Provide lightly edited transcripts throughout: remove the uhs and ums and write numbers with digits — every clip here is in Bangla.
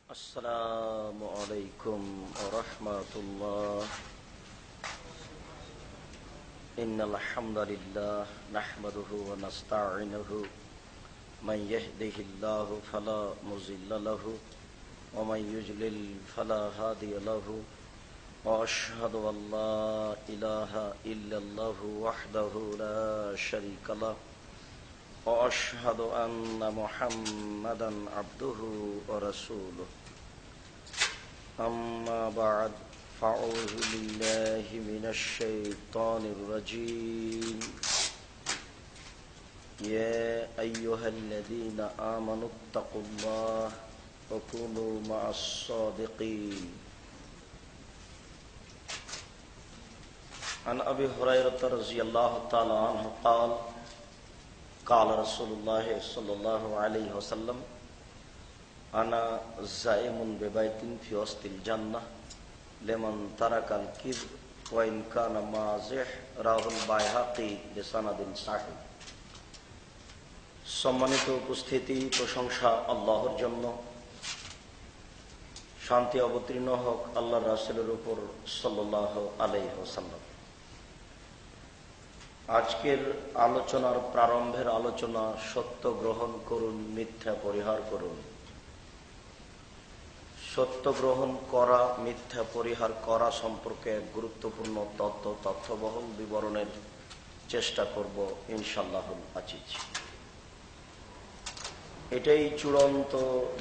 السلام عليكم ورحمة الله. إن الحمد لله نحمده ونستعينه من يهده الله فلا مضل له ومن يضلل فلا هادي له وأشهد أن لا إله إلا الله وحده لا شريك له وأشهد أن محمدا عبده ورسوله. أما بعد فأعوذ بالله من الشيطان الرجيم. يا أيها الذين آمنوا اتقوا الله وكونوا مع الصادقين. عن أبي هريرة رضي الله تعالى عنه قال قال رسول الله صلى الله عليه وسلم أنا زائم ببيت في وسط الجنة لمن ترك الكذب وإن كان مازح رواه البيهقي بسند صحيح. সম্মানিত উপস্থিতি, প্রশংসা আল্লাহর জন্য। শান্তি অবতীর্ণ হোক আল্লাহর রাসূলের উপর সাল্লাল্লাহু আলাইহি ওয়াসাল্লাম। আজকের আলোচনার প্রারম্ভের আলোচনা সত্য গ্রহণ করুন, মিথ্যা পরিহার করুন। সত্য গ্রহণ করা, মিথ্যা পরিহার করা সম্পর্কে এক গুরুত্বপূর্ণ তথ্যবহুল বিবরণের চেষ্টা করব ইনশাআল্লাহুল আজিজ। এটাই চূড়ান্ত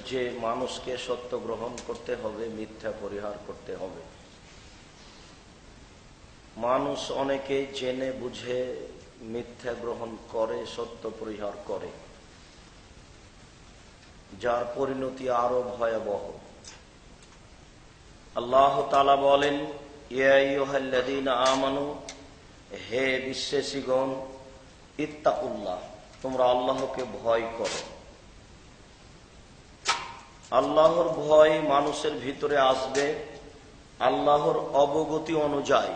যে মানুষকে সত্য গ্রহণ করতে হবে, মিথ্যা পরিহার করতে হবে। মানুষ অনেকে জেনে বুঝে মিথ্যা গ্রহণ করে, সত্য পরিহার করে, যার পরিণতি আরো ভয়াবহ। আল্লাহ তাআলা বলেন, ইয়া আইয়ুহাল্লাযীনা আমানু, হে বিশ্বাসীগণ, ইত্তাকুল্লাহ, তোমরা আল্লাহকে ভয় করো। আল্লাহর ভয় মানুষের ভিতরে আসবে আল্লাহর অবগতি অনুযায়ী।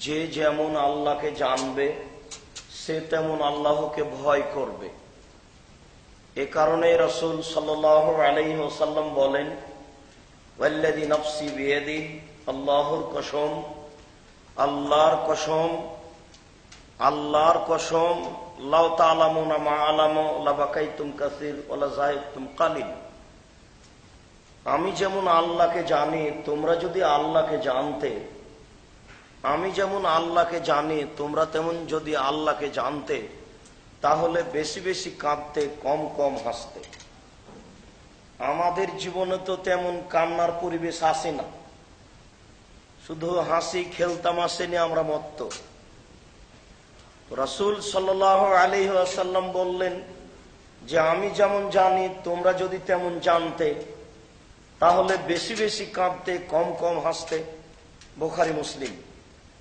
যে যেমন আল্লাহকে জানবে সে তেমন আল্লাহকে ভয় করবে। এ কারণে রাসূল সাল্লাল্লাহু আলাইহি ওয়াসাল্লাম বলেন, ওয়াল্লাযী নাফসি বিয়াদিহি, আল্লাহর কসম, আল্লাহর কসম, আল্লাহর কসম, লাউ তা'লামুনা মা আ'লামু লাবাকাইতুম কাসীর ওয়া লাযাহিকতুম কালিল। আমি যেমন আল্লাহকে জানি, তোমরা যদি আল্লাহকে জানতে, আমি যেমন আল্লাহকে জানি তোমরা তেমন যদি আল্লাহকে জানতে, তাহলে বেশি বেশি কাঁদতে, কম কম হাসতে। আমাদের জীবনে তো তেমন কান্নার পরিবেশ আসে না, শুধু হাসি খেলতামাশা নিয়ে আমরা মত্ত। রাসূল সাল্লাল্লাহু আলাইহি ওয়াসাল্লাম বললেন যে আমি যেমন জানি তোমরা যদি তেমন জানতে, তাহলে বেশি বেশি কাঁদতে, কম কম হাসতে। বুখারী মুসলিম।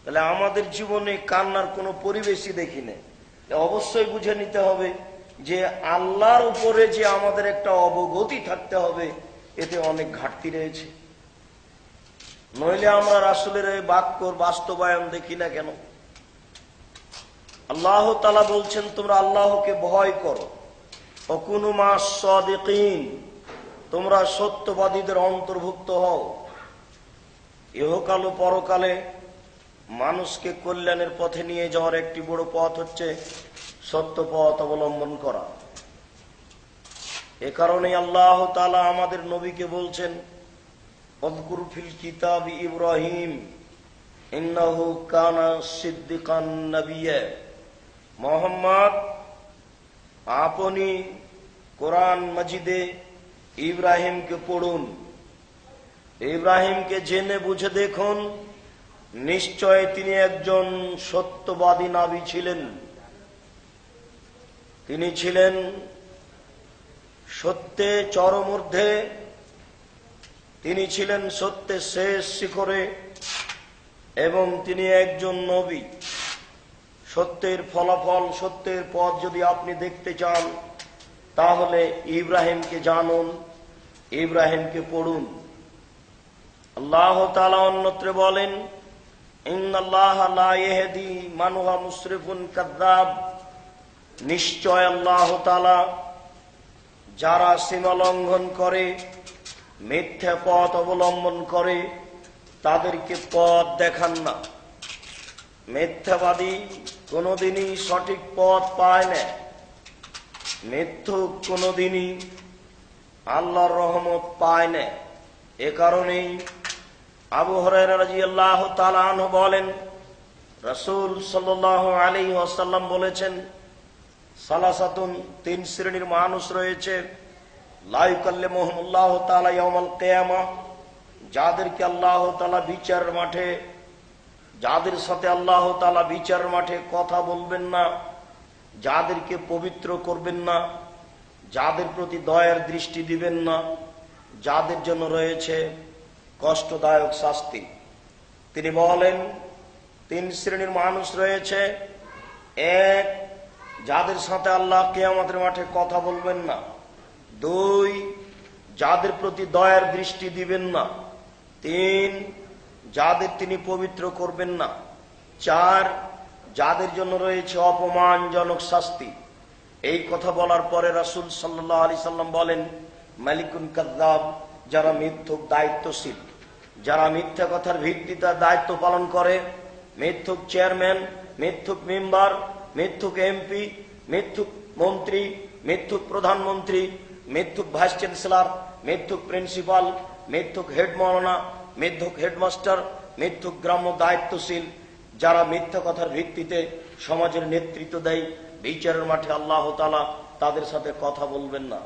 তাহলে আমাদের জীবনে কান্নার কোনো পরিবেশই দেখি না। অবশ্যই বুঝে নিতে হবে যে আল্লাহর উপরে যে আমাদের একটা অবগতি থাকতে হবে, এতে অনেক ঘাটতি রয়েছে। নইলে আমরা রাসূলের এই বাক্যর বাস্তবায়ন দেখি না কেন? আল্লাহ তাআলা বলছেন তোমরা আল্লাহকে ভয় করো, ওয়াকুনু মা'আস সাদিকিন, তোমরা সত্যবাদীদের অন্তর্ভুক্ত হও। ইহকাল ও পরকালে মানুষকে কল্যাণের পথে নিয়ে যাওয়ার একটি বড় পথ হচ্ছে সত্য পথ অবলম্বন করা। এ কারণে আল্লাহ তাআলা আমাদের নবীকে বলছেন, উযকুর ফিল কিতাবি ইব্রাহিম ইন্নাহু কানা সিদ্দিকান নাবিয়্যা। মুহাম্মদ, আপনি কোরআন মাজিদে ইব্রাহিমকে পড়ুন, ইব্রাহিমকে জেনে বুঝে দেখুন, নিশ্চয় তিনি একজন সত্যবাদী নবী ছিলেন। তিনি ছিলেন সত্যে চরম ঊর্ধ্বে, তিনি ছিলেন সত্যের শেষ শিখরে, এবং তিনি একজন নবী। সত্যের ফলাফল, সত্যের পথ যদি আপনি দেখতে চান, তাহলে ইব্রাহিমকে জানুন, ইব্রাহিমকে পড়ুন। আল্লাহ তাআলা অন্যত্র বলেন, ইন্নাল্লাহা লা ইয়াহদি মান হুয়া মুসরিফুন কাযযাব, নিশ্চয় আল্লাহ তাআলা যারা সীমা লঙ্ঘন করে, মিথ্যা পথ অবলম্বন করে, তাদেরকে পথ দেখান না। মিথ্যাবাদী কোনোদিনই সঠিক পথ পায় না। মিথ্যুক কোনোদিনই আল্লাহর রহমত পায় না। এ কারণেই আবু হুরায়রা রাদিয়াল্লাহু তাআলা আনহু বলেন, রাসূল সাল্লাল্লাহু আলাইহি ওয়াসাল্লাম বলেছেন, সালাসাতুন, তিন শ্রেণীর মানুষ রয়েছে, লা ইউকাল্লিমুহুমুল্লাহু তাআলা ইয়াউমাল কিয়ামাহ, যাদেরকে আল্লাহ তাআলা বিচারের মাঠে, যাদের সাথে আল্লাহ তাআলা বিচারের মাঠে কথা বলবেন না, যাদেরকে পবিত্র করবেন না, যাদের প্রতি দয়ার দৃষ্টি দিবেন না, যাদের জন্য রয়েছে কষ্টদায়ক শাস্তি। তিনি বলেন, তিন শ্রেণীর মানুষ রয়েছে। এক, যাদের সাথে আল্লাহ কিয়ামতের মাঠে কথা বলবেন না। দুই, যাদের প্রতি দয়ার দৃষ্টি দিবেন না। তিন, যাদের তিনি পবিত্র করবেন না। চার, যাদের জন্য রয়েছে অপমানজনক শাস্তি। এই কথা বলার পরে রাসূল সাল্লাল্লাহু আলাইহি সাল্লাম বলেন, মালিকুন কাযযাব, যারা মিথ্যুক দায়িত্বশীল, যারা মিথ্যা কথার ভিত্তিতে দায়িত্ব পালন করে, মিথ্যুক চেয়ারম্যান, মিথ্যুক মেম্বার, মিথ্যুক এমপি, মিথ্যুক মন্ত্রী, মিথ্যুক প্রধানমন্ত্রী, মিথ্যুক ভাইস চ্যান্সেলর, মিথ্যুক প্রিন্সিপাল, মিথ্যুক হেড মাওলানা, মিথ্যুক হেডমাস্টার, মিথ্যুক গ্রাম্য দায়িত্বশীল, যারা মিথ্যা কথার ভিত্তিতে সমাজের নেতৃত্ব দেয়, বিচারের মাঠে আল্লাহ তাআলা তাদের সাথে কথা বলবেন না।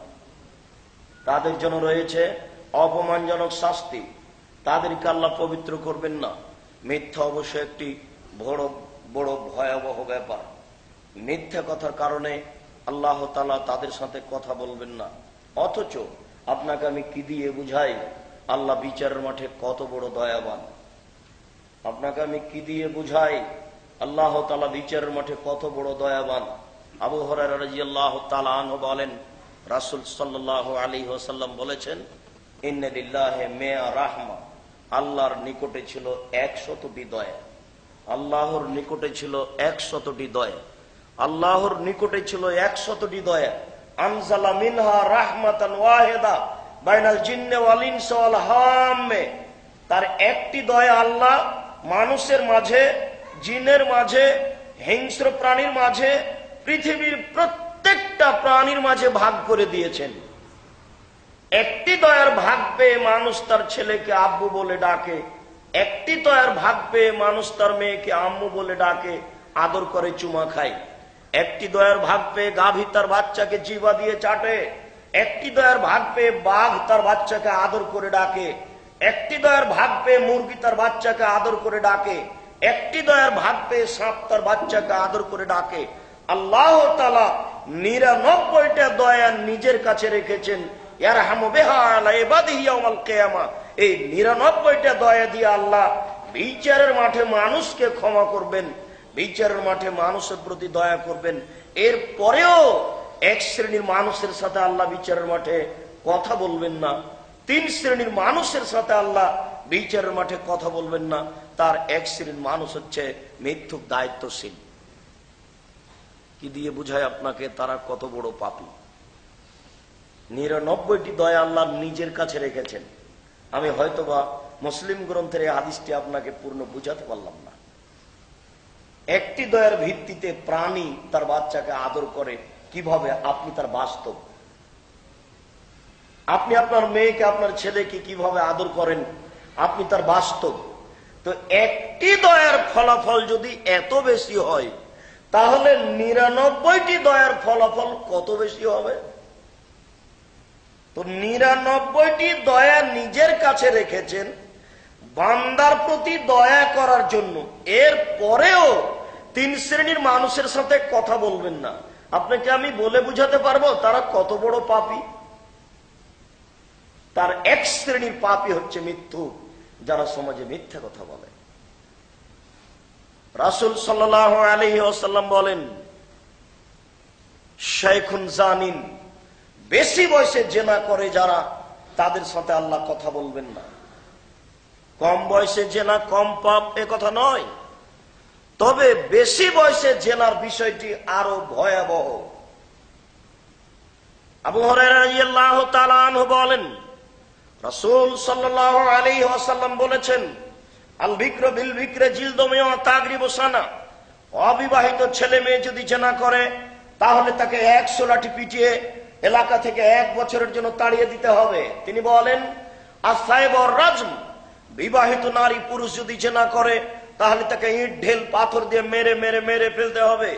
তাদের জন্য রয়েছে অপমানজনক শাস্তি। তাদেরকে আল্লাহ পবিত্র করবেন না। মিথ্যা অবশ্য একটি বড় বড় ভয়াবহ ব্যাপার। মিথ্যা কথার কারণে আল্লাহ তাআলা তাদের সাথে কথা বলবেন না। অথচ আপনাকে আমি কি দিয়ে বুঝাই আল্লাহ বিচারের মাঠে কত বড় দয়াবান? আপনাকে আমি কি দিয়ে বুঝাই আল্লাহ তাআলা বিচারের মাঠে কত বড় দয়াবান? আবু হুরায়রা রাদিয়াল্লাহু তাআলা আনহু বলেন, রাসূল সাল্লাল্লাহু আলাইহি ওয়াসাল্লাম বলেছেন, ইন্না লিল্লাহি মিয়া রাহমা, আল্লাহর নিকটে ছিল 100টি দয়া। আল্লাহর নিকটে ছিল 100টি দয়া। আল্লাহর নিকটে ছিল 100টি দয়া। আনজালা মিনহা রাহমাতান ওয়াহিদা বাইনাল জিন্নি ওয়াল ইনসি ওয়াল হাম্মে, তার একটি দয়া আল্লাহ মানুষের মাঝে, জিনের মাঝে, হিংস্র প্রাণীর মাঝে, পৃথিবীর প্রত্যেকটা প্রাণীর মাঝে ভাগ করে দিয়েছেন। একটি দয়ার ভাগ পেয়ে মানুষ তার ছেলেকে আব্বু বলে ডাকে। একটি দয়ার ভাগ পেয়ে মানুষ তার মেয়েকে আম্মু বলে ডাকে, আদর করে, চুমা খায়। একটি দয়ার ভাগ পেয়ে গাভী তার বাচ্চাকে জিহ্বা দিয়ে চাটে। একটি দয়ার ভাগ পেয়ে বাঘ তার বাচ্চাকে আদর করে ডাকে। একটি দয়ার ভাগ পেয়ে মুরগি তার বাচ্চাকে আদর করে ডাকে। একটি দয়ার ভাগ পেয়ে সাপ তার বাচ্চাকে আদর করে ডাকে। আল্লাহ তাআলা 99টা দয়া নিজের কাছে রেখেছেন। ইয়ারহামু বিহা আলা ইবাদিহি ইয়াউমাল কিয়ামা, এই 99টা দয়া দিয়ে আল্লাহ বিচারের মাঠে মানুষকে ক্ষমা করবেন, বিচারের মাঠে মানুষের প্রতি দয়া করবেন। এর পরেও এক শ্রেণীর মানুষের সাথে আল্লাহ বিচারের মাঠে কথা বলবেন না। তিন শ্রেণীর মানুষের সাথে আল্লাহ বিচারের মাঠে কথা বলবেন না। তার এক শ্রেণীর মানুষ হচ্ছে মিথ্যুক দায়িত্বশীল। কি দিয়ে বুঝায় আপনাকে তারা কত বড় পাপী? 99টি দয়া আল্লাহ নিজের কাছে রেখেছেন। আমি হয়তোবা মুসলিম গ্রন্থের এই হাদিসটি আপনাকে পূর্ণ বুঝাতে পারলাম না। একটি দয়ার ভিত্তিতে প্রাণী তার বাচ্চাকে আদর করে, কিভাবে আপনি তার বাস্তব, আপনি আপনার মেয়েকে, আপনার ছেলেকে কিভাবে আদর করেন, আপনি তার বাস্তব। তো একটি দয়ার ফলাফল যদি এত বেশি হয়, তাহলে 99টি দয়ার ফলাফল কত বেশি হবে? তো 99টি দয়া নিজের কাছে রেখেছেন বান্দার প্রতি দয়া করার জন্য। এর পরেও তিন শ্রেণীর মানুষের সাথে কথা বলবেন না। আপনাকে আমি বলে বুঝাতে পারবো তারা কত বড় পাপী? তার এক শ্রেণীর পাপী হচ্ছে মৃত্যু, যারা সমাজে মিথ্যা কথা বলে। রাসূল সাল্লাল্লাহু আলাইহি ওয়াসাল্লাম বলেন, শাইখুন জানিন, বেশি বয়সে জেনা করে যারা, তাদের সাথে আল্লাহ কথা বলবেন না। কম বয়সে জেনা কম পাপ, এ কথা নয়, তবে বেশি বয়সে জেনার বিষয়টি আরো ভয়াবহ। আবু হুরায়রা রাদিয়াল্লাহু তাআলা আনহু বলেন, রাসূল সাল্লাল্লাহু আলাইহি ওয়াসাল্লাম বলেছেন, আল বিকরু বিল বিকরি জিলদু মিয়া তাগরিবু সানা। অবিবাহিত ছেলে মেয়ে যদি জেনা করে তাহলে তাকে 100 লাঠি পিটিয়ে এলাকা থেকে 1 বছরের জন্য তাড়িয়ে দিতে হবে। তিনি বলেন, আস-সাইব ওয়ার রাজম। বিবাহিত নারী পুরুষ যদি জেনা করে তাহলে তাকে ইট ঢেল পাথর দিয়ে মেরে মেরে মেরে ফেলতে হবে।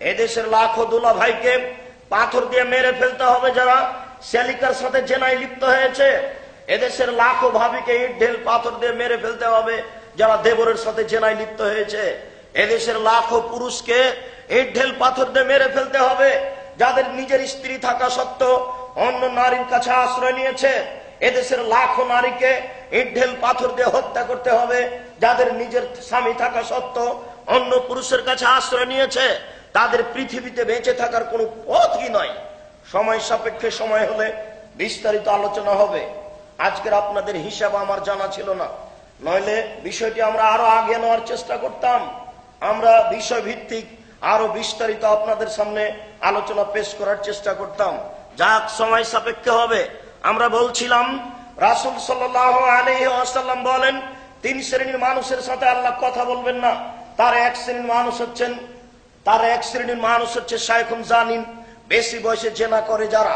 এদেশের লাখো দুলা ভাইকে পাথর দিয়ে মেরে ফেলতে হবে যারা শ্যালিকার সাথে জেনায় লিপ্ত হয়েছে। এদেশের লাখো ভাবিকে ইট ঢেল পাথর দিয়ে মেরে ফেলতে হবে যারা দেবরের সাথে জেনায় লিপ্ত হয়েছে। এদেশের লাখো পুরুষকে ইট ঢেল পাথর দিয়ে মেরে ফেলতে হবে যাদের নিজের স্ত্রী থাকা সত্ত্বেও অন্য নারীর কাছে আশ্রয় নিয়েছে। এদেশের লাখো নারীকে ইট ঢেল পাথর দিয়ে হত্যা করতে হবে যাদের নিজের স্বামী থাকা সত্ত্বেও অন্য পুরুষের কাছে আশ্রয় নিয়েছে। তাদের পৃথিবীতে বেঁচে থাকার কোনো পথই নয়। সময় সাপেক্ষে সময় হলে বিস্তারিত আলোচনা হবে। আজকের আপনাদের হিসাব আমার জানা ছিল না, নইলে বিষয়টি আমরা আরো আগে নেওয়ার চেষ্টা করতাম। আমরা বিষয় ভিত্তিক আরো বিস্তারিত আপনাদের সামনে আলোচনা পেশ করার চেষ্টা করতাম। যাক, সময় সাপেক্ষে হবে। আমরা বলছিলাম, রাসূল সাল্লাল্লাহু আলাইহি ওয়াসাল্লাম বলেন, 3 শ্রেণীর মানুষের সাথে আল্লাহ কথা বলবেন না। তার এক শ্রেণীর মানুষ হচ্ছে শায়খুন জানিন, বেশি বয়সে জেনা করে যারা।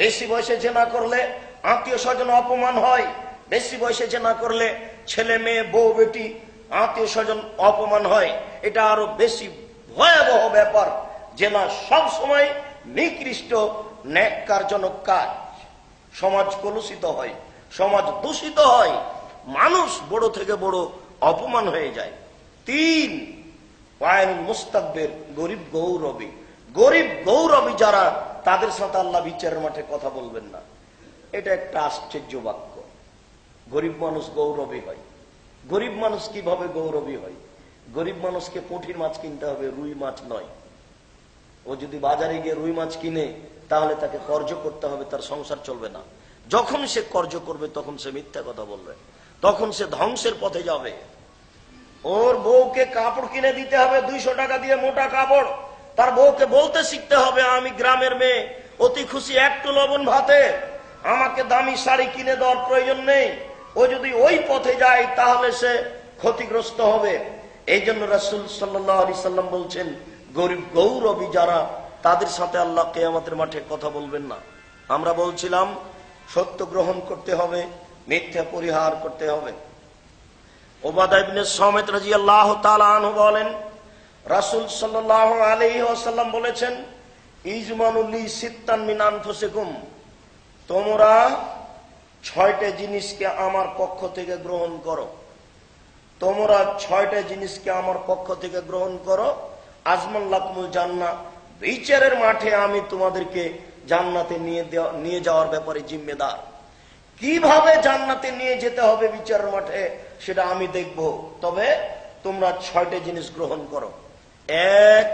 বেশি বয়সে জেনা করলে আত্মীয় স্বজন অপমান হয়। বেশি বয়সে জেনা করলে ছেলে মেয়ে বউ বেটি আত্মীয় স্বজন অপমান হয়। এটা আরো বেশি ভয়াবহ ব্যাপার। জেনা সব সময় নিকৃষ্ট ন্যাক্কারজনক কাজ। সমাজ কলুষিত হয়, সমাজ দূষিত হয়, মানুষ বড় থেকে বড় অপমান হয়ে যায়। 3, ওয়াইনুল মুস্তাকবির, গরিব গৌরবী। গরিব গৌরবী যারা, তাদের সাথে আল্লাহ বিচারের মাঠে কথা বলবেন না। এটা একটা আশ্চর্য বাক্য। গরিব মানুষ গৌরবী হয়। গরিব মানুষ কিভাবে গৌরবী হয়? গরিব মানুষকে পুঁটির মাছ কিনতে হবে, রুই মাছ নয়। ও যদি বাজারে গিয়ে রুই মাছ কিনে তাহলে তাকে কর্জ করতে হবে, তার সংসার চলবে না। যখন সে কর্জ করবে তখন সে মিথ্যা কথা বলবে, তখন সে ধ্বংসের পথে যাবে। ওর বউকে কাপড় কিনে দিতে হবে 200 টাকা দিয়ে, মোটা কাপড়। তার বউকে বলতে শিখতে হবে, আমি গ্রামের মেয়ে, অতি খুশি একটু লবণ ভাতে, আমাকে দামি শাড়ি কিনে দেওয়ার প্রয়োজন নেই। ও যদি ওই পথে যায় তাহলে সে ক্ষতিগ্রস্ত হবে। এই জন্য রাসূল সাল্লাল্লাহু আলাইহি সাল্লাম বলছেন, গরিব গৌরবী যারা, তাদের সাথে আল্লাহ কিয়ামতের মাঠে কথা বলবেন না। আমরা বলছিলাম, সত্য গ্রহণ করতে হবে, মিথ্যা পরিহার করতে হবে। উবাদা ইবনে সামিত রাদিয়াল্লাহু তাআলা আনহু বলেন, রাসূল সাল্লাল্লাহু আলাইহি ওয়াসাল্লাম বলেছেন, ইজমানু লি সিত্তান মিন আনফুসিকুম। তোমরা 6টা জিনিসকে আমার পক্ষ থেকে গ্রহণ করো। তোমরা 6টা জিনিসকে আমার পক্ষ থেকে গ্রহণ করো। আজমান লাকুমুল জান্নাহ, বিচারের মাঠে আমি তোমাদেরকে জান্নাতে নিয়ে যাওয়ার ব্যাপারে জিম্মেদার। কিভাবে জান্নাতে নিয়ে যেতে হবে বিচারের মাঠে সেটা আমি দেখব। তবে তোমরা 6টা জিনিস গ্রহণ করো। 1,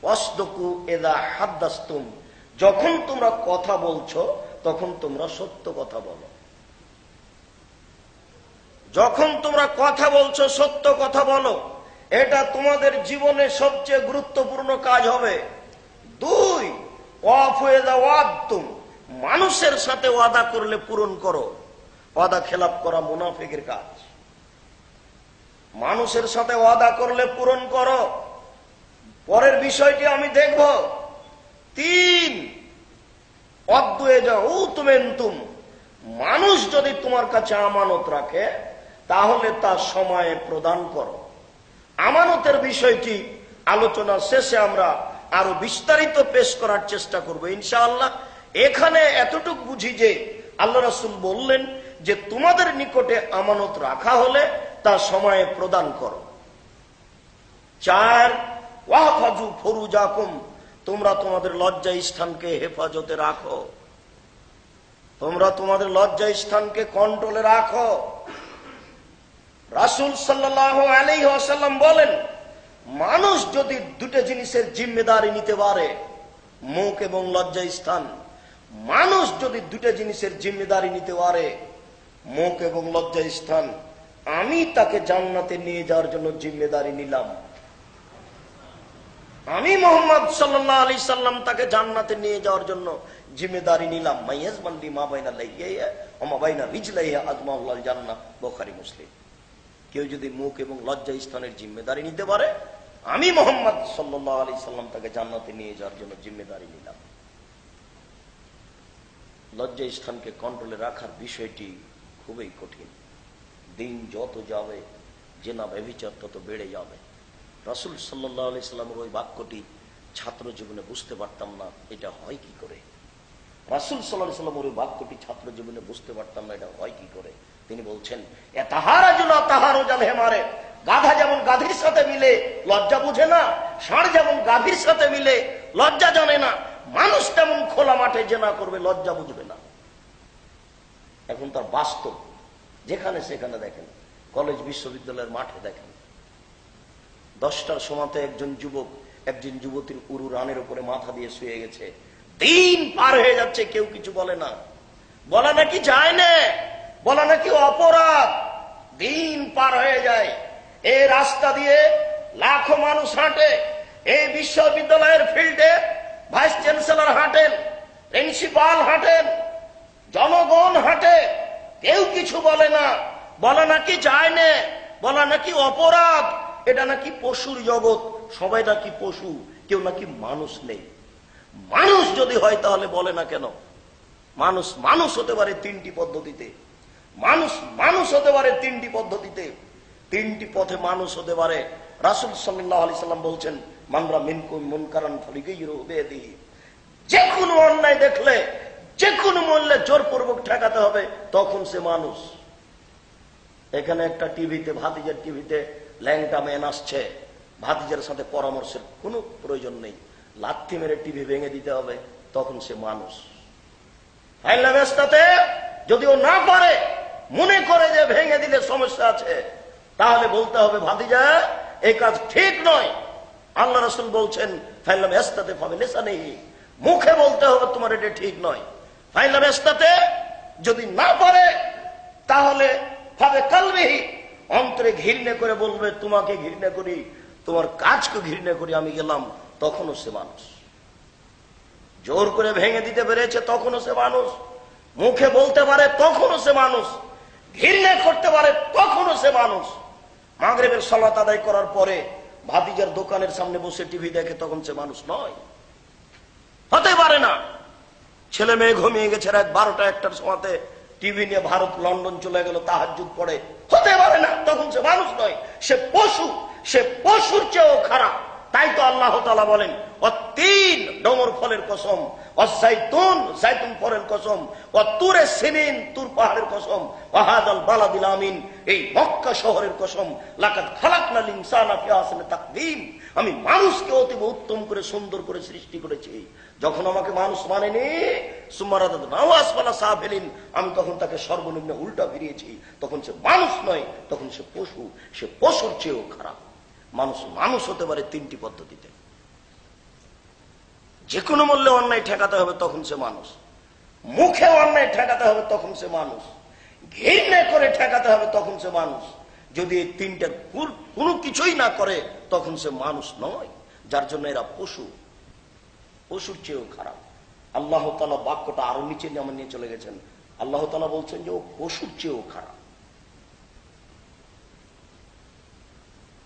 ওয়াসদুকু ইযা হাদাসতুম। যখন তোমরা কথা বলছো তখন তোমরা সত্য কথা বলো। যখন তোমরা কথা বলছো সত্য কথা বলো। এটা তোমাদের জীবনে সবচেয়ে গুরুত্বপূর্ণ কাজ হবে। 2, ওয়াফু ইযা ওয়াদতুম। মানুষের সাথে ওয়াদা করলে পূরণ করো। ওয়াদা খেলাপ করা মুনাফিকের কাজ। মানুষের সাথে ওয়াদা করলে পূরণ করো। পরের বিষয়টি আমি দেখব। 3, অদ্দু ইযা উতুমেনতুম। মানুষ যদি তোমার কাছে আমানত রাখে তাহলে তা সময়ে প্রদান করো। আমানতের বিষয়টি আলোচনা শেষে আমরা আরো বিস্তারিত পেশ করার চেষ্টা করব ইনশাআল্লাহ। এখানে এতটুকু বুঝি যে আল্লাহ রাসূল বললেন যে তোমাদের নিকটে আমানত রাখা হলে তা সময়ে প্রদান করো। 4, ওয়াহফাজু ফুরুজাকুম। তোমরা তোমাদের লজ্জা স্থানকে হেফাজতে রাখো। তোমরা তোমাদের লজ্জা স্থানকে কন্ট্রোলে রাখো। রাসূল সাল্লাল্লাহু আলাইহি ওয়াসাল্লাম বলেন, মানুষ যদি 2টা জিনিসের জিম্মেদারি নিতে পারে, মুখ এবং লজ্জা স্থান, মানুষ যদি 2টা জিনিসের জিম্মেদারি নিতে পারে, মুখ এবং লজ্জা স্থান, আমি তাকে জান্নাতে নিয়ে যাওয়ার জন্য জিম্মেদারি নিলাম। আমি মুহাম্মদ সাল্লাল্লাহু আলাইহি সাল্লাম তাকে জান্নাতে নিয়ে যাওয়ার জন্য জিম্মেদারি নিলাম, মাইয়াজমানলি মা বাইনা লাইয়া ও মা বাইনা রিজলাইয়া আজমাউল্লাহ জান্নাহ, বুখারী মুসলিম। কেউ যদি মুখ এবং লজ্জা স্থানের জিম্মেদারি নিতে পারে, আমি মুহাম্মদ সাল্লাল্লাহু আলাইহি সাল্লাম তাকে জান্নাতে নিয়ে যাওয়ার জন্য জিম্মেদারি নিলাম। লজ্জা স্থানকে কন্ট্রোলে রাখার বিষয়টি খুবই কঠিন। দিন যত যাবে জেনা ব্যভিচার তত বেড়ে যাবে। রাসূল সাল্লাল্লাহু আলাইহি সাল্লামের ওই বাক্যটি ছাত্র জীবনে বুঝতে পারতাম না, এটা হয় কি করে। রাসূল সাল্লাল্লাহু আলাইহি সাল্লামের ওই বাক্যটি ছাত্র জীবনে বুঝতে পারতাম না, এটা হয় কি করে। তিনি বলছেন, এ তাহারাজুল তাহারুজাল হেমারে, গাধা যেমন গাধীর সাথে মিলে লজ্জা বুঝে না, ষাঁড় যেমন গাভীর সাথে মিলে লজ্জা জানে না, মানুষ তেমন খোলা মাঠে জেনা করবে, লজ্জা বুঝবে না। এখন তার বাস্তব, যেখানে সেখানে দেখেন, কলেজ বিশ্ববিদ্যালয়ের মাঠে দেখেন, 10টার সময়তে একজন যুবক একজন যুবতীর উরু রানের উপরে মাথা দিয়ে শুয়ে গেছে। দিন পার হয়ে যাচ্ছে, কেউ কিছু বলে না। বলা নাকি যায় না, বলা নাকি অপরাধ। দিন পার হয়ে যায়, এই রাস্তা দিয়ে লাখো মানুষ হাঁটে, এই বিশ্ববিদ্যালয়ের ফিল্ডে ভাইস চ্যান্সেলর হাঁটেন, প্রিন্সিপাল হাঁটেন, জনগণ হাঁটে, কেউ কিছু বলে না। বলা নাকি যায় না, বলা নাকি অপরাধ। এটা নাকি পশুর জগৎ, সবাই নাকি পশু, কেউ নাকি মানুষ নেই। মানুষ যদি হয় তাহলে বলে না কেন? মানুষ মানুষ হতে পারে 3টি পদ্ধতিতে। মানুষ মানুষ হতে পারে 3টি পদ্ধতিতে, 3টি পথে মানুষ হতে পারে। রাসূল সাল্লাল্লাহু আলাইহি সাল্লাম বলছেন, মানরা মিনকুম মুনকারান ফালিগাইয়িরু বিয়াদিহি, যে কোনো অন্যায় দেখলে যে কোনো মূল্যে জোরপূর্বক ঠেকাতে হবে, তখন সে মানুষ। এখানে একটা টিভিতে, ভাতিজার টিভিতে ল্যাংটা মেন আসছে, ভাতিজার সাথে পরামর্শের কোনো প্রয়োজন নেই, লাথি মেরে টিভি ভেঙে দিতে হবে, তখন সে মানুষ। ব্যবস্থাতে যদি ও না পারে, মনে করে যে ভেঙে দিলে সমস্যা আছে, তাহলে বলতে হবে, ভাতিজা এই কাজ ঠিক নয়। আল্লাহ রাসূল বলছেন, ফাইলাম ইস্তাতে ফাবিলিসানিহি, মুখে বলতে হবে তোমার এটা ঠিক নয়। ফাইলাম ইস্তাতে, যদি না পারে তাহলে ফাবে কালবিহি, অন্তরে ঘৃণা করে বলবে, তোমাকে ঘৃণা করি, তোমার কাজকে ঘৃণা করি, আমি গেলাম, তখনও সে মানুষ। জোর করে ভেঙে দিতে পেরেছে, তখনও সে মানুষ। মুখে বলতে পারে, তখনও সে মানুষ। ঘৃণা করতে পারে, তখনও সে মানুষ। মাগরিবের সালাত আদায় করার পরে ভাতিজার দোকানের সামনে বসে টিভি দেখে, তখন সে মানুষ নয়, হতে পারে না। ছেলে মেয়ে ঘুমিয়ে গেছে, রাত 12টা 1টার সময়তে টিভি নিয়ে ভারত লন্ডন চলে গেল, তাহাজ্জুদ পড়ে, হতে পারে না, তখন সে মানুষ নয়, সে পশু। সে পশুর চেয়েও খারাপ। তাই তো আল্লাহ তাআলা বলেন, অতীন, ডমর ফলের কসম, অজাইতুন, জাইতুন ফলের কসম, অতুরে সিনিন, তুর পাহাড়ের কসম, ওয়াহাদাল বালাদিল আমিন, এই মক্কা শহরের কসম, লাকাদ খালাকনাল ইনসানা ফি আহসানি তাকওয়িম, আমি মানুষকে অতীব উত্তম করে সুন্দর করে সৃষ্টি করেছি। যখন আমাকে মানুষ মানেনি, সুমারাদাদনাহু আসফালা সাফিলিন, আমি তখন তাকে সর্বনিম্ন উল্টা ফিরিয়েছি, তখন সে মানুষ নয়, তখন সে পশু। সে পশুর চেয়েও খারাপ। মানুষ মানুষ হতে পারে 3টি পদ্ধতিতে। যে কোনো মূল্যে অন্যায় ঠেকাতে হবে, তখন সে মানুষ। মুখে অন্যায় ঠেকাতে হবে, তখন সে মানুষ। ঘৃণা করে ঠেকাতে হবে, তখন সে মানুষ। যদি এই 3টার কোনো কিছুই না করে, তখন সে মানুষ নয়। যার জন্য এরা পশু, পশুর চেয়েও খারাপ। আল্লাহ তাআলা বাক্যটা আরো নিচে নিয়ে চলে গেছেন। আল্লাহ তাআলা বলছেন যে ও পশুর চেয়েও খারাপ।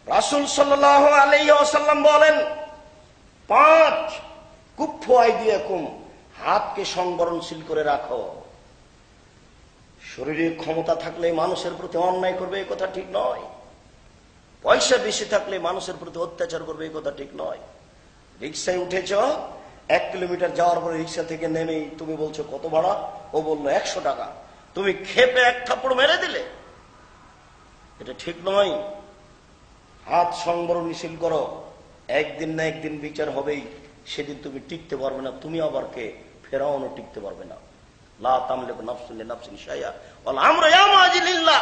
রাসূল সাল্লাল্লাহু আলাইহি ওয়াসাল্লাম বলেন, 5 কুফফু আইদিয়াকুম, হাতকে সংবরণশীল করে রাখো। শরীরে ক্ষমতা থাকলে মানুষের প্রতি অন্যায় করবে, এই কথা ঠিক নয়। পয়সা বেশি থাকলে মানুষের প্রতি অত্যাচার করবে, এই কথা ঠিক নয়। রিকশায় উঠেছ, 1 কিলোমিটার যাওয়ার পরে রিকশা থেকে নেমেই তুমি বলছো কত ভাড়া, ও বললো 100 টাকা, তুমি খেপে 1 থাপ্পড় মেরে দিলে, এটা ঠিক নয়। হাত সংবরণশীল করো, একদিন না একদিন বিচার হবেই, সেদিন তুমি টিকতে পারবে না। তুমি আবার কে? ফেরাউনও টিকতে পারবে না। লা তামলিকু নাফসুন লিনাফসিন শাইআ ওয়াল আমরু ইয়াউমাযি লিল্লাহ,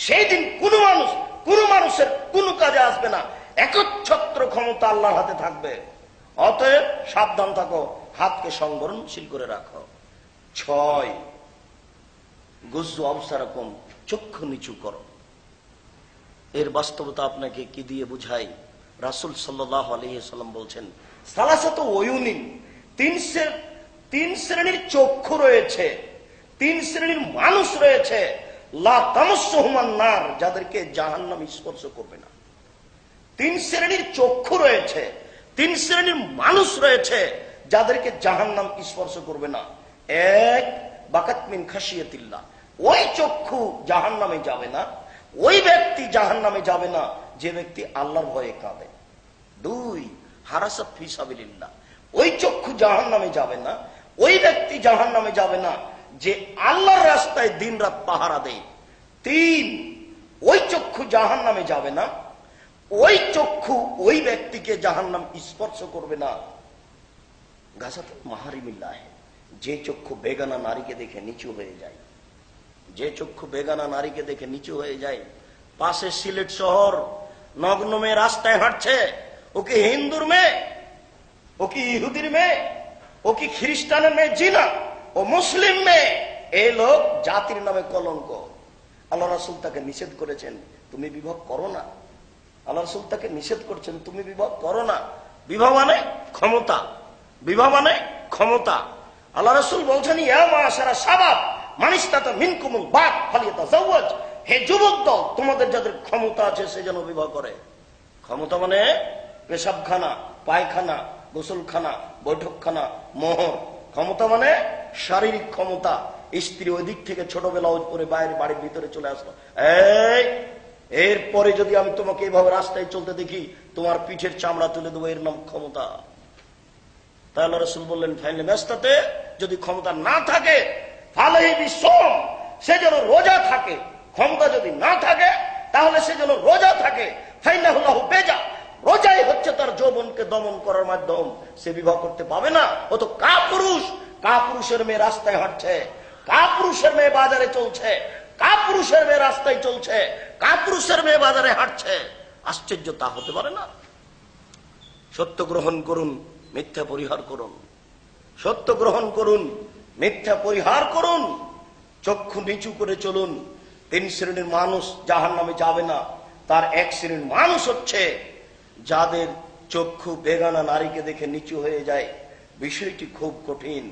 সেই দিন কোন মানুষের কোন কাজে আসবে না, একচ্ছত্র ক্ষমতা আল্লাহর হাতে থাকবে। অতএব সাবধান থাকো, হাতকে সংবরণশীল করে রাখো। 6 গুজ্জু আবসারাকুম, চক্ষু নিচু করো। এর বাস্তবতা আপনাকে কি দিয়ে বুঝাই? রাসূল সাল্লাল্লাহু আলাইহি ওয়াসাল্লাম বলছেন, সালাসাতু ওয়ুনিন, তিন শ্রেণীর চক্ষু রয়েছে, তিন শ্রেণীর মানুষ রয়েছে, লা তামাসসুহুমান নার, যাদেরকে জাহান্নাম স্পর্শ করবে না। তিন শ্রেণীর চক্ষু রয়েছে, তিন শ্রেণীর মানুষ রয়েছে, যাদেরকে জাহান্নাম স্পর্শ করবে না। এক, বাকাত মিন খাশিয়াতিল্লাহ, ওই চক্ষু জাহান্নামে যাবে না, ওই ব্যক্তি জাহান্নামে যাবে না যে ব্যক্তি আল্লাহর ভয়ে কাঁদে। দুই, হারাসাত ফি সাবিলিল্লাহ, ওই চক্ষু জাহান্নামে যাবে না, ওই ব্যক্তি জাহান্নামে যাবে না যে আল্লাহর রাস্তায় দিনরাত পাহারা দেয়। তিন, ওই চক্ষু জাহান্নামে যাবে না, ওই চক্ষু ওই ব্যক্তিকে জাহান্নাম স্পর্শ করবে না। গাছাত মাহারিমিল্লাহ, যে চক্ষু বেগানা নারীকে দেখে নিচু হয়ে যায়, যে চক্ষু বেগানা নারীকে দেখে নিচু হয়ে যায়। পাশে সিলেট শহর, নগ্ন মেয়ে রাস্তায় হাঁটছে, ও কি হিন্দুর মেয়ে, ও কি ইহুদির মেয়ে, ও কি খ্রিস্টানের মেয়ে, জিনা, ও মুসলিম মেয়ে। এই লোক জাতির নামে কলঙ্ক। আল্লাহ রাসূল তাকে নিষেধ করেছেন, তুমি বিবাহ করো না। আল্লাহ রাসূল তাকে নিষেধ করছেন, তুমি বিবাহ করো না। বিবাহ মানে ক্ষমতা, বিবাহ মানে ক্ষমতা। আল্লাহ রাসূল বলছেন, ইয়া মাশারা শাবাব মান ইসতাতা মিনকুমুল বাত ফালিয়াতাজাওয়াজ, হে যুবক দল, তোমাদের যাদের ক্ষমতা আছে সে যেন বিবাহ করে। ক্ষমতা মানে পেশাবখানা, পায়খানা, গোসলখানা, বৈঠকখানা, মোহর। ক্ষমতা মানে শারীরিক ক্ষমতা। স্ত্রী ওই দিক থেকে ছোট ব্লাউজ পরে বাইরে বাড়ির ভিতরে চলে আসলো, এই এরপরে যদি আমি তোমাকে এইভাবে রাস্তায় চলতে দেখি, তোমার পিঠের চামড়া তুলে দেবো, এর নাম ক্ষমতা। তাই আল্লাহ রাসূল বললেন, ফাইলে ব্যস্তাতে, যদি ক্ষমতা না থাকে ফালাহি বিসওম, সে যেন রোজা থাকে। ক্ষমতা যদি না থাকে তাহলে সে যেন রোজা থাকে। ফাইনাহু লাহু বেজা, রোজাই হচ্ছে তার যৌবনকে দমন করার মাধ্যম। সে বিবাহ করতে পাবে না, ও তো কাপুরুষ। কাপুরুষের মেয়ে রাস্তায় হাঁটছে, কাপুরুষের মেয়ে বাজারে চলছে, কাপুরুষের মেয়ে রাস্তায় চলছে, কাপুরুষের মেয়ে বাজারে হাঁটছে। আশ্চর্য, তা হতে পারে না। সত্য গ্রহণ করুন, মিথ্যা পরিহার করুন। সত্য গ্রহণ করুন, মিথ্যা পরিহার করুন। চক্ষু নিচু করে চলুন। তিন শ্রেণীর মানুষ জাহান্নামে যাবে না। তার এক শ্রেণীর মানুষ হচ্ছে যাদের চক্ষু বেগানা নারীকে দেখে নিচু হয়ে যায়। বিষয়টি খুব কঠিন।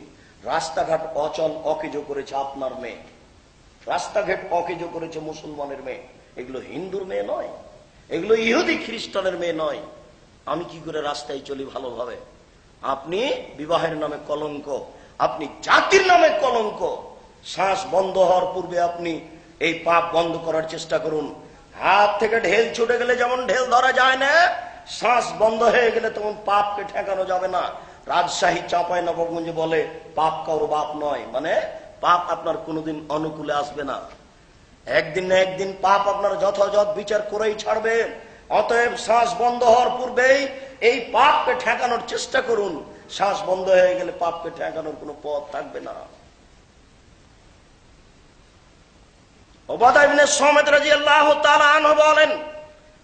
রাস্তাঘাট অচল অকেজো করেছে আপনার মেয়ে, রাস্তাঘাট অকেজো করেছে মুসলমানের মেয়ে। এগুলো হিন্দুর মেয়ে নয়, এগুলো ইহুদি খ্রিস্টানের মেয়ে নয়। আমি কি করে রাস্তায় চলি ভালোভাবে? আপনি বিবাহের নামে কলঙ্ক, আপনি জাতির নামে কলঙ্ক। শ্বাস বন্ধ হওয়ার পূর্বে আপনি এই পাপ বন্ধ করার চেষ্টা করুন। হাত থেকে ঢেল ছুটে গেলে যেমন ঢেল ধরা যায় না, শ্বাস বন্ধ হয়ে গেলে তেমন পাপকে ঠেকানো যাবে না। রাজশাহী চাঁপাই নবাবগঞ্জে বলে, পাপ কারো বাপ নয়, মানে পাপ আপনার কোনোদিন অনুকূলে আসবে না। একদিন না একদিন পাপ আপনার যথাযথ বিচার করেই ছাড়বে। অতএব শ্বাস বন্ধ হওয়ার পূর্বেই এই পাপকে ঠেকানোর চেষ্টা করুন। শ্বাস বন্ধ হয়ে গেলে পাপকে ঠেকানোর কোনো পথ থাকবে না। উবাদা ইবনে সামিত রাদিয়াল্লাহু তাআলা আনহু বলেন,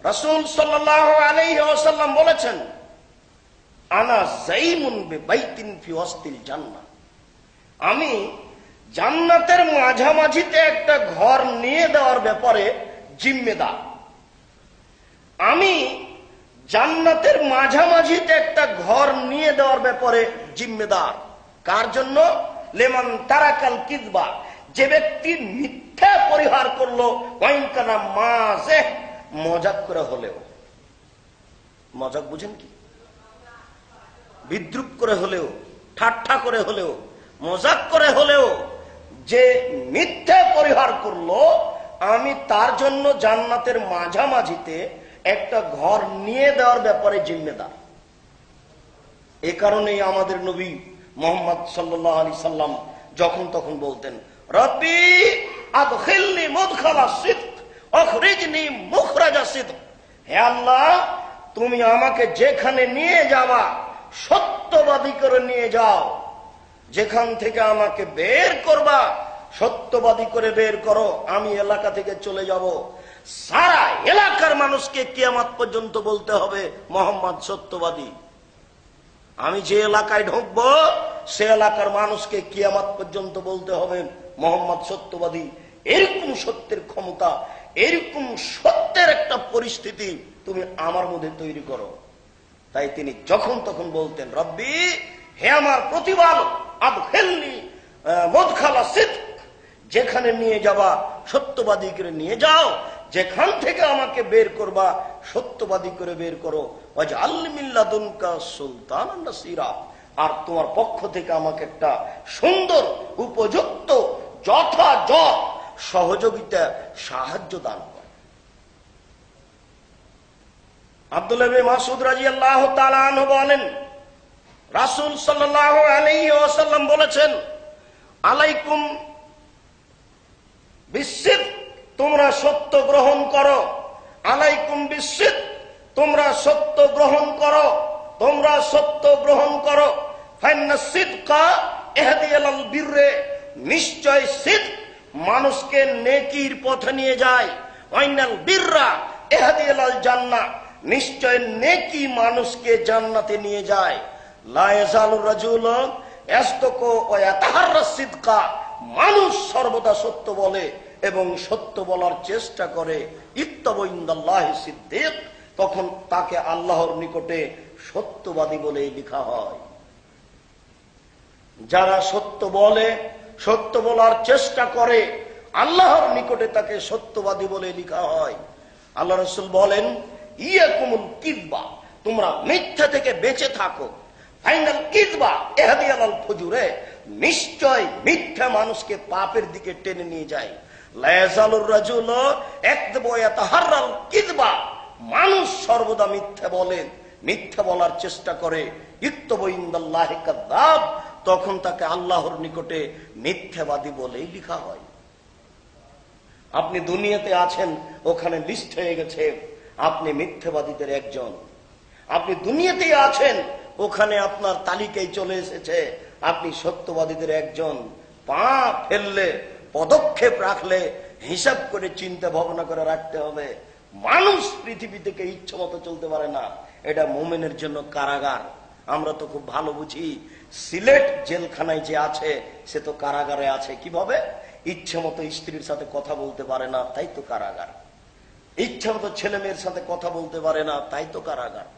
রাসূল সাল্লাল্লাহু আলাইহি ওয়াসাল্লাম বলেছেন, আনা যাইমুন বিবাইতিন ফি ওয়াসতিল জান্নাহ, আমি জান্নাতের মাঝামাঝিতে একটা ঘর নিয়ে দেওয়ার ব্যাপারে জিম্মেদার। আমি জান্নাতের মাঝামাঝিতে একটা ঘর নিয়ে দেওয়ার ব্যাপারে জিম্মেদার। কার জন্য? লেমান তারাকাল কিযবা, যে ব্যক্তি মিথ্যা পরিহার করলো, ওয়াইনকানা মাযে, মজাক করে হলেও। মজাক বুঝেন কি? বিদ্রুপ করে হলেও, ঠাট্টা করে হলেও, মজাক করে হলেও যে মিথ্যা পরিহার করলো, আমি তার জন্য জান্নাতের মাঝামাঝিতে একটা ঘর নিয়ে দেওয়ার ব্যাপারে জিম্মেদার। এ কারণেই আমাদের নবী মুহাম্মদ সাল্লাল্লাহু আলাইহি সাল্লাম যখন তখন বলতেন, রব্বি আদখিলনি মুদখালা সিদক আখরিজনি মুখরাজা সিদক, হে আল্লাহ, তুমি আমাকে যেখানে নিয়ে যাবা সত্যবাদী করে নিয়ে যাও। যেখান থেকে আমাকে বের করবা সত্যবাদী করে বের করো। আমি এলাকা থেকে চলে যাব, সারা এলাকার মানুষকে কিয়ামত পর্যন্ত বলতে হবে মুহাম্মদ সত্যবাদী। আমি যে এলাকায় ঢুকবো সে এলাকার মানুষকে কিয়ামত পর্যন্ত বলতে হবে মুহাম্মদ সত্যবাদী। এরকম সত্যের ক্ষমতা, এরকম সত্যের একটা পরিস্থিতি তুমি আমার মধ্যে তৈরি করো। তাই তিনি যখন তখন বলতেন, রব্বি, হে আমার প্রতিপালক, আদখিলনি মুদখালা সিদক, যেখানে নিয়ে যাবা সত্যবাদী করে নিয়ে যাও, যেখান থেকে আমাকে বের করবা সত্যবাদী করে বের করো। ওয়াজআলনি মিন লাদুনকা সুলতানান নাসীরা, আর তোমার পক্ষ থেকে আমাকে একটা সুন্দর উপযুক্ত যথাযথ সহযোগিতা সাহায্য দান করে। আব্দুল্লাহ ইবনে মাসউদ রাদিয়াল্লাহু তাআলা আনহু বলেন, রাসূল সাল্লাল্লাহু আলাইহি ওয়াসাল্লাম বলেছেন, আলাইকুম বিসিদক, তোমরা সত্য গ্রহণ করো। আলাইকুম বিসিদক, তোমরা সত্য গ্রহণ করো, তোমরা সত্য গ্রহণ করো। ফাইন্না সিদকা ইহদি ইলাল বিররে, নিশ্চয় সিদক মানুষকে নেকির পথে নিয়ে যায়। ওয়াইনাল বিররা ইহদি ইলাল জান্নাহ, নিশ্চয় নেকি মানুষকে জান্নাতে নিয়ে যায়। লা ইয়াজালুর রাজুলু ইয়াসদুকু ওয়া ইয়াতাহাররা সিদকা, মানুষ সর্বদা সত্য বলে এবং সত্য বলার চেষ্টা করে। ইত্তাবু ইনদাল্লাহি সিদ্দিক, তখন তাকে আল্লাহর নিকটে সত্যবাদী বলে লেখা হয়। যারা সত্য বলে, সত্য বলার চেষ্টা করে, আল্লাহর নিকটে তাকে সত্যবাদী বলে লেখা হয়। আল্লাহ রাসূল বলেন, ইয়াকুমুল কিযবা, তোমরা মিথ্যা থেকে বেঁচে থাকো। ফাইনাল কিযবা ইহদি ইলাল ফুজুরে, নিশ্চয় মিথ্যা মানুষকে পাপের দিকে টেনে নিয়ে যায়। লা ইয়াজালুর রাজুলু ইয়াকযিবু ওয়া ইয়াতাহাররাল কিযবা, মানুষ সর্বদা মিথ্যা বলেন, মিথ্যা বলার চেষ্টা করে। ইত্তাবু ইনদাল্লাহি কাযাব, তখন তাকে আল্লাহর নিকটে মিথ্যাবাদী বলেই লেখা হয়। আপনি দুনিয়াতে আছেন, ওখানে লিস্ট হয়ে গেছে আপনি মিথ্যাবাদীদের একজন। আপনি দুনিয়াতেই আছেন, ওখানে আপনার তালিকায় চলে এসেছে আপনি সত্যবাদীদের একজন। পা ফেললে, পদক্ষেপ রাখলে হিসাব করে চিন্তা ভাবনা করে রাখতে হবে। মানুষ পৃথিবী থেকে ইচ্ছে মতো চলতে পারে না, এটা মুমিনের জন্য কারাগার। আমরা তো খুব ভালো বুঝি, সিলেট জেলখানায় যে আছে সে তো কারাগারে আছে। কিভাবে? ইচ্ছে মতো স্ত্রীর সাথে কথা বলতে পারে না, তাই তো কারাগার। ইচ্ছা মতো ছেলে মেয়ের সাথে কথা বলতে পারে না, তাই তো কারাগার।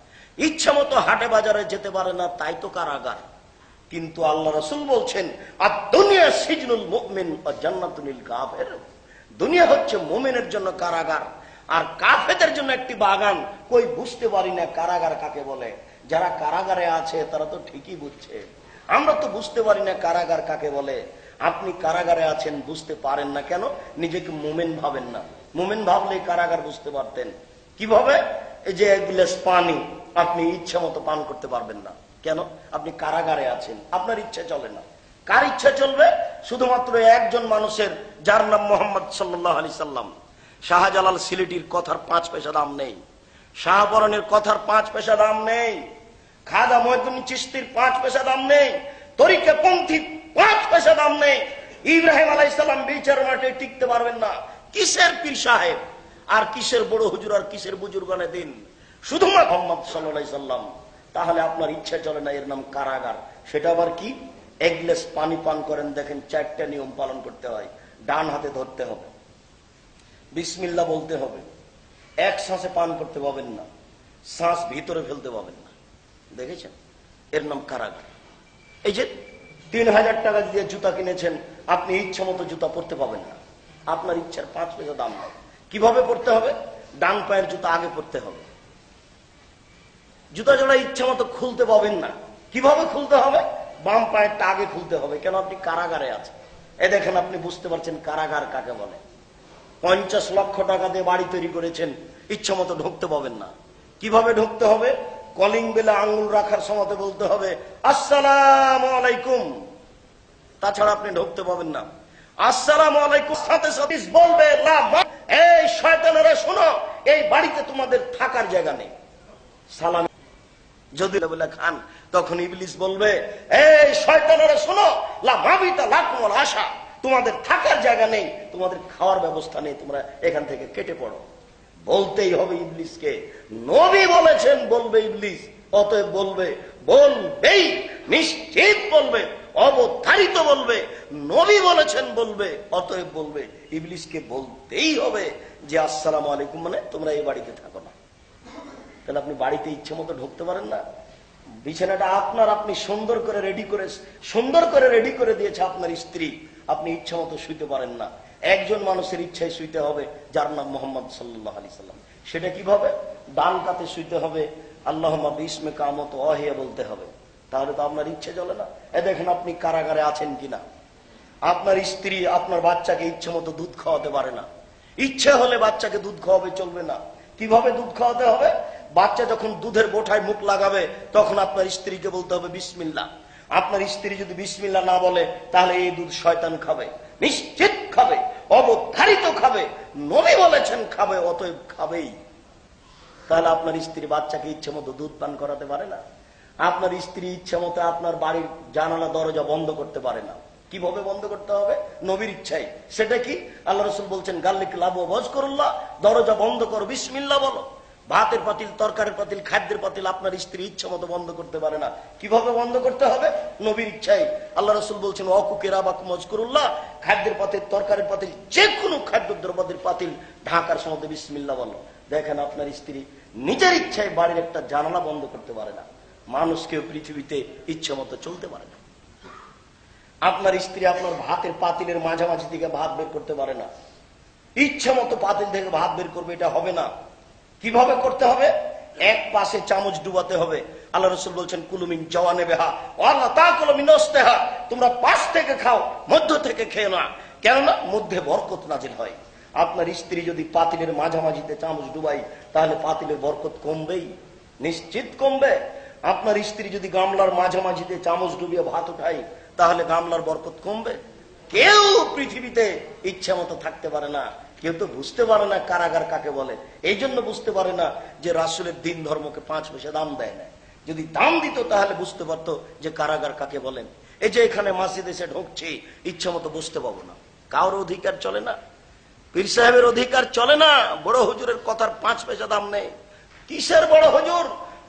ইচ্ছা মতো হাটে বাজারে যেতে পারে না, তাই তো কারাগার। কিন্তু আল্লাহ রাসূল বলছেন, আর দুনিয়া সিজনুল মুমিন ওয়া জান্নাতুল লিল কাফির, দুনিয়া হচ্ছে মুমিনের জন্য কারাগার আর কাফেরদের জন্য একটি বাগান। কই বুঝতে পারি না কারাগার কাকে বলে। যারা কারাগারে আছে তারা তো ঠিকই বুঝছে, আমরা তো বুঝতে পারি না কারাগার কাকে বলে। আপনি কারাগারে আছেন, বুঝতে পারেন না কেন? নিজেকে মুমিন ভাবেন না। মুমিন ভাবলে কারাগার বুঝতে পারতেন। কিভাবে? এই যে এক গ্লাস পানি আপনি ইচ্ছা মতো পান করতে পারবেন না, কেন? আপনি কারাগারে আছেন, আপনার ইচ্ছা চলে না। কার ইচ্ছা চলবে? শুধুমাত্র একজন মানুষের, যার নাম মুহাম্মদ সাল্লাল্লাহু আলাইহি সাল্লাম। শাহজালাল সিলেটির কথার 5 পয়সা দাম নেই, শাহপরানের কথার 5 পয়সা দাম নেই, খাজা মঈনুদ্দিন চিশতির 5 পয়সা দাম নেই, তরিকা পন্থী 5 পয়সা দাম নেই। ইব্রাহিম আলাইহিস সালাম বিচার মাঠে টিকতে পারবেন না। কিসের পীর সাহেব আর কিসের বড় হুজুর আর কিসের বুজুর্গানে দিন, শুধুমাত্র মুহাম্মদ সাল্লাল্লাহু আলাইহি সাল্লাম। তাহলে আপনার ইচ্ছা চলে না, এর নাম কারাগার। সেটা আবার কি? এক গ্লাস পানি পান করেন, দেখেন 4টা নিয়ম পালন করতে হয়। ডান হাতে ধরতে হবে, বিসমিল্লাহ বলতে হবে, এক শ্বাসে পান করতে পাবেন না, শ্বাস ভিতরে ফেলতে পাবেন না। দেখেছেন? এর নাম কারাগার। এই যে 3000 টাকা দিয়ে জুতা কিনেছেন, আপনি ইচ্ছা মতো জুতা পরতে পাবেন না, আপনার ইচ্ছার 5 পয়সা দাম নাই। কিভাবে পড়তে হবে? ডান পায়ের জুতা আগে পড়তে হবে। জুতা জোড়া ইচ্ছা মতো খুলতে পাবেন না। কিভাবে খুলতে হবে? বাম পায়েরটা আগে খুলতে হবে। কেন? আপনি কারাগারে আছেন। এ দেখেন, আপনি বুঝতে পারছেন কারাগার কাকে বলে। 50 লক্ষ টাকা দিয়ে বাড়ি তৈরি করেছেন, ইচ্ছা মতো ঢুকতে পাবেন না। কিভাবে ঢুকতে হবে? কলিং বেলে আঙ্গুল রাখার সময় বলতে হবে আসসালামু আলাইকুম, তাছাড়া আপনি ঢুকতে পাবেন না। আসসালামু আলাইকুম সাথে সাথে বলবে, এই শয়তানেরা শোনো, এই বাড়িতে তোমাদের থাকার জায়গা নেই। সালাম যদি বলে খান, তখন ইবলিস বলবে, এই শয়তানেরা শোনো, লা মাবিতা লাকুমুল আশা, তোমাদের থাকার জায়গা নেই, তোমাদের খাওয়ার ব্যবস্থা নেই, তোমরা এখান থেকে কেটে পড়ো। বলতেই হবে ইবলিসকে। নবী বলেছেন বলবে ইবলিস, অতএব বলবে, বলবেই, নিশ্চিত বলবে, অবধারিত বলবে। নবী বলেছেন বলবে, অতএব বলবে। ইবলিসকে বলতেই হবে যে আসসালামু আলাইকুম, মানে তোমরা এই বাড়িতে থাকো না। তাহলে আপনি বাড়িতে ইচ্ছে মতো ঢুকতে পারেন না। বিছানাটা আপনার, আপনি সুন্দর করে রেডি করে দিয়েছে আপনার স্ত্রী, আপনি ইচ্ছা মতো শুইতে পারেন না। একজন মানুষের ইচ্ছায় শুইতে হবে, যার নাম মোহাম্মদ সাল্লাল্লাহু আলাইহি সাল্লাম। সেটা কিভাবে? ডান কাতে শুইতে হবে, আল্লাহুম্মা বিসমিকা কামত ওয়াহিয়া বলতে হবে। তাহলে তো আপনার ইচ্ছে চলে না। দেখেন আপনি কারাগারে আছেন কিনা, আপনার স্ত্রী আপনার বাচ্চাকে ইচ্ছে মতো দুধ খাওয়াতে পারে না। ইচ্ছে হলে বাচ্চাকে দুধ খাওয়াবে, চলবে না। কিভাবে দুধ খাওয়াতে হবে? বাচ্চা যখন দুধের বোঠায় মুখ লাগাবে তখন আপনার স্ত্রীকে বলতে হবে বিসমিল্লাহ। আপনার স্ত্রী যদি বিসমিল্লাহ না বলে তাহলে এই দুধ শয়তান খাবে, নিশ্চিত খাবে, অবধারিত খাবে। নবী বলেছেন খাবে, অতএব খাবেই। তাহলে আপনার স্ত্রী বাচ্চাকে ইচ্ছে মতো দুধ পান করাতে পারে না। আপনার স্ত্রী ইচ্ছে মতো আপনার বাড়ির জানালা দরজা বন্ধ করতে পারে না। কিভাবে বন্ধ করতে হবে? নবীর ইচ্ছাই। সেটা কি? আল্লাহ রাসূল বলছেন গাল্লিক লাবু ওয়াজকুরুল্লাহ, দরজা বন্ধ করো, বিসমিল্লাহ বলো। ভাতের পাতিল, তরকারির পাতিল, খাদ্যের পাতিল আপনার স্ত্রী ইচ্ছা মতো বন্ধ করতে পারে না। কিভাবে বন্ধ করতে হবে? নবীর ইচ্ছাই। আল্লাহ রাসূল বলছেন ওয়াকুকিরা বাকুম ওয়াজকুরুল্লাহ, খাদ্যের পাতিল, তরকারির পাতিল, যে কোনো খাদ্যদ্রব্যের পাতিল ঢাকার সময় বিসমিল্লাহ বলো। দেখেন আপনার স্ত্রী নিজের ইচ্ছায় বাড়ির একটা জানালা বন্ধ করতে পারে না। মানুষকেও পৃথিবীতে ইচ্ছা মতো চলতে পারে না। আপনার স্ত্রী আপনার ভাতের পাতিলের মাঝামাঝি থেকে ভাত বের করতে পারে না। ইচ্ছা মতো পাতিল থেকে ভাত বের করবে, এটা হবে না। কিভাবে করতে হবে? এক পাশে চামচ ডুবাতে হবে। আল্লাহ রাসূল বলছেন কুলুমিন জাওয়ানিবিহা ওয়ালা তাকুলু মিন উসতিহা, তোমরা পাশ থেকে খাও, মধ্য থেকে খেও না, কেননা মধ্যে বরকত নাজিল হয়। আপনার স্ত্রী যদি পাতিলের মাঝামাঝিতে চামচ ডুবাই তাহলে পাতিলের বরকত কমবেই, নিশ্চিত কমবে। আপনার স্ত্রী যদি গামলার মাঝামাঝিতে চামচ ডুবিয়ে ভাত উঠাই তাহলে গামলার বরকত কমবে। কেউ পৃথিবীতে ইচ্ছা মতো থাকতে পারে না। কেউ তো বুঝতে পারে না কারাগার কাকে বলে। এই জন্য বুঝতে পারে না যে রাসূলের দিন ধর্মকে 5 পয়সা দাম দেয় না। যদি দাম দিত তাহলে বুঝতে পারতো যে কারাগার কাকে বলেন। এই যে এখানে মসজিদে এসে ঢুকছি, ইচ্ছা মতো বুঝতে পাবো না। কারোর অধিকার চলে না, পীর সাহেবের অধিকার চলে না। বড় হুজুরের কথার 5 পয়সা দাম নেই। কিসের বড় হুজুর?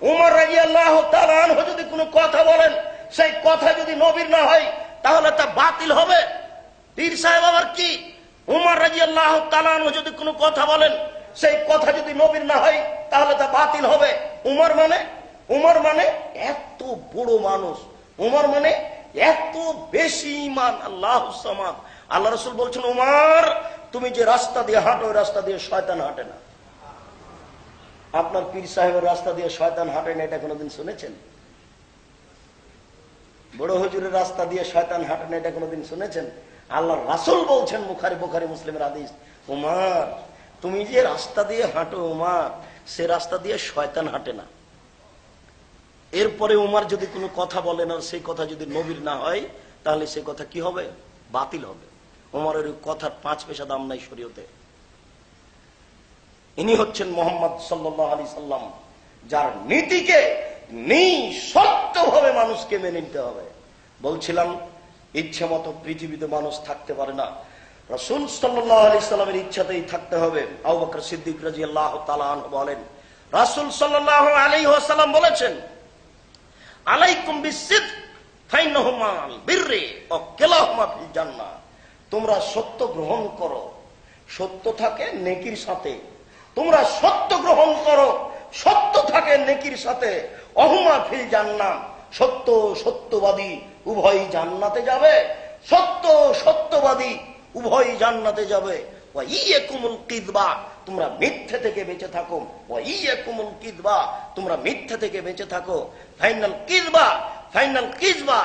উমর রাদিয়াল্লাহু তাআলা আনহু যদি কোনো কথা বলেন, সেই কথা যদি নবীর না হয় তাহলে তা বাতিল হবে। পীর সাহেব আবার কি? উমর রাদিয়াল্লাহু তাআলা আনহু যদি কোনো কথা বলেন, সেই কথা যদি নবীর না হয় তাহলে তা বাতিল হবে। উমর মানে এত বড় মানুষ, উমর মানে এত বেশি ঈমান। আল্লাহুস সামাদ। আল্লাহ রাসূল বলছেন উমর তুমি যে রাস্তা দিয়ে হাঁটো ওই রাস্তা দিয়ে শয়তান হাঁটে না। আপনার পীর সাহেবের রাস্তা দিয়ে শয়তান হাঁটে না, এটা কোনোদিন শুনেছেন? বড় হুজুরের রাস্তা দিয়ে শয়তান হাঁটে না, এটা কোনোদিন শুনেছেন? আল্লাহ রাসূল বলছেন বুখারী মুসলিমের হাদিস, উমর তুমি যে রাস্তা দিয়ে হাঁটো উমর, সে রাস্তা দিয়ে শয়তান হাঁটে না। এরপরে উমর যদি কোনো কথা বলেন আর সেই কথা যদি নবীর না হয় তাহলে সে কথা কি হবে? বাতিল হবে। উমরের কথার 5 পয়সা দাম নাই শরীয়তে। ইনি হচ্ছেন মুহাম্মদ সাল্লাল্লাহু আলাইহি সাল্লাম, যার নীতিকে নিঃশর্তভাবে মানুষকে মেনে নিতে হবে। বলছিলাম ইচ্ছে মতো পৃথিবীতে মানুষ থাকতে পারে না, রাসূল সাল্লাল্লাহু আলাইহি সাল্লামের ইচ্ছাতেই থাকতে হবে। আবু বকর সিদ্দিক রাদিয়াল্লাহু তাআলা আনহু বলেন, রাসূল সাল্লাল্লাহু আলাইহি ওয়াসাল্লাম বলেছেন আলাইকুম বিসিদক ফাইন্নাহু মাল বিররি ওয়া কিলাহুমা ফিল জান্নাহ, তোমরা সত্য গ্রহণ করো, সত্য থাকে নেকির সাথে। তোমরা সত্য গ্রহণ করো, সত্য থাকে নেকির সাথে। অহুমা ফিল জান্নাহ, সত্য সত্যবাদী উভয়ই জান্নাতে যাবে। সত্য সত্যবাদী উভয়ই জান্নাতে যাবে। ওয়া ইয়াকুমুল কিযবা, তোমরা মিথ্যা থেকে বেঁচে থাকো। ওয়া ইয়াকুমুল কিযবা, তোমরা মিথ্যা থেকে বেঁচে থাকো। ফাইনাল কিযবা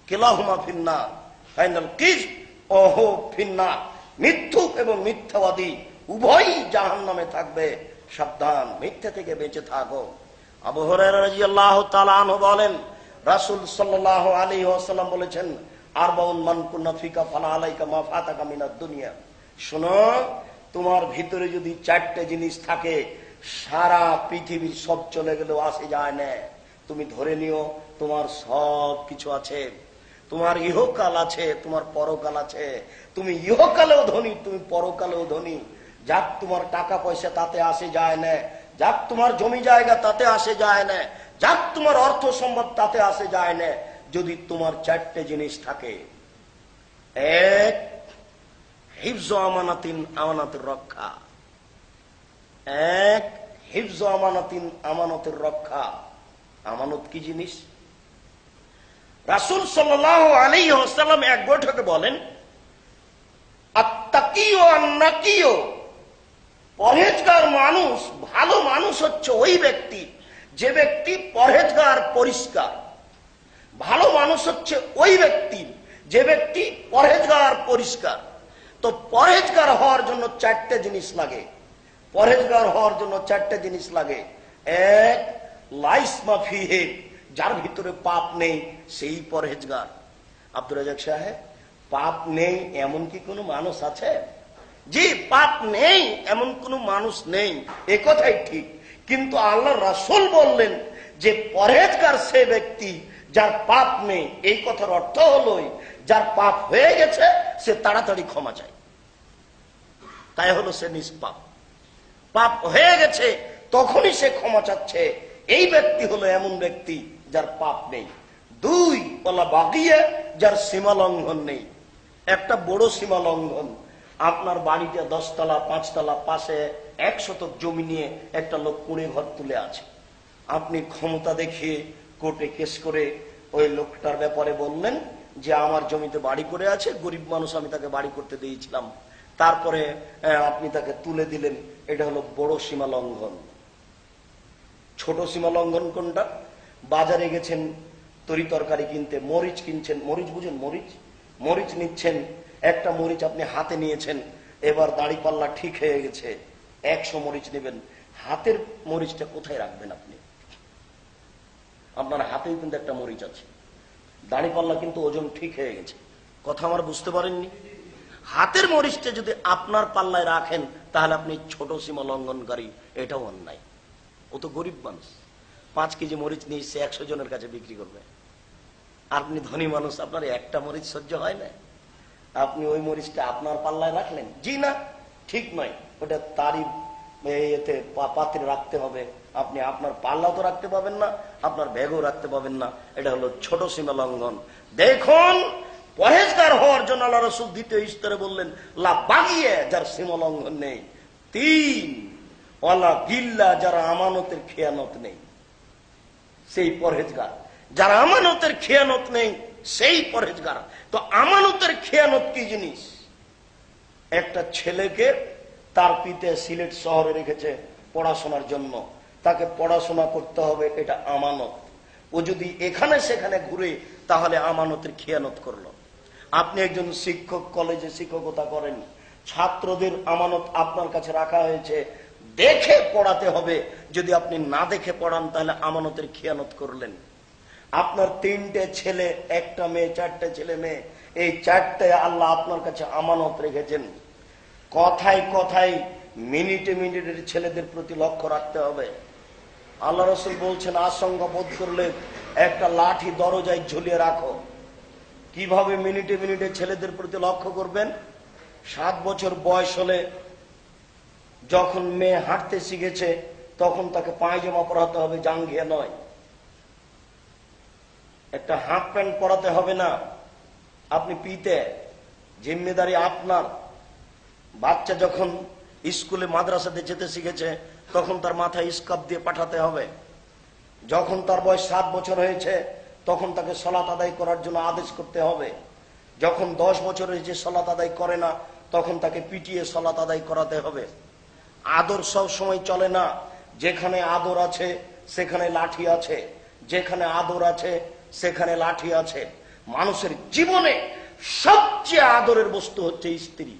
কিলাহুমা ফিন্নার, ফাইনাল কিযব ওহু ফিন্নার, মিথ্যুক এবং মিথ্যাবাদী উভয়ই জাহান্নামে থাকবে। সাবধান, মিথ্যা থেকে বেঁচে থাকো। আবু হুরায়রা রাদিয়াল্লাহু তাআলা আনহু বলেন, রাসূল সাল্লাল্লাহু আলাইহি ওয়াসাল্লাম বলেছেন আরবাউন মান কুন্না ফিকা ফালা আলাইকা মা ফাতাকা মিনাদ দুনিয়া। শোনো, তোমার ভিতরে যদি 4টে জিনিস থাকে, সারা পৃথিবীর সব চলে গেলেও আসে যায় না। তুমি ধরে নিও তোমার সব কিছু আছে। তোমার ইহকাল আছে, তোমার পরকাল আছে। তুমি ইহকালেও ধনী, তুমি পরকালেও ধনী। যাক তোমার টাকা পয়সা তাতে আসে যায় না, যাক তোমার জমি জায়গা তাতে আসে যায় না, যাক তোমার অর্থ সম্পদ তাতে আসে যায় না, যদি তোমার 4টে জিনিস থাকে। এক, হিফজ আমানাতিন, আমানতের রক্ষা। এক, হিফজ আমানাতিন, আমানতের রক্ষা। আমানত কি জিনিস? রাসূল সাল্লাল্লাহু আলাইহি ওয়াসাল্লাম এক বৈঠকে বলেন, আত্তাকিয়ু আন্নাকিয়ু, পরহেজগার মানুষ, ভালো মানুষ হচ্ছে ওই ব্যক্তি যে ব্যক্তি পরহেজগার, পরিষ্কার। ভালো মানুষ হচ্ছে ওই ব্যক্তি যে ব্যক্তি পরহেজগার, পরিষ্কার। তো পরহেজগার হওয়ার জন্য চারটে জিনিস লাগে। পরহেজগার হওয়ার জন্য চারটে জিনিস লাগে। এক, লাইসমা ফিহে, যার ভিতরে পাপ নেই সেই পরহেজগার। আব্দুর রাজ্জাক সাহেব, পাপ নেই এমন কি কোনো মানুষ আছে? জি, পাপ নেই এমন কোনো মানুষ নেই, এ কথাই ঠিক। কিন্তু আল্লাহ রাসূল বললেন যে পরহেজগার সে ব্যক্তি যার পাপ নেই। এই কথার অর্থ হলোই যার পাপ হয়ে গেছে সে তাড়াতাড়ি ক্ষমা চায়, তাই হলো সে নিষ্পাপ। পাপ হয়ে গেছে তখনই সে ক্ষমা চাচ্ছে, এই ব্যক্তি হলো এমন ব্যক্তি যার পাপ নেই। দুই, ওয়ালা বাগিয়া, যার সীমা লঙ্ঘন নেই। একটা বড় সীমা লঙ্ঘন, আপনার বাড়িতে 10 তলা 5 তলা, পাশে 1 শতক জমি নিয়ে একটা লোক কুঁড়ে ঘর তুলে আছে। আপনি ক্ষমতা দেখিয়ে কোর্টে কেস করে ওই লোকটার ব্যাপারে বললেন যে আমার জমিতে বাড়ি করে আছে, গরিব মানুষ, আমি তাকে বাড়ি করতে দিয়েছিলাম। তারপরে আপনি তাকে তুলে দিলেন। এটা হলো বড় সীমা লঙ্ঘন। ছোট সীমা লঙ্ঘন কোনটা? বাজারে গেছেন তরি তরকারি কিনতে, মরিচ কিনছেন, মরিচ বুঝেন, মরিচ, মরিচ নিচ্ছেন, একটা মরিচ আপনি হাতে নিয়েছেন, এবার দাড়ি পাল্লা ঠিক হয়ে গেছে, 100 মরিচ নেবেন। হাতের মরিচটা কোথায় রাখবেন আপনি? আপনার হাতেই কিন্তু একটা মরিচ আছে, দাড়ি পাল্লা কিন্তু ওজন ঠিক হয়ে গেছে। কথা আমার বুঝতে পারেননি? হাতের মরিচটা যদি আপনার পাল্লায় রাখেন তাহলে আপনি ছোট সীমা লঙ্ঘনকারী, এটাও অন্যায়। ও তো গরিব মানুষ, 5 কেজি মরিচ নিয়ে এসে 100 জনের কাছে বিক্রি করবে। আপনি ধনী মানুষ, আপনার একটা মরিচ সহ্য হয় না, আপনি ওই মরিচটা আপনার পাল্লায় রাখলেন। জি না, ঠিক নয়। ওটা তারই এতে পাত্রে রাখতে হবে। আপনি আপনার পাল্লাও তো রাখতে পাবেন না, আপনার ব্যাগও রাখতে পাবেন না। এটা হলো ছোট সীমা লঙ্ঘন। দেখুন, পরহেজগার হওয়ার জন্য আল্লাহ রাসূল দ্বিতীয় স্তরে বললেন লা বাগিয়ে, যার সীমা লঙ্ঘন নেই। 3, ওয়ালা গিল্লা, যারা আমানতের খেয়ানত নেই সেই পরহেজগার। যারা আমানতের খেয়ানত নেই সেই পরহেজগার। তো আমানতের খেয়ানত কি জিনিস? একটা ছেলেকে তার পিতা সিলেট শহরে রেখেছে পড়াশোনার জন্য, তাকে পড়াশোনা করতে হবে, এটা আমানত। ও যদি এখানে সেখানে ঘুরে তাহলে আমানতের খেয়ানত করলো। আপনি একজন শিক্ষক, কলেজে শিক্ষকতা করেন, ছাত্রদের আমানত আপনার কাছে রাখা হয়েছে, দেখে পড়াতে হবে। যদি আপনি না দেখে পড়ান তাহলে আমানতের খেয়ানত করলেন। আপনার 3টে ছেলে, 1টা মেয়ে, 4টে ছেলে মেয়ে, এই 4টে আল্লাহ আপনার কাছে আমানত রেখেছেন। কথায় কথায়, মিনিটে মিনিটে ছেলেদের প্রতি লক্ষ্য রাখতে হবে। আল্লাহ রাসূল বলছেন, আশঙ্কা বোধ করলে একটা লাঠি দরজায় ঝুলিয়ে রাখো। কিভাবে মিনিটে মিনিটে ছেলেদের প্রতি লক্ষ্য করবেন? 7 বছর বয়স হলে যখন মেয়ে হাঁটতে শিখেছে তখন তাকে পায়জামা পরাতে হবে, জাঙ্গিয়া নয়। একটা হাফ প্যান্ট পরাতে হবে না। আপনি পিতে, জিম্মেদারি আপনার। বাচ্চা যখন স্কুলে মাদ্রাসাতে যেতে শিখেছে তখন তার মাথায় স্কার্ফ দিয়ে পাঠাতে হবে। যখন তার বয়স 7 বছর হয়েছে তখন তাকে সালাত আদায় করার জন্য আদেশ করতে হবে। যখন 10 বছর হয়েছে সালাত আদায় করে না তখন তাকে পিটিয়ে সালাত আদায় করাতে হবে। আদর সব সময় চলে না। যেখানে আদর আছে সেখানে লাঠি আছে, যেখানে আদর আছে সেখানে লাঠি আছে। মানুষের জীবনে সবচেয়ে আদরের বস্তু হচ্ছে স্ত্রী।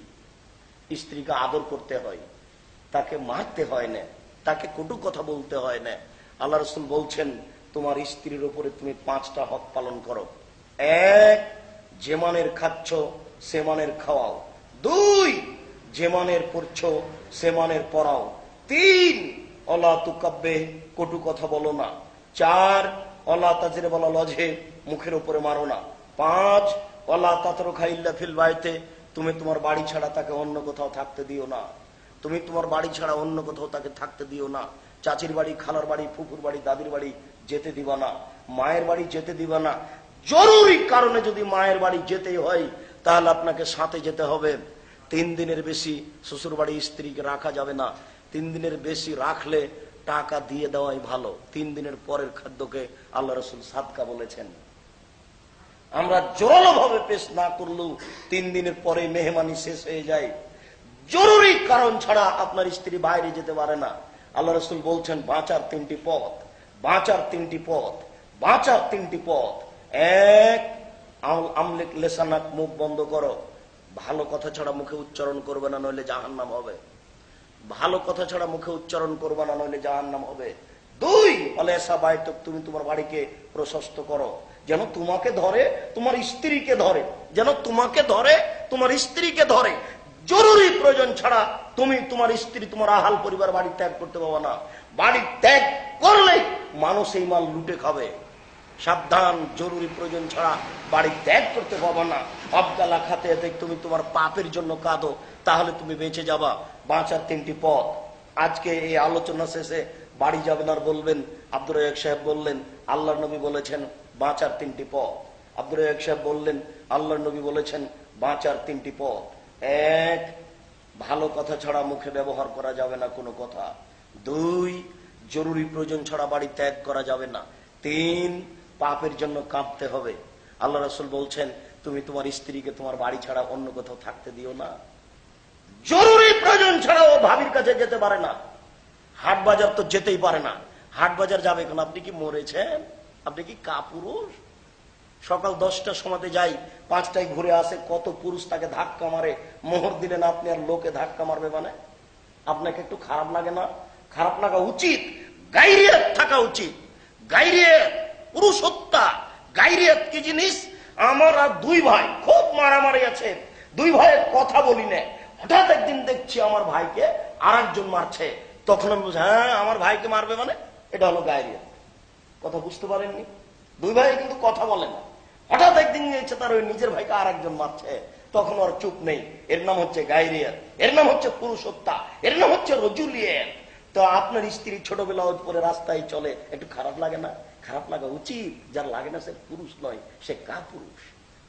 স্ত্রীকে আদর করতে হয়, তাকে মারতে হয় না, তাকে কটু কথা বলতে হয় না। আল্লাহ রাসূল বলছেন, তোমার স্ত্রীর উপরে তুমি 5টা হক পালন করো। 1, যে মানের খাচ্ছ সে মানের খাওয়াও। 2, যে মানের পড়ছো সে মানের পড়াও। 3, অলা তুকাব্বে, কটু কথা বলো না। 4, অলা তাজরে বলা লজে, মুখের উপরে মারো না। 5, অলা তাতরুকা ইল্লা ফিল বাইতে, তুমি তোমার বাড়ি ছাড়া তাকে অন্য কোথাও থাকতে দিও না। তুমি তোমার বাড়ি ছাড়া অন্য কোথাও তাকে থাকতে দিও না। চাচির বাড়ি, খালার বাড়ি, ফুফুর বাড়ি, দাদির বাড়ি যেতে দিবা না। মায়ের বাড়ি যেতে দিবা না। জরুরি কারণে যদি মায়ের বাড়ি যেতেই হয় তাহলে আপনাকে সাথে যেতে হবে। 3 দিনের বেশি শ্বশুর বাড়ি স্ত্রীকে রাখা যাবে না। 3 দিনের বেশি রাখলে টাকা দিয়ে দেওয়াই ভালো। 3 দিনের পরের খাদ্যকে আল্লাহ রাসূল সাদকা বলেছেন। আমরা জোরালো ভাবে পেশ না করলেও 3 দিনের পরে মেহমানি শেষ হয়ে যায়। জরুরি কারণ ছাড়া আপনার স্ত্রী বাইরে যেতে পারে না। আল্লাহ রাসূল বলছেন বাঁচার 3টি পথ, বাঁচার 3টি পথ, বাঁচার 3টি পথ। এক, আমলিক লেসানাক, মুখ বন্ধ করো, ভালো কথা ছাড়া মুখে উচ্চারণ করবে না, নইলে জাহান্নাম হবে। ভালো কথা ছাড়া মুখে উচ্চারণ করবে না, নইলে জাহান্নাম হবে। 2, অলেসা বাইতক, তুমি তোমার বাড়িকে প্রশস্ত করো, যেন তোমাকে ধরে, তোমার স্ত্রীকে ধরে, যেন তোমাকে ধরে, তোমার স্ত্রীকে ধরে। জরুরি প্রয়োজন ছাড়া তুমি তোমার স্ত্রী, তোমার আহাল পরিবার বাড়ি ত্যাগ করতে পারবে না। বাড়ি ত্যাগ করলে মানুষ এই মাল লুটে খাবে। সাবধান, জরুরি প্রয়োজন ছাড়া বাড়ি ত্যাগ করতে পারবে না। আবদালা খাতে তুমি তোমার পাপের জন্য কাঁদো, তাহলে তুমি বেঁচে যাবা। বাঁচার 3টি পথ। আজকে এই আলোচনা শেষে বাড়ি যাবেন আর বলবেন, আব্দুর রাজ্জাক সাহেব বললেন আল্লাহর নবী বলেছেন বাঁচার 3টি পথ। আব্দুর রাজ্জাক সাহেব বললেন আল্লাহর নবী বলেছেন বাঁচার 3টি পথ। 1, ভালো কথা ছাড়া মুখে ব্যবহার করা যাবে না কোনো কথা। 2, জরুরি প্রয়োজন ছাড়া বাড়ি ত্যাগ করা যাবে না। 3, পাপের জন্য কাঁদতে হবে। আল্লাহ রাসূল বলছেন তুমি তোমার স্ত্রীকে তোমার বাড়ি ছাড়া অন্য কোথাও থাকতে দিও না। জরুরি প্রয়োজন ছাড়া ও ভাবির কাছে যেতে পারে না। হাট বাজার তো যেতেই পারে না। হাট বাজার যাবে কেন? আপনি কি মরেছেন? আপনি কি কাপুরুষ? সকাল 10টার সময়তে যাই, 5টায় ঘুরে আসে, কত পুরুষ তাকে ধাক্কা মারে। মোহর দিলেন আপনি, আর লোকে ধাক্কা মারবে মানে? আপনাকে একটু খারাপ লাগে না? খারাপ লাগা উচিত। গাইরিয়াত থাকা উচিত। গাইরিয়াত, পুরুষ হত্যা। গাইরিয়াত কি জিনিস? আমার আর 2 ভাই খুব মারামারি আছে, 2 ভাইয়ের কথা বলি না, হঠাৎ একদিন দেখছি আমার ভাইকে আর একজন মারছে, তখন আমি বলছি হ্যাঁ আমার ভাইকে মারবে মানে? এটা হলো গাইরিয়াত। কথা বুঝতে পারেননি? 2 ভাই কিন্তু কথা বলে না, হঠাৎ একদিন তার ওই নিজের ভাইকে আর একজন মারছে, তখন আর চুপ নেই। এর নাম হচ্ছে গাইরিয়াত, এর নাম হচ্ছে পুরুষ হত্যা, এর নাম হচ্ছে রজুলিয়াত। তো আপনার স্ত্রী ছোটবেলা পরে রাস্তায় চলে, একটু খারাপ লাগে না? খারাপ লাগা উচিত। যার লাগে না সে পুরুষ নয়, সে কাপুরুষ।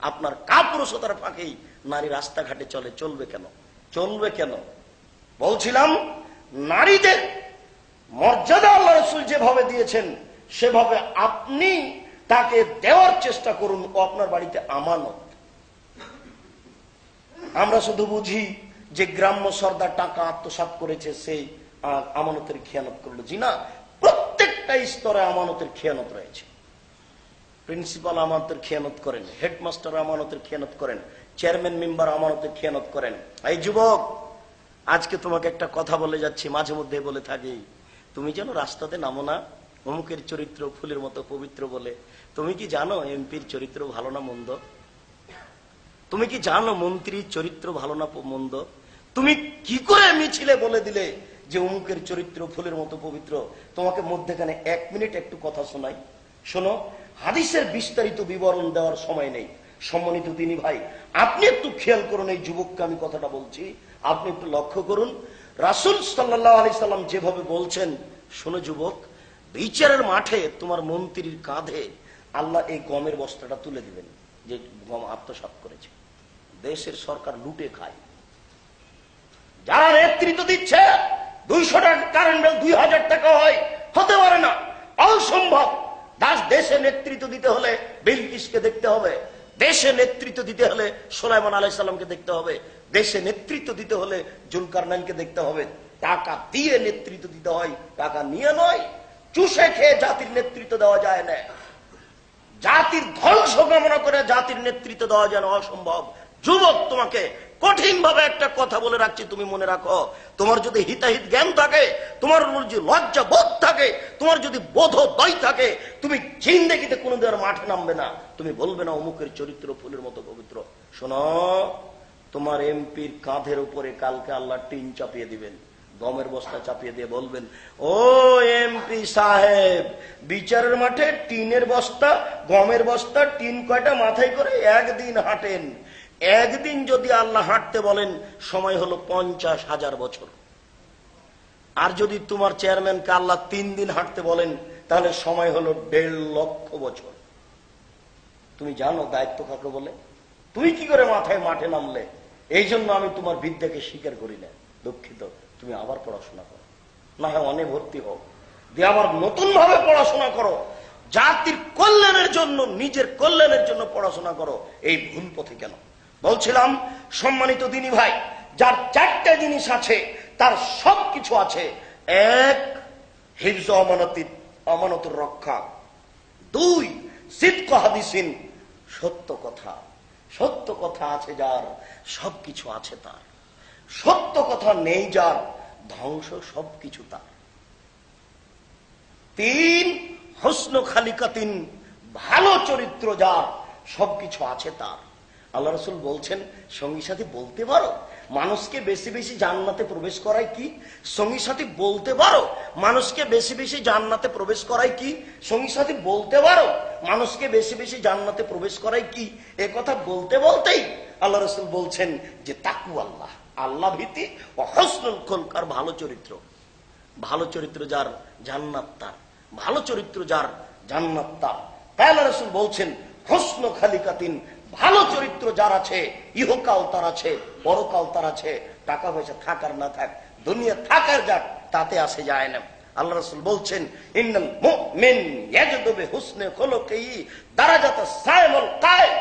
আপনার কাপুরুষতার ফাঁকেই নারী রাস্তাঘাটে চলে, চলবে কেন? চলবে কেন? বলছিলাম নারীদের মর্যাদা আল্লাহ রাসূল যেভাবে দিয়েছেন সেভাবে আপনি তাকে দেওয়ার চেষ্টা করুন। ও আপনার বাড়িতে আমানত। আমরা শুধু বুঝি যে গ্রাম্য সর্দার টাকা আত্মসাৎ করেছে, সেই আমানতের খেয়ানত করলো। জি না, প্রত্যেকটা স্তরে আমানতের খেয়ানত রয়েছে। প্রিন্সিপাল আমানতের খেয়ানত করেন, হেডমাস্টার আমানতের খেয়ানত করেন, চেয়ারম্যান মেম্বার আমানতের খেয়ানত করেন। এই যুবক, আজকে তোমাকে একটা কথা বলে যাচ্ছি, মাঝে মধ্যে বলে থাকি, তুমি যেন রাস্তাতে নামো না অমুকের চরিত্র ফুলের মতো পবিত্র বলে। তুমি কি জানো এমপির চরিত্র ভালো না মন্দ? তুমি কি জানো মন্ত্রীর চরিত্র ভালো না মন্দ? তুমি কি করে মিছিলে বলে দিলে যে অমুকের চরিত্র ফুলের মতো পবিত্র? তোমাকে মধ্যখানে 1 মিনিট একটু কথা শোনাই, শোনো। হাদিসের বিস্তারিত বিবরণ দেওয়ার সময় নেই। সম্মানিত দিনী ভাই, আপনি একটু খেয়াল করুন, এই যুবককে আমি কথাটা বলছি, আপনি একটু লক্ষ্য করুন। রাসূল সাল্লাল্লাহু আলাইহি সাল্লাম যেভাবে বলছেন, শোনো যুবক, বিচারের মাঠে তোমার মন্ত্রীর কাঁধে আল্লাহ এই গমের বস্তাটা তুলে দিবেন যে গম আত্মসাৎ করেছে। দেশের সরকার লুটে খায়, যারা নেতৃত্ব দিচ্ছে 200 টাকা কারেন্ট বিল 2000 টাকা হয়, হতে পারে না, অসম্ভব। দেশে নেতৃত্ব দিতে হলে বিলকিসকে দেখতে হবে, দেশে নেতৃত্ব দিতে হলে সুলাইমান আলাইহিস সালামকে দেখতে হবে, দেশে নেতৃত্ব দিতে হলে জুলকারনাইনকে দেখতে হবে। টাকা দিয়ে নেতৃত্ব দিতে হয়, টাকা নিয়ে নয়। চুষে খেয়ে জাতির নেতৃত্ব দেওয়া যায় না। জাতির ধ্বংস কামনা করে জাতির নেতৃত্ব দেওয়া যায় না, অসম্ভব। যুবক, তোমাকে কঠিন ভাবে একটা কথা বলে রাখছি, তুমি মনে রাখো। তোমার যদি হিতাহিত জ্ঞান থাকে, তোমার যদি লজ্জা বোধ থাকে, তোমার যদি বোধোদয় থাকে, তুমি জিন্দেগিতে কোনোদিন মাঠে নামবে না। তুমি বলবে না অমুকের চরিত্র ফুলের মতো পবিত্র। শোনো, তোমার এমপির কাঁধের উপরে কালকে আল্লাহ টিন চাপিয়ে দিবেন, গমের বস্তা চাপিয়ে দিয়ে বলবেন, ও এমপি সাহেব, বিচারের মাঠে টিনের বস্তা, গমের বস্তা, টিন কয়টা মাথায় করে একদিন হাঁটেন। একদিন যদি আল্লাহ হাঁটতে বলেন, সময় হলো 50,000 বছর। আর যদি তোমার চেয়ারম্যানকে আল্লাহ 3 দিন হাঁটতে বলেন, তাহলে সময় হলো 1.5 লক্ষ বছর। তুমি জানো দায়িত্ব কাকে বলে? তুমি কি করে মাঠে নামলে? এই জন্য আমি তোমার বিদ্যাকে স্বীকার করি না, দুঃখিত। তুমি আবার পড়াশোনা করো, না হয় অনে ভর্তি হও, দিয়ে আবার নতুন ভাবে পড়াশোনা করো, জাতির কল্যাণের জন্য, নিজের কল্যাণের জন্য পড়াশোনা করো। এই ভুল পথে কেন? বলছিলাম সম্মানিত দিনী ভাই, যার চারটা জিনিস আছে তার সবকিছু আছে। এক, হিফজ আমানতের রক্ষা। দুই, সিদক হাদিসিন, সত্য কথা। সত্য কথা আছে যার, সবকিছু আছে তার। সত্য কথা নেই যার, ধ্বংস সবকিছু তার। তিন, হুসন খালিকাতিন, ভালো চরিত্র যার, সবকিছু আছে তার। আল্লাহ রাসূল বলছেন, সঙ্গী সাথী বলতে পারো মানুষকে বেশি বেশি জান্নাতে প্রবেশ করায় কি? সঙ্গী সাথী বলতে পারো মানুষকে বেশি বেশি জান্নাতে প্রবেশ করায় কি? সঙ্গী সাথী বলতে পারো মানুষকে বেশি বেশি জান্নাতে প্রবেশ করায় কি? এ কথা বলতে বলতেই আল্লাহ রাসূল বলছেন যে তাকওয়া আল্লাহ, আল্লাহ ভীতি, ও হুসনুল খুলক, আর ভালো চরিত্র। ভালো চরিত্র যার, জান্নাত তার। ভালো চরিত্র যার, জান্নাত তার। তাই আল্লাহ রাসূল বলছেন হুসন খালিকাতিন, ভালো চরিত্র যার আছে, ইহকাল তার আছে, পরকাল তার আছে। টাকা পয়সা থাক আর না থাক, দুনিয়া থাকার যাক, তাতে আসে যায় না। আল্লাহ রাসূল বলছেন ইন্নাল মুমিন ইয়াজদু বিহুসনি খুলুকিহি দারাজাতাস সাইমুল কায়েম,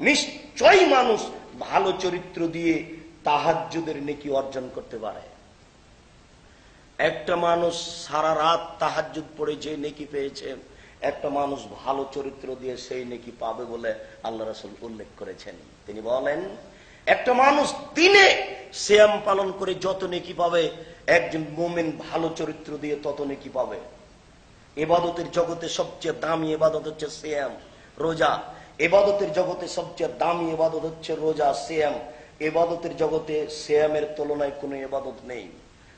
নিশ্চয়ই মানুষ ভালো চরিত্র দিয়ে তাহাজ্জুদের নেকি অর্জন করতে পারে। একটা মানুষ সারা রাত তাহাজ্জুদ পড়ে যে নেকি পেয়েছে, একটা মানুষ ভালো চরিত্র দিয়ে সেই নেকি পাবে বলে আল্লাহ রাসূল উল্লেখ করেছেন। তিনি বলেন একটা মানুষ দিনে সিয়াম পালন করে যত নেকি পাবে, একজন মুমিন ভালো চরিত্র দিয়ে তত নেকি পাবে। ইবাদতের জগতে সবচেয়ে দামি ইবাদত হচ্ছে সিয়াম, রোজা। ইবাদতের জগতে সবচেয়ে দামি ইবাদত হচ্ছে রোজা, সিয়াম। ইবাদতের জগতে সিয়ামের তুলনায় কোনো ইবাদত নেই।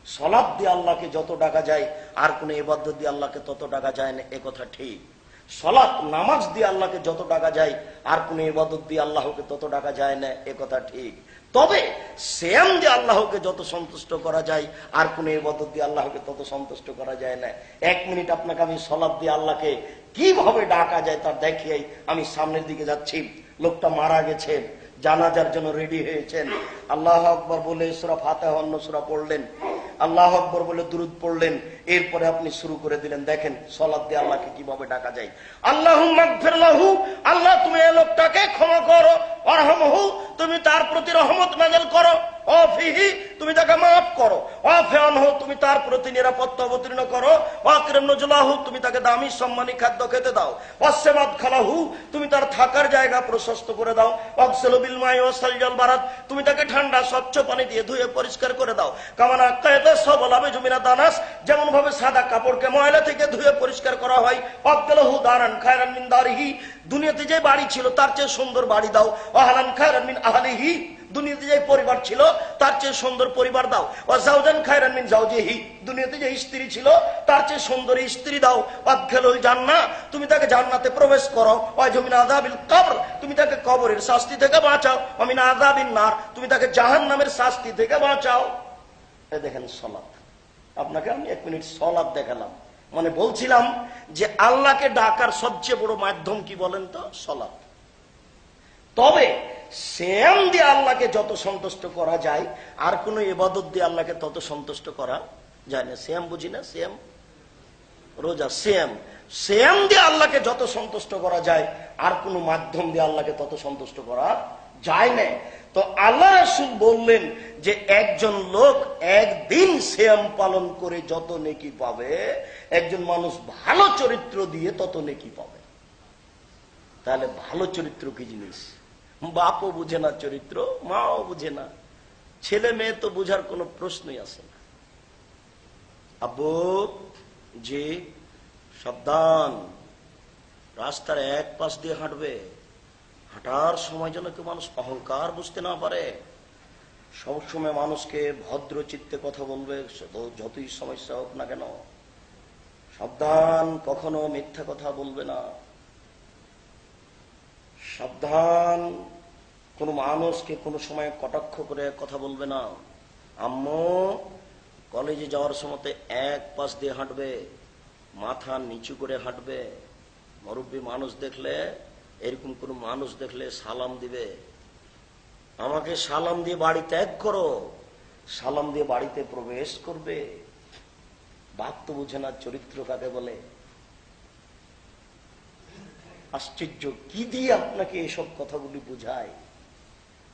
সালাত দিয়ে আল্লাহকে যত টাকা যায় আর কোন ইবাদত দিয়ে আল্লাহকে তত টাকা যায় না, এ কথা ঠিক। সালাত, নামাজ দিয়ে আল্লাহকে যত টাকা যায় আর কোন ইবাদত দিয়ে আল্লাহকে তত টাকা যায় না, এ কথা ঠিক। তবে সিয়াম দিয়ে আল্লাহকে যত সন্তুষ্ট করা যায় আর কোন ইবাদত দিয়ে আল্লাহকে তত সন্তুষ্ট করা যায় না। 1 মিনিট আপনাকে আমি সালাত দিয়ে আল্লাহকে কিভাবে ডাকা যায় তার দেখিয়ে আমি সামনের দিকে যাচ্ছি। লোকটা মারা গেছে, জানাজার জন্য রেডি হয়েছেন, আল্লাহু আকবার বলে সূরা ফাতিহা অন্য সূরা পড়লেন, আল্লাহু আকবার বলে দুরূদ পড়লেন, এরপরে আপনি শুরু করে দিলেন। দেখেন সালাত দিয়ে আল্লাহকে কিভাবে ডাকা যায়। আল্লাহুম্মা গফির লাহু, আল্লাহ তুমি এই লোকটাকে ক্ষমা করো, ওয়ারহামহু, তুমি তার প্রতি রহমত নাযিল করো, ওয়াফিহি, তুমি তাকে মাফ করো, ওয়াফিআনহু, তুমি তার প্রতি নিরাপত্তা অবতীর্ণ করো, ওয়াকরিম নুজুলাহু, তুমি তাকে দামি সম্মানী খাদ্য খেতে দাও, ওয়াসসামাদ খালাহু, তুমি তার থাকার জায়গা প্রশস্ত করে দাও, ওয়াগসিলু বিল মাই ওয়াসালজাল বারাদ, তুমি তাকে ঠান্ডা স্বচ্ছ পানি দিয়ে ধুয়ে পরিষ্কার করে দাও, কামানা কায়দা সবলাবে জুমিনা দানাস, যেমন ভাবে সাদা কাপড়কে ময়লা থেকে ধুয়ে পরিষ্কার করা হয়, ওয়াবদলহু দারান খায়রান মিন দারিহি, দুনিয়াতে যে বাড়ি ছিল তার চেয়ে সুন্দর বাড়ি দাও, ওয়াহালান খায়রান মিন আহলিহি, দুনিয়াতে যে পরিবার ছিল তার চেয়ে সুন্দর পরিবার দাও, ওয়াজাওজান খায়রান মিন জাওজিহি, দুনিয়াতে যে স্ত্রী ছিল তার চেয়ে সুন্দর স্ত্রী দাও, ওয়াদখিলুল জান্নাহ, তুমি তাকে জান্নাতে প্রবেশ করো, ওয়াজমিন আযাবিল কবর, তুমি তাকে কবরের শাস্তি থেকে বাঁচাও, ওয়া মিন আযাবিন নার, তুমি তাকে জাহান্নামের শাস্তি থেকে বাঁচাও। এই দেখেন সালাত। আপনাকে আমি 1 মিনিট সালাত দেখালাম, মানে বলছিলাম যে আল্লাহকে ডাকার সবচেয়ে বড় মাধ্যম কি বলেন তো? সালাত। তবে সিয়াম দিয়ে আল্লাহকে যত সন্তুষ্ট করা যায় আর কোন ইবাদত দিয়ে আল্লাহকে তত সন্তুষ্ট করা যায় না। সিয়াম বুঝি না? সিয়াম, রোজা, সিয়াম। সিয়াম দিয়ে আল্লাহকে যত সন্তুষ্ট করা যায় আর কোন মাধ্যম দিয়ে আল্লাহকে তত সন্তুষ্ট করা যায় না। তো আল্লাহ রাসূল বললেন যে একজন লোক একদিন সিয়াম পালন করে যত নেকি পাবে, একজন মানুষ ভালো চরিত্র দিয়ে তত নেকি পাবে। তাহলে ভালো চরিত্র কি জিনিস? বাপও বুঝে না চরিত্র, মাও বুঝে না, ছেলে মেয়ে তো বুঝার কোনো প্রশ্নই আসে না। আব্বু জি, সাবধান, রাস্তার এক পাশ দিয়ে হাঁটবে, হাঁটার সময় যেন কেউ মানুষ অহংকার বুঝতে না পারে। সবসময় মানুষকে ভদ্র চিত্তে কথা বলবে, যতই সমস্যা হোক না কেন। সাবধান, কখনো মিথ্যা কথা বলবে না। সাবধান, কোন মানুষকে কোনো সময় কটাক্ষ করে কথা বলবে না। আম্মু কলেজে যাওয়ার সময় এক পাশ দিয়ে হাঁটবে, মাথা নিচু করে হাঁটবে। মুরব্বী মানুষ দেখলে, এরকম কোন মানুষ দেখলে সালাম দিবে। আমাকে সালাম দিয়ে বাড়ি ত্যাগ করো, সালাম দিয়ে বাড়িতে প্রবেশ করবে। বাপ তো বুঝে না চরিত্র কাকে বলে। আশ্চর্য, কি দিয়ে আপনাকে এসব কথাগুলি বুঝায়?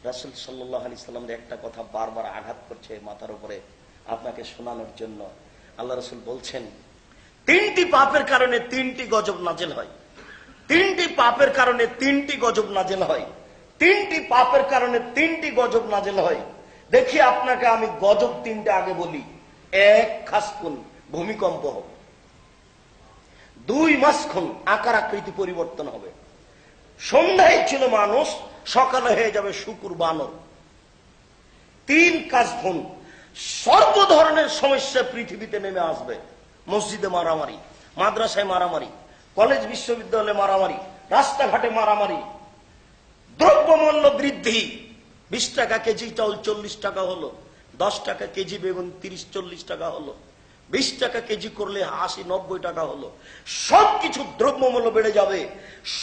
রাসূল সাল্লাল্লাহু আলাইহি সাল্লামের একটা কথা বারবার আঘাত করছে মাথার উপরে আপনাকে শোনানোর জন্য। আল্লাহ রাসূল বলছেন, 3টি পাপের কারণে 3টি গজব নাযিল হয়, 3টি পাপের কারণে 3টি গজব নাযিল হয়, 3টি পাপের কারণে 3টি গজব নাযিল হয়। দেখি আপনাকে আমি গজব 3টা আগে বলি। 1, খাসকুন, ভূমিকম্প হবে। 2, মাসখুন, আকার আকৃতি পরিবর্তন হবে। সন্ধ্যায় ছিল মানুষ, সকালে হয়ে যাবে শুকুর বানর। 3, কাজফুন, সর্ব ধরনের সমস্যা পৃথিবীতে নেমে আসবে। মসজিদে মারামারি, মাদ্রাসায় মারামারি, কলেজ বিশ্ববিদ্যালয়ে মারামারি, রাস্তাঘাটে মারামারি, দ্রব্যমূল্য বৃদ্ধি। 20 টাকা কেজি চাউল 40 টাকা হলো, 10 টাকা কেজি বেগুন 30-40 টাকা হলো, 20 টাকা কেজি করলে 80-90 টাকা হলো। সবকিছু দ্রব্যমূল্য বেড়ে যাবে,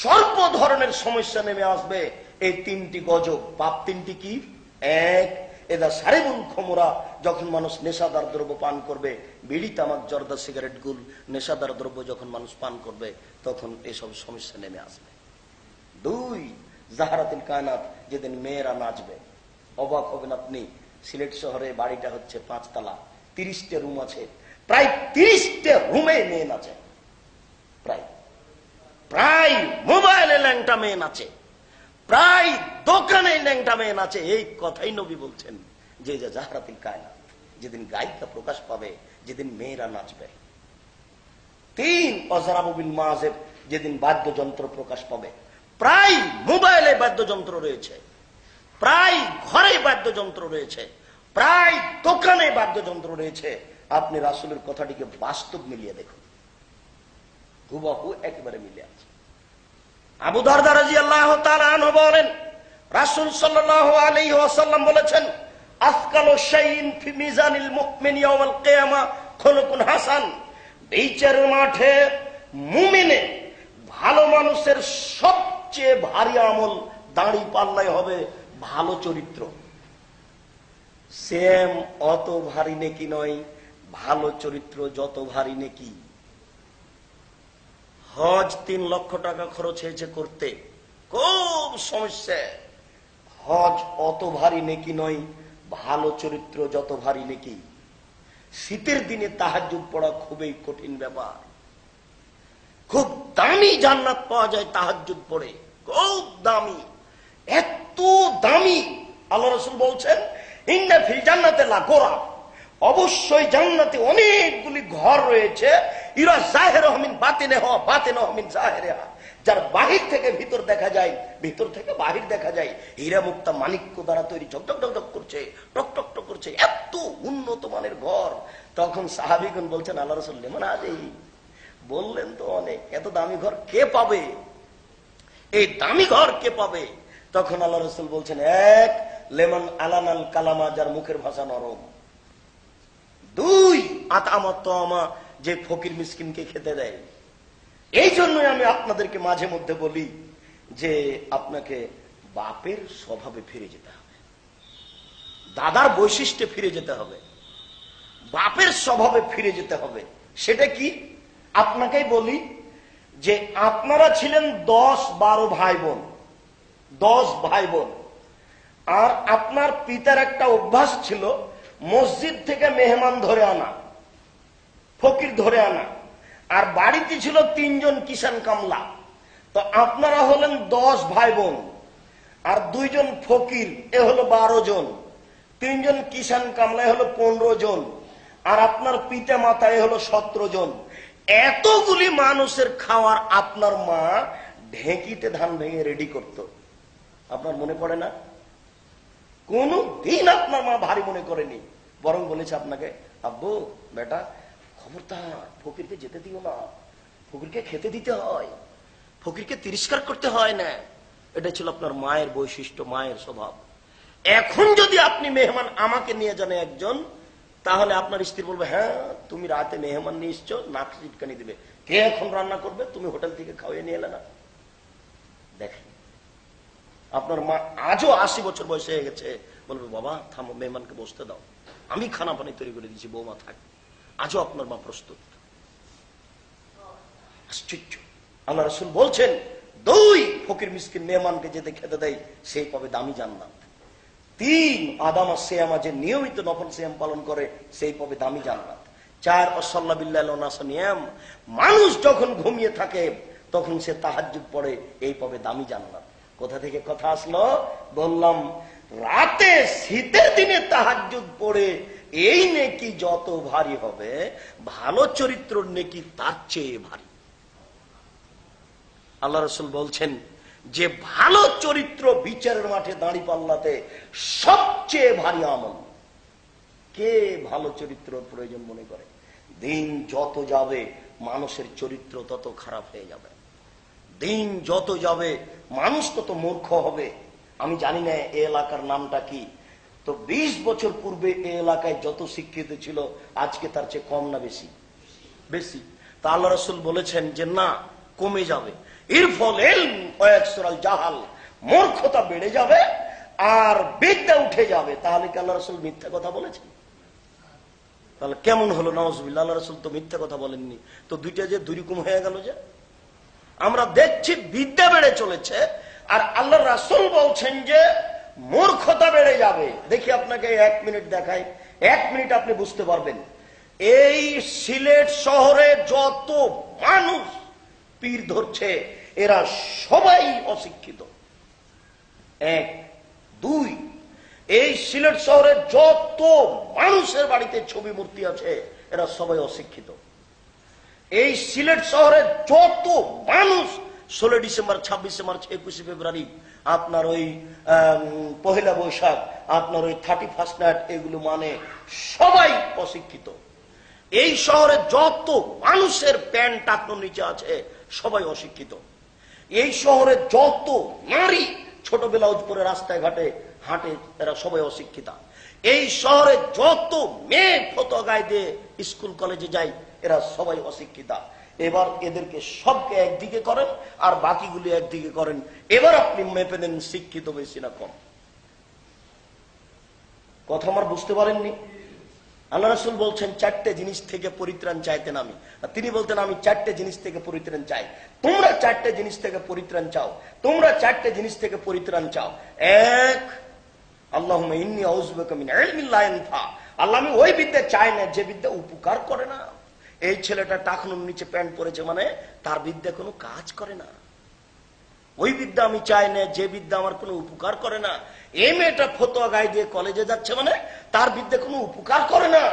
সর্ব ধরনের সমস্যা নেমে আসবে। এই 3টি গজব। পাপ 3টি কি? 1, এদা সারিবুল খমরা, যখন মানুষ নেশাদার দ্রব্য পান করবে, বিড়ি, তামাক, জর্দা, সিগারেট, গুল, নেশাদার দ্রব্য যখন মানুষ পান করবে, তখন এসব সমস্যা নেমে আসবে। 2, জাহারাতুল কায়নাত, যেদিন মেয়েরা নাচবে। অবাক হবেন আপনি, সিলেট শহরে বাড়িটা হচ্ছে 5 তলা, 30টা রুম আছে, প্রায় 30টা রুমে মেয়ে নাচে। প্রায় মোবাইলে ল্যাংটা মেয়ে নাচে, প্রায় দোকানে ল্যাংটা মেয়ে নাচে। এই কথাই নবী বলছেন যে জাহরাতুল কায়নাত, যেদিন গায়িকা প্রকাশ পাবে, যেদিন মেয়েরা নাচবে। 3, অজরাবু বিল মাযিব, যেদিন বাদ্যযন্ত্র প্রকাশ পাবে। প্রায় মোবাইলে বাদ্যযন্ত্র রয়েছে, প্রায় ঘরে বাদ্যযন্ত্র রয়েছে, প্রায় দোকানে বাদ্যযন্ত্র রয়েছে। আপনি রাসূলের কথাটিকে বাস্তব মিলিয়ে দেখুন, হুবহু একেবারে মিলে আছে। আবু দারদা রাদিয়াল্লাহু তাআলা আনহু বলেন, রাসূল সাল্লাল্লাহু আলাইহি ওয়াসাল্লাম বলেছেন, আসকালু শাইইন ফি মিজানিল মুমিন ইয়াউমাল কিয়ামা খুলুকুন হাসান। বিচারের মাঠে মুমিনে, ভালো মানুষের সবচেয়ে ভারী আমল দাঁড়ি পাল্লায় হবে ভালো চরিত্র। সেম অত ভারী নেকি নয়, ভালো চরিত্র যত ভারী নেকি। হজ 3 লক্ষ টাকা খরচ হয়েছে করতে, খুব সমস্যা। হজ অত ভারী নেকি নয়, ভালো চরিত্র যত ভারী নেকি। শীতের দিনে তাহাজ্জুদ পড়া খুবই কঠিন ব্যাপার। খুব দামি জান্নাত পাওয়া যায় তাহাজ্জুদ পড়ে, খুব দামি, এত দামি। আল্লাহ রাসূল বলছেন, ইন্না ফিল জান্নাতি লাগোরা, অবশ্যই জান্নাতে অনেকগুলি ঘর রয়েছে। ইরা জাহিরুহু মিন বাতিনিহা বাতিনুহু মিন জাহিরিহা, যার বাহির থেকে ভিতর দেখা যায়, ভিতর থেকে বাহির দেখা যায়। হীরা মুক্তা মাণিক্য দ্বারা তৈরি, ঝকঝক ঝকঝক করছে, টক টক টক করছে, এত উন্নত মানের ঘর। তখন সাহাবীগণ বলছেন, আল্লাহ রাসূল লিমান হাযিহি, বললেন তো অনেক, এত দামি ঘর কে পাবে? এই দামি ঘর কে পাবে? তখন আল্লাহ রাসূল বলছেন, 1, লেমন আলানাল কালামা, যার মুখের ভাষা নরম। 2, আতামা তামা, যে ফকির মিসকিনকে খেতে দেয়। এই জন্যই আমি আপনাদেরকে মাঝে মধ্যে বলি যে আপনাকে বাপের স্বভাবে ফিরে যেতে হবে, দাদার বৈশিষ্ট্যে ফিরে যেতে হবে, বাপের স্বভাবে ফিরে যেতে হবে। সেটা কি? আপনাকেই বলি যে আপনারা ছিলেন 10-12 ভাই বোন, 10 ভাই বোন। আর আপনার পিতার একটা অভ্যাস ছিল মসজিদ থেকে মেহমান ধরে আনা, ফকির ধরে আনা। আর বাড়িতে ছিল 3 জন কিষান কামলা। তো আপনারা হলেন 10 ভাই বোন, আর 2 জন ফকির, এ হলো 12 জন। 3 জন কিষান কামলা, এ হলো 15 জন। আর আপনার পিতা মাতা, এ হলো 17 জন। এতগুলি মানুষের খাওয়ার আপনার মা ঢেঁকিতে ধান ভেঙে রেডি করত। আপনার মনে পড়ে না? কোন দিন আপনার মা ভারী মনে করেনি, বরং বলেছে আপনাকে, আব্বু বেটা খবরদার ফকিরকে যেতে দিও না, ফকিরকে খেতে দিতে হয়, ফকিরকে তিরস্কার করতে হয় না। এটা ছিল আপনার মায়ের বৈশিষ্ট্য, মায়ের স্বভাব। এখন যদি আপনি মেহমান আমাকে নিয়ে যান একজন, তাহলে আপনার স্ত্রী বলবে, হ্যাঁ তুমি রাতে মেহমান নিয়ে এসছো, নাক চিটকানি দিবে, কে এখন রান্না করবে, তুমি হোটেল থেকে খাওয়াই নিয়ে এলে না। দেখেন, আপনার মা আজও 80 বছর বয়স হয়ে গেছে, বলবে, বাবা থামো, মেহমানকে বসতে দাও, আমি খানা পানি তৈরি করে দিচ্ছি, বৌমা থাক। আজও আপনার মা প্রস্তুত। আশ্চর্য। আল্লাহ রাসূল বলছেন, 2 ফকির মিসকিন মেহমানকে যেতে খেতে দেয়, সেই পাবে দামি জান্নাত। 3 আদামা সিয়ামা, যে নিয়মিত নফল সিয়াম পালন করে, সেই পাবে দামি জান্নাত। 4 আসাল্লা বিল্লাহ নাস নিয়াম, মানুষ যখন ঘুমিয়ে থাকে তখন সে তাহাজ্জুদ পড়ে, এই পাবে দামি জান্নাত। কোথা থেকে কথা আসলো? বললাম রাতে শীতের দিনে তাহাজ্জুদ পড়ে এই নেকি যত ভারী হবে, ভালো চরিত্র নেকি তার চেয়ে ভারী। আল্লাহ রাসূল বলছেন যে ভালো চরিত্র বিচারের মাঠে দাঁড়িপাল্লাতে সবচেয়ে ভারী আমল। কে ভালো চরিত্র প্রয়োজন মনে করে? দিন যত যাবে মানুষের চরিত্র তত খারাপ হয়ে যাবে। দিন যত যাবে মানুষ তত মূর্খ হবে। আমি জানি না এই এলাকার নামটা কি, তো 20 বছর পূর্বে এই এলাকায় যত শিক্ষিত ছিল আজকে তার চেয়ে কম না বেশি? বেশি। তা আল্লাহ রাসূল বলেছেন যে না, কমে যাবে। ইরফল ইলম ওয়া ইয়াকসুরাল জাহাল, মূর্খতা বেড়ে যাবে আর বিদ্যা উঠে যাবে। তাহলে কি আল্লাহ রাসূল মিথ্যা কথা বলেছেন? তাহলে কেমন হলো? নাউজুবিল্লাহ, আল্লাহ রাসূল তো মিথ্যা কথা বলেননি। তো দুইটা যে দুইরকম হয়ে গেল যে, আমরা দেখছি বিদ্যা বেড়ে চলেছে আর আল্লাহ রাসূল বলছেন যে মূর্খতা বেড়ে যাবে। দেখি আপনাকে 1 মিনিট দেখাই, 1 মিনিট আপনি বুঝতে পারবেন। এই সিলেট শহরে যত মানুষ পীর ধরছে এরা সবাই অশিক্ষিত। 1, 2, এই সিলেট শহরে যত মানুষের বাড়িতে ছবি মূর্তি আছে এরা সবাই অশিক্ষিত। এই সিলেট শহরে যত মানুষ 16 ডিসেম্বর, 26শে মার্চ, 21শে ফেব্রুয়ারি, আপনার ওই 1 বৈশাখ, আপনার ওই 31st নাইট, এগুলো মানে সবাই অশিক্ষিত। এই শহরে যত মানুষের প্যান্ট টাকনোর নিচে আছে সবাই অশিক্ষিত। এই শহরে যত নারী ছোট ব্লাউজ পরে রাস্তায় ঘাটে হাঁটে এরা সবাই অশিক্ষিতা। এই শহরে যত মেয়ে ফতোয়া গায়ে দিয়ে স্কুল কলেজে যায় এরা সবাই অশিক্ষিতা। এবার এদেরকে সবকে একদিকে করেন আর বাকিগুলি একদিকে করেন, এবার আপনি মেপে দেন শিক্ষিত বেশি না কম। কথা আমার বুঝতে পারেননি? আল্লাহ রাসূল বলছেন 4টে জিনিস থেকে পরিত্রাণ চাইতেন আমি, আর তিনি বলতেন আমি 4টে জিনিস থেকে পরিত্রাণ চাই। তোমরা 4টে জিনিস থেকে পরিত্রাণ চাও, তোমরা 4টে জিনিস থেকে পরিত্রাণ চাও। 1, আল্লাহুম্মা ইন্নী আউযু বিকা মিন ইলমিন লা ইয়ানফা, আল্লাহ আমি ওই বিদ্যা চাই না যে বিদ্যা উপকার করে না। এই ছেলেটা টাকনুর নিচে প্যান্ট পরেছে মানে তার বিদ্যা কোনো কাজ করে না। ওই বিদ্যা আমি চাই না যে বিদ্যা আমার কোনো উপকার করে না। এই মেয়েটা ফতোয়া গায়ে দিয়ে কলেজে যাচ্ছে মানে তার বিদ্যা কোনো উপকার করে না।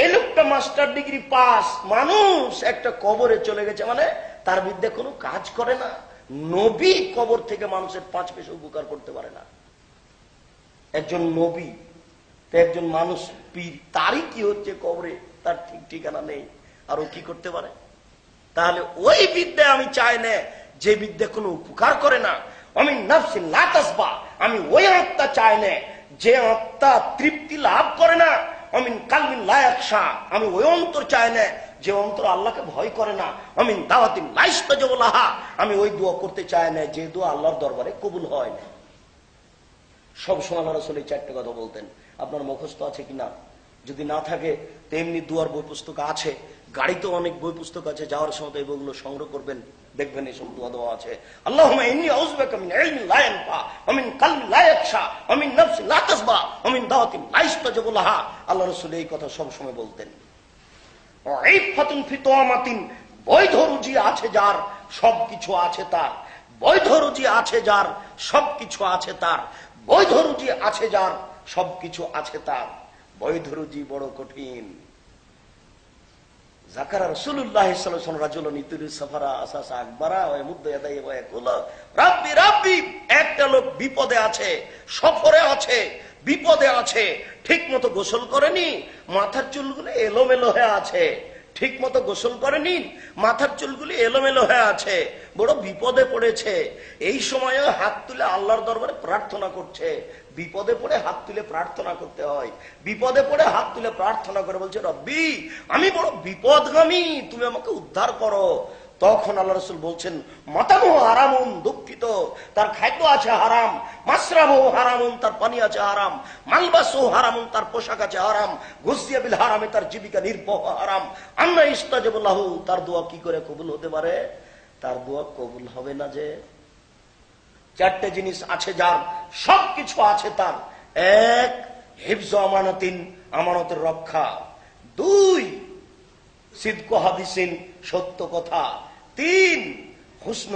এই লোকটা মাস্টার ডিগ্রি পাস, মানুষ একটা কবরে চলে গেছে মানে তার বিদ্যা কোনো কাজ করে না। নবী কবর থেকে মানুষের 5 পয়সা উপকার করতে পারে না। একজন নবী তো একজন মানুষ পীর, তারই কি হচ্ছে কবরে তার ঠিক ঠিকানা নেই, আর ও কি করতে পারে? তাহলে ওই বিদ্যা আমি চাই না যে বিদ্যা কোনো উপকার করে না। আমি নাফসি লা তাসবা, আমি ওই আত্মা চাই না যে আত্মা তৃপ্তি লাভ করে না। আমি কালবিন লা ইয়াখশা, আমি ওই অন্তর চাই না যে অন্তর আল্লাহকে ভয় করে না। আমি দাওয়াতিন লা ইস্তাজাবু লাহা, আমি ওই দোয়া করতে চাই না যে দোয়া আল্লাহর দরবারে কবুল হয় না। সবসময় আল্লাহ রাসূল এই 4টে কথা বলতেন। আপনার মুখস্থ আছে কিনা? যদি না থাকে তেমনি দুয়ার বই পুস্তক আছে, গাড়িতে অনেক বই পুস্তক আছে, যাওয়ার সময় এই বইগুলো সংগ্রহ করবেন, দেখবেন এইসব দোয়া দেওয়া আছে। আল্লাহুম্মা ইন্নী আউযু বিকা মিন ইলমিন লা ইয়ানফা ওয়া মিন কালবিন লা ইয়াখশা ওয়া মিন নাফসিন লা তাসবা ওয়া মিন দাওয়াতিন লা ইস্তাজাবু লাহা। আল্লাহ রাসূল এই কথা সব সময় বলতেন। ওয়া ইফাতুন ফি তাওয়ামাতিন, বৈধ রুজি আছে যার সবকিছু আছে তার, বৈধ রুজি আছে যার সবকিছু আছে তার, বৈধ রুজি আছে যার সবকিছু আছে তার। বৈধ রুজি বড় কঠিন। যাকারা রাসূলুল্লাহ সাল্লাল্লাহু আলাইহি ওয়াসাল্লাম রাজুলান ইতুরি সাফারা আসাসা আকবারা ওয়া মুদ্দা ইয়াদাই ওয়া ইয়াকুল রাব্বি রাব্বি, একটা লোক বিপদে আছে, সফরে আছে, বিপদে আছে, ঠিক মতো গোসল করেনি, মাথার চুলগুলো এলোমেলো হয়ে আছে, ঠিক মতো গোসল করেনি, মাথার চুলগুলি এলোমেলো হয়ে আছে, বড় বিপদে পড়েছে। এই সময়ে হাত তুলে আল্লাহর দরবারে প্রার্থনা করছে। বিপদে পড়ে হাত তুলে প্রার্থনা করতে হয়। বিপদে পড়ে হাত তুলে প্রার্থনা করে বলছে রব্বি আমি বড় বিপদগামী, তুমি আমাকে উদ্ধার করো। তখন আল্লাহ রাসূল বলছেন মাতামু হারামুন, দুঃখিত, তার খাদ্য আছে হারাম, মাসরাবু হারামুন, তার পানি আছে হারাম, মালবাসু হারামুন, তার পোশাক আছে হারাম, গুসিয়া বিল হারামে, তার জীবিকা নির্বাহ হারাম। আন্না ইস্তাজাবু লাহু, তার দোয়া কি করে কবুল হতে পারে? তার দোয়া কবুল হবে না যে চারটে জিনিস আছে যার, সবকিছু আছে তার। এক, হিফজ আমানাতিন, আমানতের রক্ষা। দুই, সিদক হাদিসিন, সত্য কথা। তিন, হুসন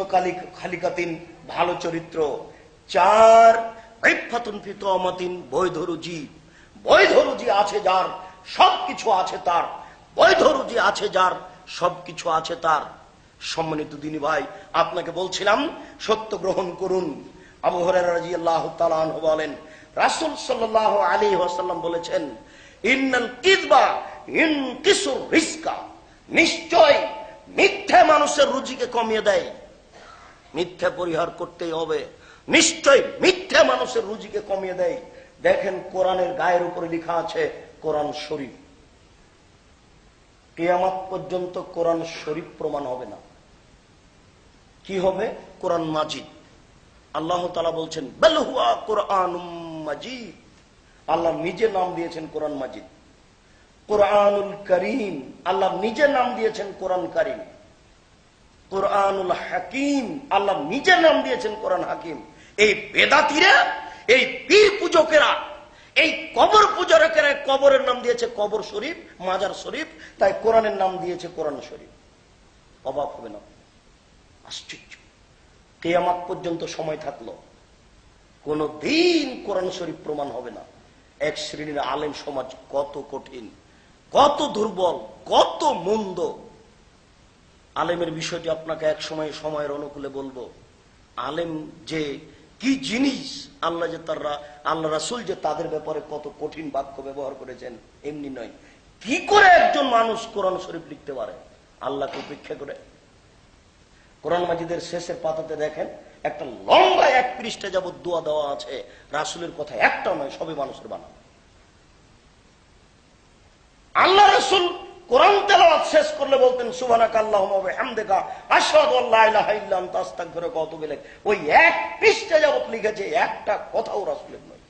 খালিকাতিন, ভালো চরিত্র। চার, ইফাতুন ফি তুমাতিন, বৈধ রুজি। বৈধ রুজি আছে যার, সবকিছু আছে তার। বৈধ রুজি আছে যার, সবকিছু আছে তার। সম্মানিত দিনী ভাই, আপনাকে বলছিলাম সত্য গ্রহণ করুন। আবু হুরায়রা রাদিয়াল্লাহু তাআলা আনহু বলেন, রাসূল সাল্লাল্লাহু আলাইহি ওয়াসাল্লাম বলেছেন, ইন্নাল কিযবা ইনকিসুর রিজকা, নিশ্চয় মিথ্যা মানুষের রুজিকে কমিয়ে দেয়। মিথ্যা পরিহার করতেই হবে। নিশ্চয় মিথ্যা মানুষের রুজিকে কমিয়ে দেয়। দেখেন কোরআনের গায়ের উপরে লেখা আছে কোরআন শরীফ। কিয়ামত পর্যন্ত কোরআন শরীফ প্রমাণ হবে না। কি হবে? কোরআন মাজিদ। আল্লাহ তাআলা বলছেন বাল হুয়া কোরআনুম মাজিদ। আল্লাহ নিজে নাম দিয়েছেন কোরআন মাজিদ। কোরআনুল করিম, আল্লাহ নিজে নাম দিয়েছেন কোরআন করিম। কোরআনুল হাকিম, আল্লাহ নিজে নাম দিয়েছেন কোরআন হাকিম। এই বেদাতীরা, এই পীর পূজকেরা, এই কবর পূজকেরা কবরের নাম দিয়েছে কবর শরীফ, মাজার শরীফ, তাই কোরআনের নাম দিয়েছে কোরআন শরীফ। অবাক হবে না? আশ্চর্য। কিয়ামত পর্যন্ত সময় থাকলো কোন দিন কোরআন শরীফ প্রমাণ হবে না। এক শ্রেণীর আলেম সমাজ কত কঠিন, কত দুর্বল, কত মন্দ। আলেমের বিষয়টি আপনাকে এক সময় সময়ের অনুকূলে বলবো। আলেম যে কি জিনিস, আল্লাহ রাসূল যে তাদের ব্যাপারে কত কঠিন বাক্য ব্যবহার করেছেন, এমনি নয়। কি করে একজন মানুষ কোরআন শরীফ লিখতে পারে আল্লাহকে উপেক্ষা করে? কোরআন মাজিদের শেষের পাতাতে দেখেন একটা লম্বা 1 পৃষ্ঠা যাবত দোয়া দেওয়া আছে। রাসূলের কথা একটাও নয়, সবই মানুষের বানানো। আল্লাহ রাসূল কোরআন তেলাওয়াত শেষ করলে বলতেন সুবহানাকা আল্লাহুম্মা ওয়া বিহামদিকা আশহাদু আল্লা ইলাহা ইল্লা আনতা আস্তাগফিরুকা ওয়া আতুবু ইলাইক। ওই 1 পৃষ্ঠা যাবত লিখেছে, একটা কথাও রাসূলের নয়।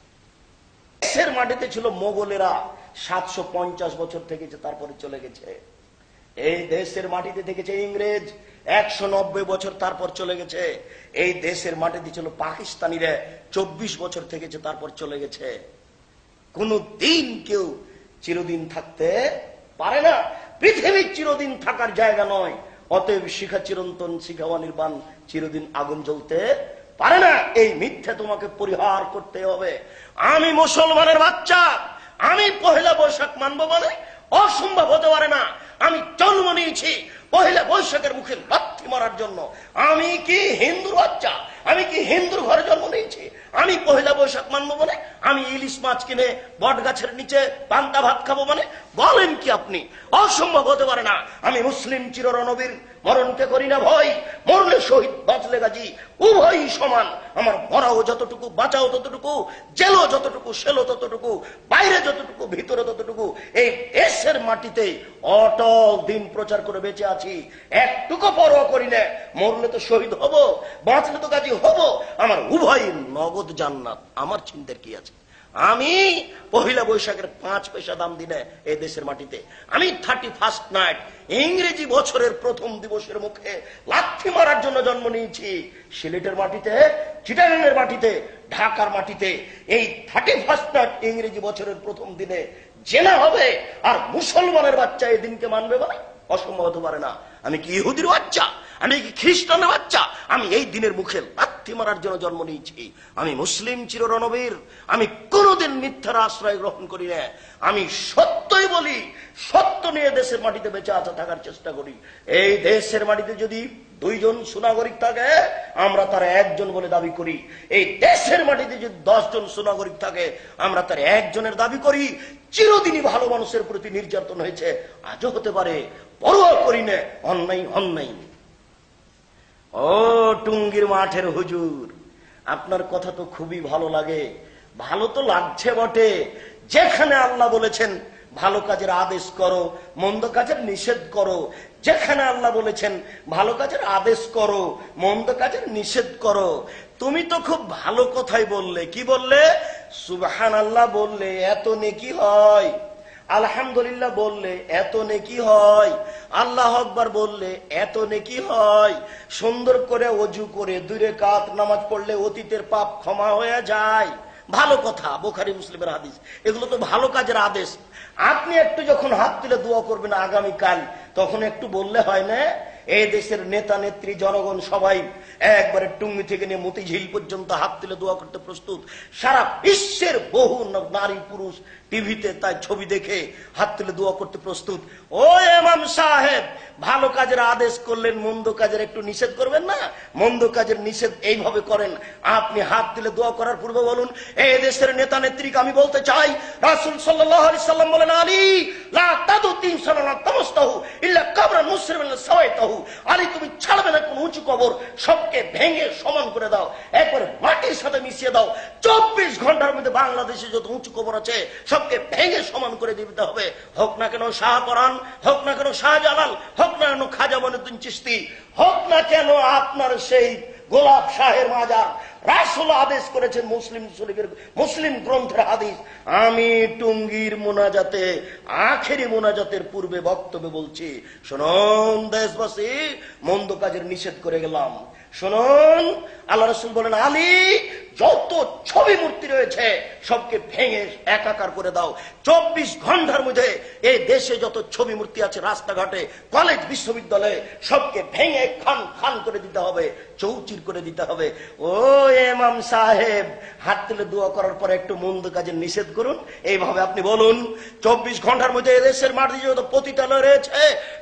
দেশের মাটিতে ছিল মোগলেরা, 750 বছর থেকেছে, তারপরে চলে গেছে। এই দেশের মাটিতে থেকেছে ইংরেজ, 190 বছর, তারপর চলে গেছে। এই দেশের মাটিতে ছিল পাকিস্তানিরা, 24 বছর থেকেছে, তারপর চলে গেছে। কোন দিন কেউ চিরদিন থাকতে পারে না। পৃথিবী চিরদিন থাকার জায়গা নয়। অতএব শিখা চিরন্তন, শিখাওয়া নির্বাণ, চিরদিন আগুন জ্বলতে পারে না। এই মিথ্যা তোমাকে পরিহার করতে হবে। আমি মুসলমানের বাচ্চা, আমি পহেলা বৈশাখ মানবো মানে অসম্ভব হতে পারে না। আমি জন্ম নিয়েছি পহেলা বৈশাখের মুখে লাথি মারার জন্য। আমি কি হিন্দুর বাচ্চা? আমি কি হিন্দুর ঘরে জন্ম নিয়েছি? আমি পহেলা বৈশাখ মানবো মানে? আমি ইলিশ মাছ কিনে বট গাছের নিচে পান্তা ভাত খাবো মানে? বলেন কি আপনি? অসম্ভব হতে পারে না। আমি মুসলিম চিররণবীর, মরণকে করি না ভয়। মরলে শহীদ, বাঁচলে গাজী, উভয়ই সমান। আমার মরাও যতটুকু, বাঁচাও ততটুকু, জেলও যতটুকু, সেলো ততটুকু, বাইরে যতটুকু, ভিতরে ততটুকু। এই দেশের মাটিতে অটল দিন প্রচার করে বেঁচে আছি। একটুকু পরোয়া করি না। মরলে তো শহীদ হব, বাঁচলে তো গাজী হব। আমার উভয় নগদ জান্নাত। আমার চিন্তার কি আছে? আমি পহিলা বৈশাখের 5 পয়সা দাম দিনে এই দেশের মাটিতে। আমি 31st নাইট, ইংরেজি বছরের প্রথম দিবসের মুখে লাথি মারার জন্য জন্ম নিয়েছি। সিলেটের মাটিতে, চিটাগাংয়ের মাটিতে, ঢাকার মাটিতে। এই 31st নাইট ইংরেজি বছরের প্রথম দিনে জেনা হবে, আর মুসলমানের বাচ্চা এই দিনকে মানবে বলে? অসম্ভব হতে পারে না। আমি কি ইহুদির বাচ্চা? আমি কি খ্রিস্টানের বাচ্চা? আমি এই দিনের মুখে লাথি মারার জন্য জন্ম নিয়েছি। আমি মুসলিম চিররণবীর। আমি কোনোদিন মিথ্যার আশ্রয় গ্রহণ করি না। আমি সত্যই বলি, সত্য নিয়ে দেশের মাটিতে বেঁচে থাকার চেষ্টা করি। এই দেশের মাটিতে যদি 2 জন সুনাগরিক থাকে, আমরা তার 1 জন বলে দাবি করি। এই দেশের মাটিতে যদি 10 জন সুনাগরিক থাকে, আমরা তার 1 জনের দাবি করি। চিরদিনই ভালো মানুষের প্রতি নির্যাতন হয়েছে, আজও হতে পারে, পরোয়া করি না। অন্যায় অন্যায়। ও টুঙ্গির মাঠের হুজুর, আপনার কথা তো খুবই ভালো লাগে। ভালো তো লাগছে বটে। যেখানে আল্লাহ বলেছেন ভালো কাজের আদেশ করো, মন্দ কাজের নিষেধ করো। যেখানে আল্লাহ বলেছেন ভালো কাজের আদেশ করো, মন্দ কাজের নিষেধ করো, তুমি তো খুব ভালো কথাই বললে। কি বললে? সুবহানাল্লাহ বললে এত নেকি হয়, আলহামদুলিল্লাহ বললে এত নেকি হয়, আল্লাহু আকবার বললে এত নেকি হয়, সুন্দর করে ওযু করে 2 রাকাত নামাজ পড়লে অতীতের পাপ ক্ষমা হয়ে যায়। ভালো কথা, বুখারী মুসলিমের হাদিস। এগুলো তো ভালো কাজের আদেশ। আপনি একটু যখন হাত তুলে দোয়া করবেন আগামীকাল, তখন একটু বললে হয় না? এই দেশের নেতা নেত্রী জনগণ সবাই একবারে টুঙ্গি থেকে নিয়ে মতিঝিল পর্যন্ত হাত তুলে দোয়া করতে প্রস্তুত। সারা বিশ্বের বহু নারী পুরুষ টিভিতে তাই ছবি দেখে হাত তুলে দোয়া করতে প্রস্তুত। ও ইমাম সাহেব, ভালো কাজের আদেশ করলেন, মন্দ কাজের একটু নিষেধ করবেন না? মন্দ কাজের নিষেধ এইভাবে করেন। আপনি হাত তুলে দোয়া করার পূর্বে বলুন, এই দেশের নেতা নেত্রীকে আমি বলতে চাই, রাসূল সাল্লাল্লাহু আলাইহি সাল্লাম বলেন, আলী লা তাদু তিনসানা তামস্তাহু ইল্লা কবরান মুসলিমান সাওয়াইতাহু। আলী, তুমি ছাড়বে না কোন উঁচু কবর, সবকে ভেঙে সমান করে দাও, একবার মাটির সাথে মিশিয়ে দাও। 24 ঘন্টার মধ্যে বাংলাদেশে যত উঁচু কবর আছে সবকে ভেঙে সমান করে দিতে হবে। হোক না কেন শাহপরান, হোক না কেন শাহজালাল, হোক না কেন খাজা মঈনুদ্দিন চিশতি, হোক না কেন আপনার সেই গোলাপ শাহের মাজার। রাসূল আদেশ করেছেন, মুসলিম শরীফের মুসলিম গ্রন্থের হাদিস। আমি টুঙ্গির মোনাজাতে, আখেরি মোনাজাতের পূর্বে বক্তব্য বলছি, শুনুন দেশবাসী, মন্দ কাজের নিষেধ করে গেলাম। শুনুন, আল্লাহ রাসূল বলেন, আলী যত ছবি মূর্তি রয়েছে সবকে ভেঙে একাকার করে দাও। 24 ঘন্টার মধ্যে এই দেশে যত ছবি মূর্তি আছে রাস্তাঘাটে, কলেজ, বিশ্ববিদ্যালয়ে সবকে ভেঙে খান খান করে দিতে হবে, চৌচির করে দিতে হবে। ও ইমাম সাহেব, হাত তুলে দোয়া করার পরে একটু মন্দ কাজের নিষেধ করুন। এইভাবে আপনি বলুন, 24 ঘন্টার মধ্যে এদেশের মাটিতে যত পতিতালয় রয়েছে,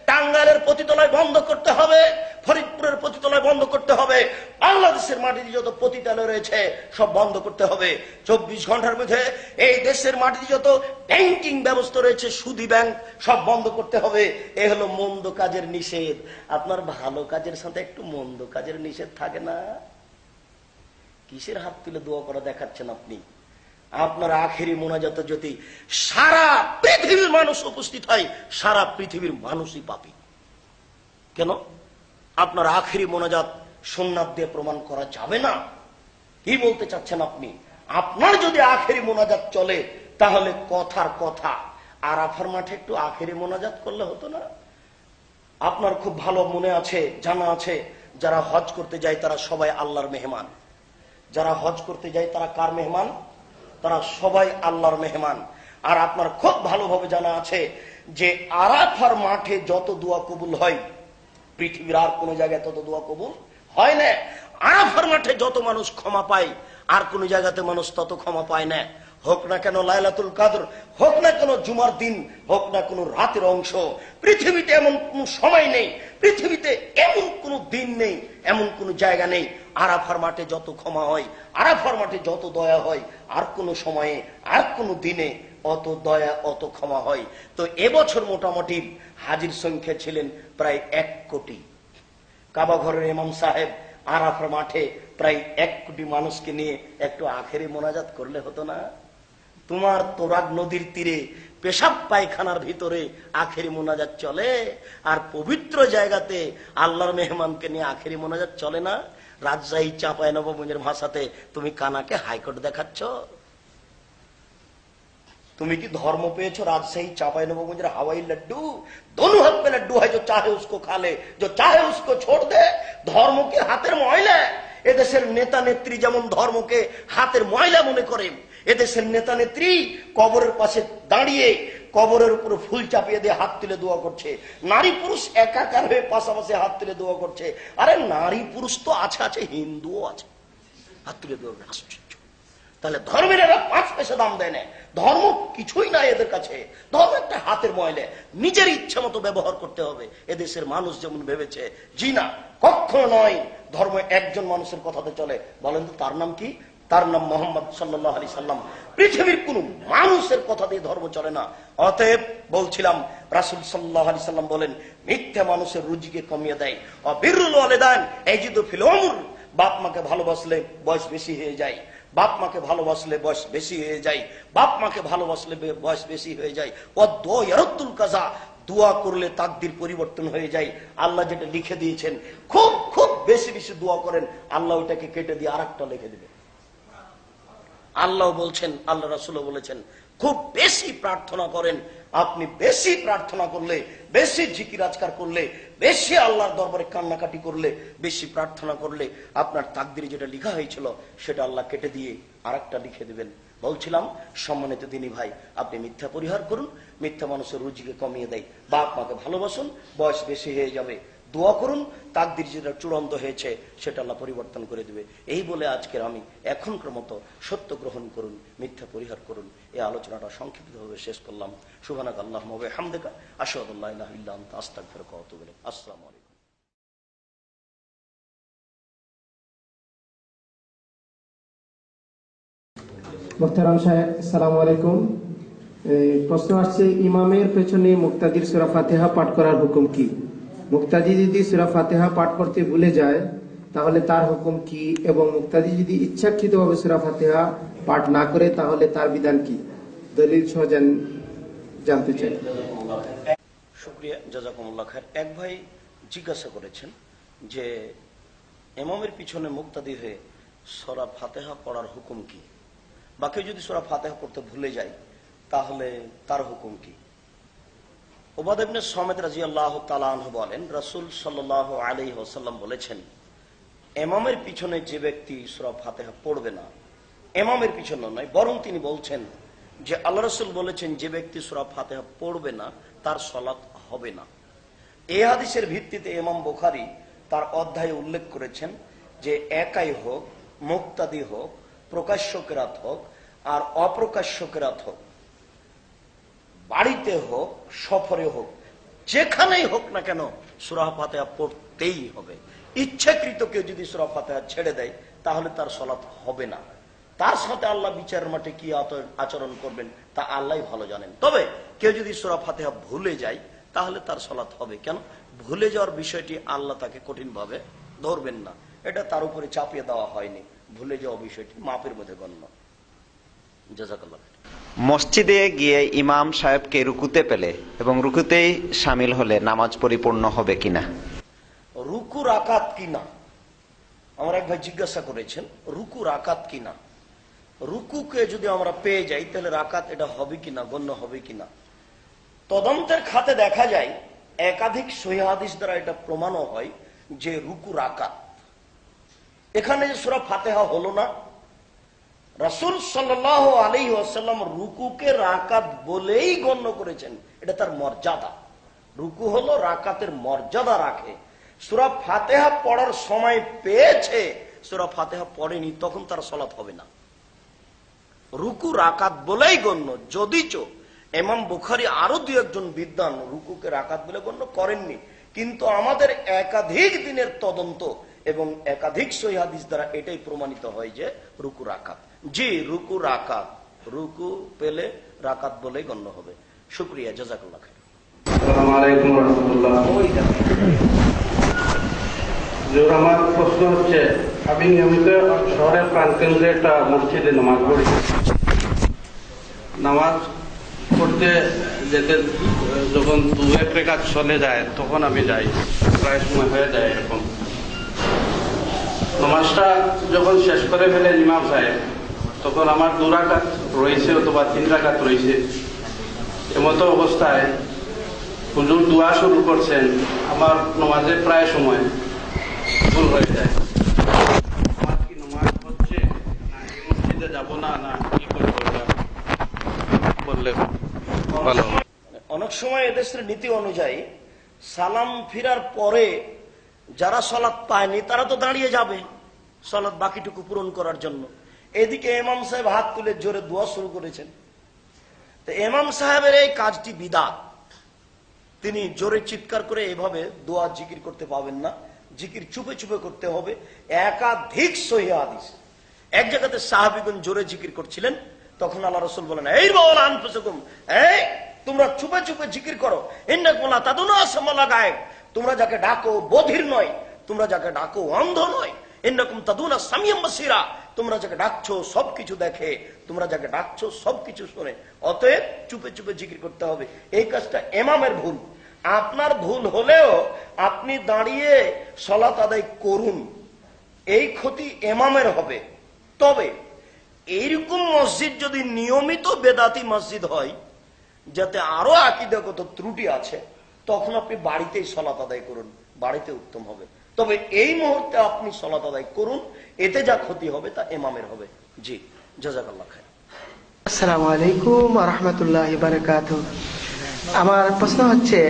টাঙ্গাইলের পতিতালয় বন্ধ করতে হবে, ফরিদপুরের পতিতালয় বন্ধ করতে হবে, বাংলাদেশের মাটিতে যত পতিতালয় রয়েছে সব বন্ধ করতে হবে। 24 ঘন্টার মধ্যে এই দেশের মাটিতে যত ব্যাংকিং ব্যবস্থা রয়েছে, সুদী ব্যাংক, সব বন্ধ করতে হবে। এ হলো মন্দ কাজের নিষেধ। আপনার ভালো কাজের সাথে একটু মন্দ কাজের নিষেধ থাকে না? কিসের হাত তুলে দোয়া করা দেখাচ্ছেন আপনি? আপনার আখেরি মোনাজাতে যদি সারা পৃথিবীর মানুষ উপস্থিত হয়, সারা পৃথিবীর মানুষই পাপী। কেন? আপনার আখেরি মোনাজাত সুন্নাত দিয়ে প্রমাণ করা যাবে না। কি বলতে চাচ্ছেন আপনি? আপনার যদি আখেরি মোনাজাত চলে, তাহলে কথার কথা আরাফার মাঠে একটু আখেরি মোনাজাত করলে হতো না? আপনার খুব ভালো মনে আছে, জানা আছে, যারা হজ করতে যায় তারা সবাই আল্লাহর মেহমান। যারা হজ করতে যায় তারা কার মেহমান? তারা সবাই আল্লাহর মেহমান। আর আপনার খুব ভালোভাবে জানা আছে যে আরাফার মাঠে যত দোয়া কবুল হয়, পৃথিবীর আর কোন জায়গায় তত দোয়া কবুল হয় না। আরাফার মাঠে যত মানুষ ক্ষমা পায়, আর কোন জায়গাতে মানুষ তত ক্ষমা পায় না। হোক না কেন লাইলাতুল কদর, হোক না কেন জুমার দিন, হোক না কোন রাতের অংশ, পৃথিবীতে এমন কোন সময় নেই, পৃথিবীতে এমন কোন দিন নেই, এমন কোন জায়গা নেই আরাফার মাঠে যত ক্ষমা হয়, আরাফার মাঠে যত দয়া হয়, আর কোন সময়ে, আর কোন দিনে অত দয়া, অত ক্ষমা হয়। তো এবছর মোটামুটি হাজির সংখ্যা ছিলেন প্রায় 1 কোটি। কাবা ঘরের ইমাম সাহেব আরাফার মাঠে প্রায় 1 কোটি মানুষকে নিয়ে একটু আখেরি মোনাজাত করলে হতো না? তোমার তোরাগ নদীর তীরে পেশাব পায়খানার ভিতরে আখেরি মোনাজাত চলে, আর পবিত্র জায়গাতে আল্লাহর মেহমানকে নিয়ে আখেরি মোনাজাত চলে না? রাজশাহী চাঁপাইনবাবগঞ্জের ভাষাতে তুমি কানাকে হাইকোর্ট দেখাচ্ছ? তুমি কি ধর্ম পেয়েছো রাজশাহী चांपाइनबाबगंज हवाई लड्डू? दोनों हाथ में लड्डू है, जो चाहे उसको खा ले, जो चाहे उसको छोड़ दे। धर्म के हाथेर मयला। এদেশের নেতা নেত্রী যেমন ধর্মকে হাতের ময়লা মনে করে, এদেশের নেতা নেত্রী কবরের পাশে দাঁড়িয়ে কবরের উপর ফুল চাপিয়ে দিয়ে হাত তুলে দোয়া করছে, নারী পুরুষ একাকার হয়ে পাশাপাশি হাত তুলে দোয়া করছে। আরে নারী পুরুষ তো আছে, আছে হিন্দুও আছে, হাত তুলে দোয়া করছে। তাহলে ধর্মের এরা 5 পয়সা দাম দেয় না। ধর্ম কিছুই নাই এদের কাছে। ধর্ম একটা হাতের ময়লা, নিজের ইচ্ছা মতো ব্যবহার করতে হবে। এদেশের মানুষ যেমন ভেবেছে, জি না, কখনো নয়। ধর্ম একজন মানুষের কথাতে চলে। বলেন তো তার নাম কি? তার নাম মোহাম্মদ সাল্লাল্লাহু আলাইহি সাল্লাম। পৃথিবীর কোন মানুষের কথা দিয়ে ধর্ম চলে না। অতএব বলছিলাম, রাসূল সাল্লাল্লাহু আলাইহি সাল্লাম বলেন, মিথ্যা মানুষের রুজিকে কমিয়ে দেয়। বিররুল ওয়ালিদাইন ইয়াজিদু ফিল উমর। বাপ মাকে ভালোবাসলে বয়স বেশি হয়ে যায়। বাপ মাকে ভালোবাসলে বয়স বেশি হয়ে যায়, বাপ মাকে ভালোবাসলে বয়স বেশি হয়ে যায়। ওয়াদুল কাজা, দোয়া করলে তাকদির পরিবর্তন হয়ে যায়। আল্লাহ যেটা লিখে দিয়েছেন, খুব খুব বেশি বেশি দোয়া করেন, আল্লাহ ওটাকে কেটে দিয়ে আরেকটা লিখে দিবেন। আল্লাহ বলছেন, আল্লাহ রাসূল বলেছেন, খুব বেশি প্রার্থনা করেন। আপনি বেশি প্রার্থনা করলে, বেশি জিকির আজকার করলে, বেশি আল্লাহর দরবারে কান্নাকাটি করলে, বেশি প্রার্থনা করলে আপনার তাকদিরে যেটা লেখা হয়েছিল সেটা আল্লাহ কেটে দিয়ে আরেকটা লিখে দিবেন। বলছিলাম, সম্মানিত দিনী ভাই, আপনি মিথ্যা পরিহার করুন। মিথ্যা মানুষের রুজিকে কমিয়ে দেয়। বাপ মাকে ভালোবাসুন, বয়স বেশি হয়ে যাবে। দোয়া করুন, তাকদির যেটা চূড়ান্ত হয়েছে সেটা আল্লাহ পরিবর্তন করে দিবে। এই বলে আজকের আমি এখনকার মতো সত্য গ্রহণ করুন, মিথ্যা পরিহার করুন, এই আলোচনাটা সংক্ষিপ্তভাবে শেষ করলাম। সুবহানাক আল্লাহুম্মা ওয়া বিহামদিকা আশহাদু আল্লা ইলাহা ইল্লা আনতা আস্তাগফিরুকা ওয়া আতুবু ইলাইক। আসসালামু আলাইকুম। মুহতারাম সাহেব, আসসালামু আলাইকুম। প্রশ্ন আসছে, ইমামের পেছনে মুক্তাদির সূরা ফাতিহা পাঠ করার হুকুম কি? মুক্তাদি যদি সূরা ফাতিহা পাঠ করতে ভুলে যায় তাহলে তার হুকুম কি, এবং মুক্তাদি যদি ইচ্ছাকৃতভাবে সূরা ফাতিহা পাঠ না করে তাহলে তার বিধান কি? দলিল সহ জানতে চাই। শুকরিয়া, জাযাকুমুল্লাহ খায়ের। এক ভাই জিজ্ঞাসা করেছেন যে ইমামের পিছনে মুক্তাদি হয়ে সূরা ফাতিহা পড়ার হুকুম কি, বা কেউ যদি সূরা ফাতিহা পড়তে ভুলে যায় তাহলে তার হুকুম কি? উবাদা ইবনে সামিত রাদিয়াল্লাহু তাআলা আনহু বলেন, রাসূল সাল্লাল্লাহু আলাইহি ওয়াসাল্লাম বলেছেন, ইমামের পিছনে যে ব্যক্তি সূরা ফাতিহা পড়বে না, ইমামের পিছনে নয়, বরং তিনি বলছেন যে আল্লাহ রাসূল বলেছেন, যে ব্যক্তি সূরা ফাতিহা পড়বে না তার সালাত হবে না। এই হাদিসের ভিত্তিতে ইমাম বুখারী তার অধ্যায়ে উল্লেখ করেছেন যে একাই হোক, মুক্তাদি হোক, প্রকাশ্য কেরাত হোক আর অপ্রকাশ্য কেরাত হোক, বাড়িতে হোক, সফরে হোক, যেখানেই হোক না কেন সূরা ফাতিহা পড়তেই হবে। ইচ্ছাকৃত কেউ যদি সূরা ফাতিহা ছেড়ে দেয় তাহলে তার সালাত হবে না। তার সাথে আল্লাহ বিচারের মাঠে কি আচরণ করবেন তা আল্লাহই ভালো জানেন। তবে কেউ যদি সূরা ফাতিহা ভুলে যায় তাহলে তার সালাত হবে। কেন? ভুলে যাওয়ার বিষয়টি আল্লাহ তাকে কঠিন ভাবে ধরবেন না, এটা তার উপরে চাপিয়ে দেওয়া হয়নি। ভুলে যাওয়া বিষয়টি মাপের মধ্যে গণ্য। জাযাকাল্লাহ। মসজিদে গিয়ে ইমাম সাহেবকে রুকুতে পেলে এবং রুকুতেই শামিল হলে নামাজ পরিপূর্ণ হবে কিনা? রুকু রাকাত কিনা, আমার এক ভাই জিজ্ঞাসা করেছেন, রুকু রাকাত কিনা। রুকুকে যদি আমরা পেয়ে যাই তাহলে রাকাত এটা হবে কিনা, গণ্য হবে কিনা। তদন্তের খাতে দেখা যায় একাধিক সহিহ হাদিস দ্বারা এটা প্রমাণও হয় যে রুকু রাকাত। এখানে যে সূরা ফাতিহা হলো না, রাসূল সাল্লাল্লাহু আলাইহি ওয়াসাল্লাম রুকুকে রাকাত বলেই গণ্য করেছেন, এটা তার মর্যাদা। রুকু হলো রাকাতের মর্যাদা রাখে। সূরা ফাতিহা পড়ার সময় পেয়েছে, সূরা ফাতিহা পড়েনি, তখন তার সালাত হবে না। রুকু রাকাত বলেই গণ্য। যদিচ ইমাম বুখারী আরো দুই একজন বিদ্বান রুকুকে রাকাত বলে গণ্য করেননি, কিন্তু আমাদের একাধিক দিনের তদন্ত এবং একাধিক সহিহ হাদিস দ্বারা এটাই প্রমাণিত হয় যে রুকু রাকাত। জি, রুকু রাকাত, রুকু পেলে রাকাত বলেই গণ্য হবে। শুকরিয়া, জাযাকাল্লাহ খাইর। আসসালামু আলাইকুম ওয়া রাহমাতুল্লাহ। আমার প্রশ্ন হচ্ছে, আমি নিয়মিত শহরের প্রাণকেন্দ্রে একটা মসজিদে নামাজ পড়ি। নামাজ পড়তে যেতে যখন দু এক রাকাত চলে যায় তখন আমি যাই, প্রায় সময় হয়ে যায় এরকম। নামাজটা যখন শেষ করে ফেলে ইমাম সাহেব, তখন আমার 2 রাকাত রয়েছে অথবা 3 রাকাত রয়েছে। এমতো অবস্থায় হুজুর দোয়া শুরু করছেন, আমার নামাজে প্রায় সময় ভুল হয়ে যায়। আমার কি নামাজ হচ্ছে, না এই মসজিদে যাব না, না কি করবো, বললে ভালো। অনেক সময় এদেশের নীতি অনুযায়ী সালাম ফিরার পরে যারা সালাত পায়নি তারা তো দাঁড়িয়ে যাবে সালাত বাকিটুকু পূরণ করার জন্য। এদিকে ইমাম সাহেব হাত তুলে জোরে দোয়া শুরু করেছেন। তো ইমাম সাহেবের এই কাজটি বিদআত। তিনি জোরে চিৎকার করে এভাবে দোয়া জিকির করতে পাবেন না, জিকির চুপে চুপে করতে হবে। একাধিক সহিহ হাদিস, এক জায়গাতে সাহাবীগণ জোরে জিকির করছিলেন, তখন আল্লাহ রাসূল বলেন, এই বল আনফুসুকুম, এই তোমরা চুপে চুপে জিকির করো। ইন্নাকুম লা তাদুনা সামালা গায়েব, তোমরা যাকে ডাকো বধির নয়, তোমরা যাকে ডাকো অন্ধ নয়। ইন্নাকুম তাদুনা সামিয়াম বাসীরা, তোমরা যাকে ডাকছো সবকিছু দেখে, তোমরা যাকে ডাকছো সবকিছু শোনে, অতএব চুপে চুপে জিকির করতে হবে। এই কাজটা ইমামের ভুল। আপনার ভুল হলেও আপনি দাঁড়িয়ে সালাত আদায় করুন, এই ক্ষতি ইমামের হবে। তবে এইরকম মসজিদ যদি নিয়মিত বেদাতি মসজিদ হয়, যাতে আরো আকীদাগত ত্রুটি আছে, তখন আপনি বাড়িতেই সালাত আদায় করুন, বাড়িতে উত্তম হবে। তবে এই মুহূর্তে আপনি সালাত আদায় করুন, এতে যা ক্ষতি হবে তা ইমামের হবে। জি, জাযাকাল্লাহ খাইর। আসসালামু আলাইকুম ওয়া রাহমাতুল্লাহি ওয়া বারাকাতুহু। আমার প্রশ্ন হচ্ছে,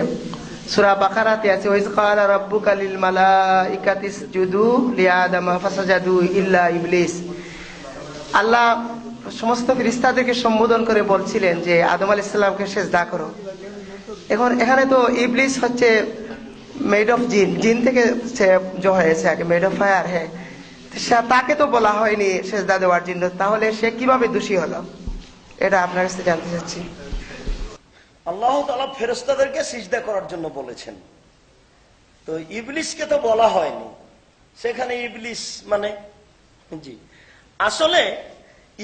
সূরা বাকারাতে আছে ওয়াইজ ক্বালা রাব্বুকা লিল মালাইকাতি ইসজুদু লিআদাম ফাসাজাদু ইল্লা ইবলিস। আল্লাহ সমস্ত ফেরেশতাদেরকে সম্বোধন করে বলছিলেন যে আদম আলাইহিস সালামকে সিজদা করো। এখন এখানে তো ইবলিস হচ্ছে মেড অফ জিন, জিন থেকে সে जो হয়েছে আগে মেড অফ ফায়ার। হ্যাঁ, তাকে তো বলা হয়নি সিজদা দেওয়ার জন্য, তাহলে সে কিভাবে দোষী হলো, এটা আপনার কাছে জানতে চাচ্ছি। আল্লাহ তাআলা ফেরেশতাদেরকে সিজদা করার জন্য বলেছেন, তো ইবলিসকে তো বলা হয়নি। সেখানে ইবলিস মানে, জি আসলে